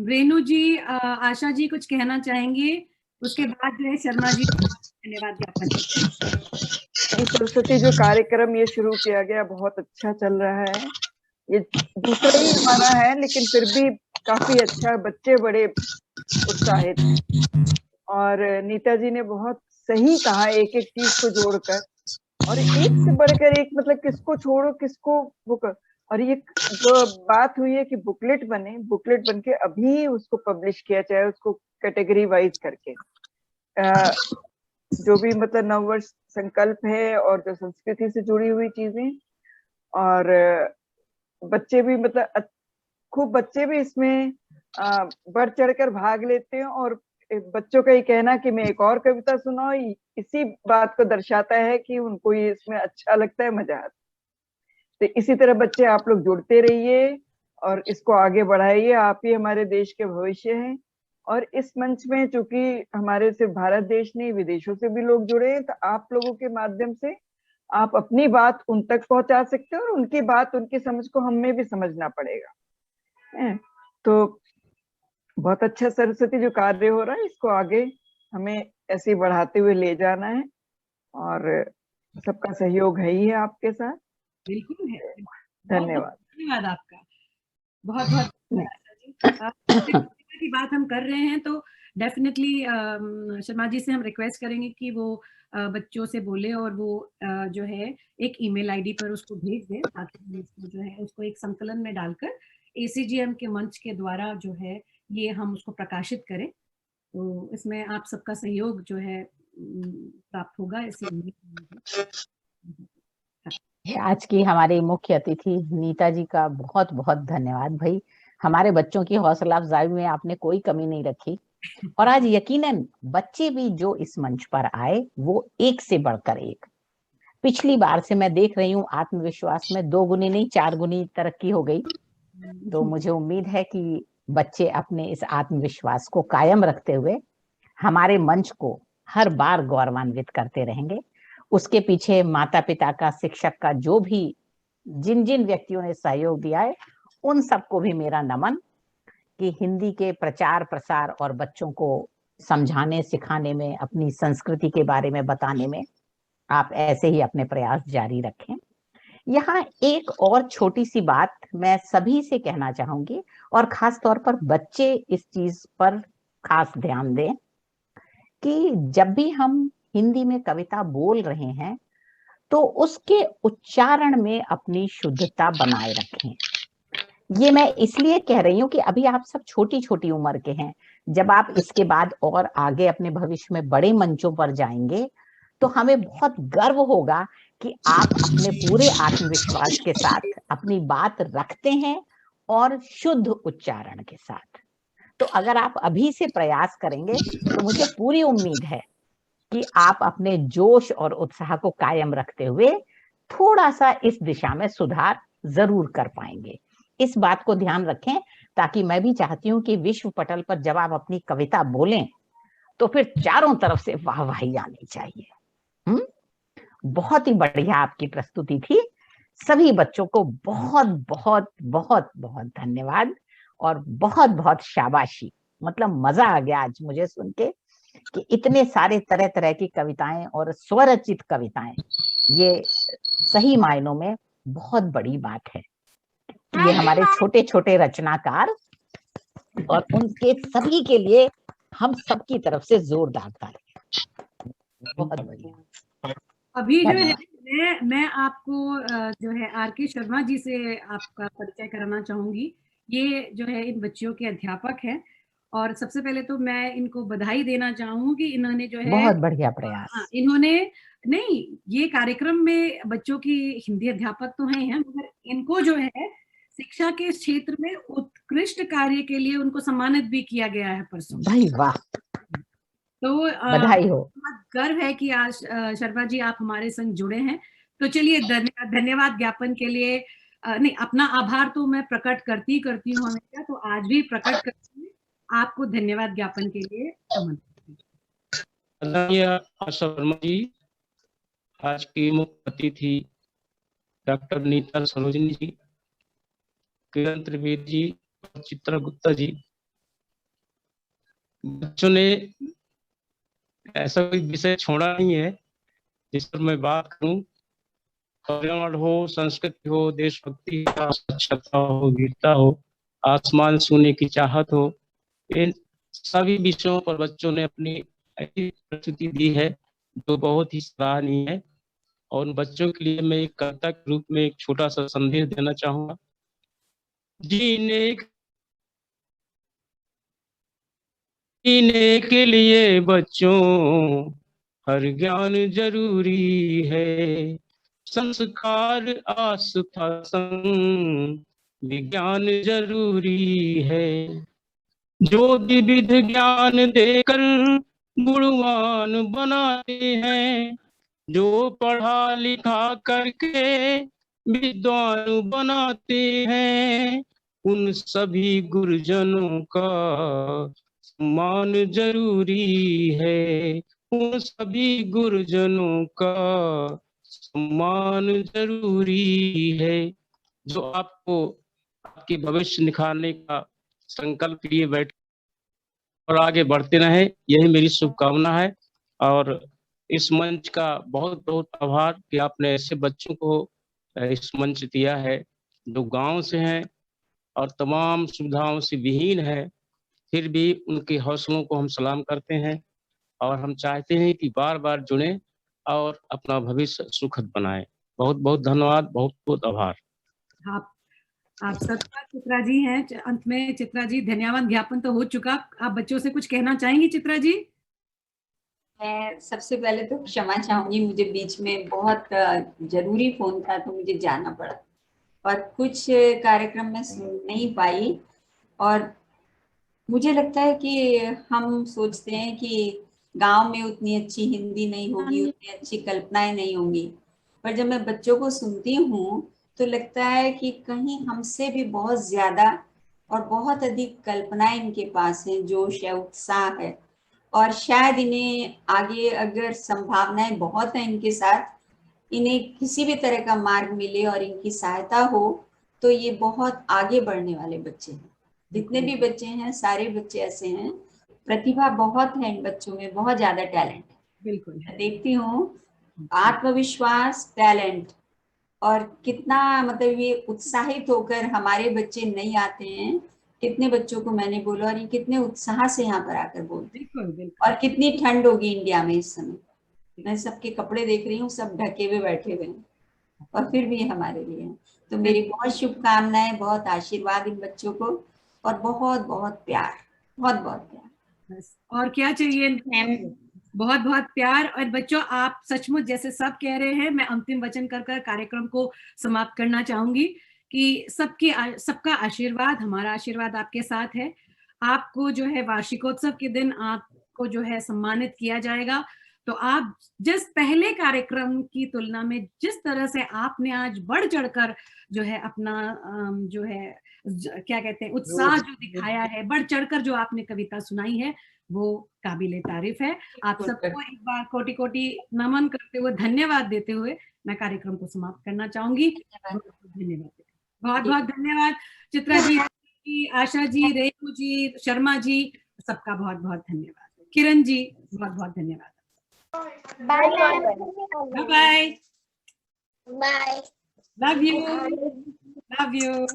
रेनू जी, आशा जी कुछ कहना चाहेंगे? उसके बाद जो है शर्मा जी धन्यवाद ज्ञापन। सरस्वती जो कार्यक्रम ये शुरू किया गया बहुत अच्छा चल रहा है, ये दूसरा ही हमारा है लेकिन फिर भी काफी अच्छा, बच्चे बड़े उत्साहित हैं। और नीता जी ने बहुत सही कहा एक एक चीज को जोड़कर, और एक से बढ़कर एक, मतलब किसको छोड़ो किसको बुक। और ये जो बात हुई है कि बुकलेट बने, बुकलेट बन के अभी उसको पब्लिश किया जाए, उसको कैटेगरी वाइज करके जो भी मतलब नववर्ष संकल्प है और जो संस्कृति से जुड़ी हुई चीजें, और बच्चे भी मतलब खूब बच्चे भी इसमें बढ़ चढ़कर भाग लेते हैं। और बच्चों का ये कहना कि मैं एक और कविता सुनाओ, इसी बात को दर्शाता है कि उनको ये इसमें अच्छा लगता है, मजा आता है। तो इसी तरह बच्चे आप लोग जुड़ते रहिए और इसको आगे बढ़ाइए, आप ही हमारे देश के भविष्य हैं। और इस मंच में चूंकि हमारे सिर्फ भारत देश नहीं, विदेशों से भी लोग जुड़े हैं, तो आप लोगों के माध्यम से आप अपनी बात उन तक पहुंचा सकते हो और उनकी बात, उनकी समझ को हमें भी समझना पड़ेगा। तो बहुत अच्छा सरस्वती जो कार्य हो रहा है, इसको आगे हमें ऐसे ही बढ़ाते हुए ले जाना है और सबका सहयोग है ही है आपके साथ। बिल्कुल है। धन्यवाद। धन्यवाद आपका, बहुत बहुत धन्यवाद की बात हम कर रहे हैं तो डेफिनेटली शर्मा जी से हम रिक्वेस्ट करेंगे कि वो बच्चों से बोले और वो जो है एक ईमेल आईडी पर उसको भेज दें ताकि हम इसको जो है उसको एक संकलन में डालकर ACGM के मंच के द्वारा जो है ये हम उसको प्रकाशित करें। तो इसमें आप सबका सहयोग जो है प्राप्त होगा, ऐसी उम्मीद है। आज की हमारी मुख्य अतिथि नीता जी का बहुत बहुत धन्यवाद भाई। हमारे बच्चों की हौसला अफजाई में आपने कोई कमी नहीं रखी, और आज यकीनन बच्चे भी जो इस मंच पर आए वो एक से बढ़कर एक। पिछली बार से मैं देख रही हूँ आत्मविश्वास में 2 गुनी नहीं 4 गुनी तरक्की हो गई। तो मुझे उम्मीद है कि बच्चे अपने इस आत्मविश्वास को कायम रखते हुए हमारे मंच को हर बार गौरवान्वित करते रहेंगे। उसके पीछे माता पिता का, शिक्षक का, जो भी जिन जिन व्यक्तियों ने सहयोग दिया है उन सबको भी मेरा नमन कि हिंदी के प्रचार प्रसार और बच्चों को समझाने सिखाने में, अपनी संस्कृति के बारे में बताने में आप ऐसे ही अपने प्रयास जारी रखें। यहाँ एक और छोटी सी बात मैं सभी से कहना चाहूंगी, और खास तौर पर बच्चे इस चीज पर खास ध्यान दें कि जब भी हम हिंदी में कविता बोल रहे हैं तो उसके उच्चारण में अपनी शुद्धता बनाए रखें। ये मैं इसलिए कह रही हूँ कि अभी आप सब छोटी छोटी उम्र के हैं। जब आप इसके बाद और आगे अपने भविष्य में बड़े मंचों पर जाएंगे तो हमें बहुत गर्व होगा कि आप अपने पूरे आत्मविश्वास के साथ अपनी बात रखते हैं और शुद्ध उच्चारण के साथ। तो अगर आप अभी से प्रयास करेंगे तो मुझे पूरी उम्मीद है कि आप अपने जोश और उत्साह को कायम रखते हुए थोड़ा सा इस दिशा में सुधार जरूर कर पाएंगे। इस बात को ध्यान रखें, ताकि मैं भी चाहती हूँ कि विश्व पटल पर जब आप अपनी कविता बोलें तो फिर चारों तरफ से वाहवाही आनी चाहिए। बहुत ही बढ़िया आपकी प्रस्तुति थी। सभी बच्चों को बहुत बहुत बहुत बहुत धन्यवाद और बहुत बहुत शाबाशी। मतलब मजा आ गया आज मुझे सुन के कि इतने सारे तरह तरह की कविताएं और स्वरचित कविताएं, ये सही मायनों में बहुत बड़ी बात है। ये हमारे छोटे छोटे रचनाकार, और उनके सभी के लिए हम सबकी तरफ से जोरदार तालियां। बहुत बढ़िया। अभी जो है मैं आपको जो है RK शर्मा जी से आपका परिचय कराना चाहूंगी। ये जो है इन बच्चियों के अध्यापक हैं, और सबसे पहले तो मैं इनको बधाई देना चाहूंगी। इन्होंने जो है बहुत बढ़िया प्रयास। इन्होंने नहीं, ये कार्यक्रम में बच्चों की हिंदी अध्यापक तो हैं, मगर इनको जो है शिक्षा के क्षेत्र में उत्कृष्ट कार्य के लिए उनको सम्मानित भी किया गया है परसों। भाई वाह, तो बधाई हो। गर्व है कि आज शर्मा जी आप हमारे संग जुड़े हैं। तो चलिए धन्यवाद ज्ञापन के लिए नहीं, अपना आभार तो मैं प्रकट करती हूँ हमेशा, तो आज भी प्रकट करती हूँ आपको धन्यवाद ज्ञापन के लिए। आशा वर्मा जी, आज की मुख्य अतिथि डॉक्टर नीता सरोजनी जी, किरण त्रिवेदी जी और चित्रा गुप्ता जी। बच्चों ने ऐसा कोई विषय छोड़ा नहीं है जिस पर मैं बात करूं। पर्यावरण हो, संस्कृति हो, देशभक्ति हो, स्वच्छता हो, वीरता हो, आसमान छूने की चाहत हो, इन सभी विषयों पर बच्चों ने अपनी ऐसी प्रस्तुति दी है जो बहुत ही सराहनीय है। और उन बच्चों के लिए मैं एक कविता के रूप में एक छोटा सा संदेश देना चाहूंगा। जीने के लिए बच्चों हर ज्ञान जरूरी है, संस्कार आस्था संग विज्ञान जरूरी है। जो विविध ज्ञान देकर गुणवान बनाते हैं, जो पढ़ा लिखा करके विद्वान बनाते हैं, उन सभी गुरुजनों का सम्मान जरूरी है। उन सभी गुरुजनों का सम्मान जरूरी है, जो आपको आपके भविष्य निखारने का संकल्प लिए बैठे और आगे बढ़ते रहे, यही मेरी शुभकामना है। और इस मंच का बहुत बहुत आभार कि आपने ऐसे बच्चों को इस मंच दिया है जो गांव से हैं और तमाम सुविधाओं से विहीन है, फिर भी उनके हौसलों को हम सलाम करते हैं और हम चाहते हैं कि बार बार जुड़ें और अपना भविष्य सुखद बनाएं। बहुत बहुत धन्यवाद, बहुत बहुत आभार। आप सबका चित्रा जी हैं। अंत में चित्रा जी, धन्यवाद ज्ञापन तो हो चुका, आप बच्चों से कुछ कहना चाहेंगी चित्रा जी? मैं सबसे पहले तो क्षमा चाहूंगी, मुझे बीच में बहुत जरूरी फोन था तो मुझे जाना पड़ा और कुछ कार्यक्रम में सुन नहीं पाई। और मुझे लगता है कि हम सोचते हैं कि गांव में उतनी अच्छी हिंदी नहीं होगी, उतनी अच्छी कल्पनाएं नहीं होंगी, पर जब मैं बच्चों को सुनती हूँ तो लगता है कि कहीं हमसे भी बहुत ज्यादा और बहुत अधिक कल्पनाएं इनके पास हैं, जोश है, उत्साह है, और शायद इन्हें आगे अगर संभावनाएं बहुत हैं इनके साथ, इन्हें किसी भी तरह का मार्ग मिले और इनकी सहायता हो तो ये बहुत आगे बढ़ने वाले बच्चे हैं। जितने भी बच्चे हैं सारे बच्चे ऐसे हैं, प्रतिभा बहुत है इन बच्चों में, बहुत ज्यादा टैलेंट है। बिल्कुल मैं देखती हूँ आत्मविश्वास, टैलेंट, और कितना मतलब ये उत्साहित होकर हमारे बच्चे नहीं आते हैं, कितने बच्चों को मैंने बोला और ये कितने उत्साह से यहाँ पर आकर बोलते हैं। और कितनी ठंड होगी इंडिया में इस समय, मैं सबके कपड़े देख रही हूँ, सब ढके हुए बैठे हुए हैं और फिर भी हमारे लिए हैं। तो मेरी बहुत शुभकामनाएं, बहुत आशीर्वाद इन बच्चों को और बहुत बहुत प्यार, बहुत बहुत प्यार। बस और क्या चाहिए? बहुत बहुत प्यार। और बच्चों, आप सचमुच जैसे सब कह रहे हैं, मैं अंतिम वचन कर कार्यक्रम को समाप्त करना चाहूंगी कि सबका आशीर्वाद, हमारा आशीर्वाद आपके साथ है। आपको जो है वार्षिकोत्सव के दिन आपको जो है सम्मानित किया जाएगा। तो आप जिस पहले कार्यक्रम की तुलना में जिस तरह से आपने आज बढ़ चढ़कर जो है अपना जो है क्या कहते हैं उत्साह जो दिखाया है, बढ़ चढ़कर जो आपने कविता सुनाई है, वो काबिले तारीफ है। आप सबको एक बार कोटि कोटि नमन करते हुए, धन्यवाद देते हुए मैं कार्यक्रम को समाप्त करना चाहूंगी। धन्यवाद, बहुत बहुत धन्यवाद चित्रा जी, आशा जी, रेणु जी, शर्मा जी, सबका बहुत बहुत धन्यवाद। किरण जी, बहुत बहुत धन्यवाद। Bye bye bye, bye, love you, love you.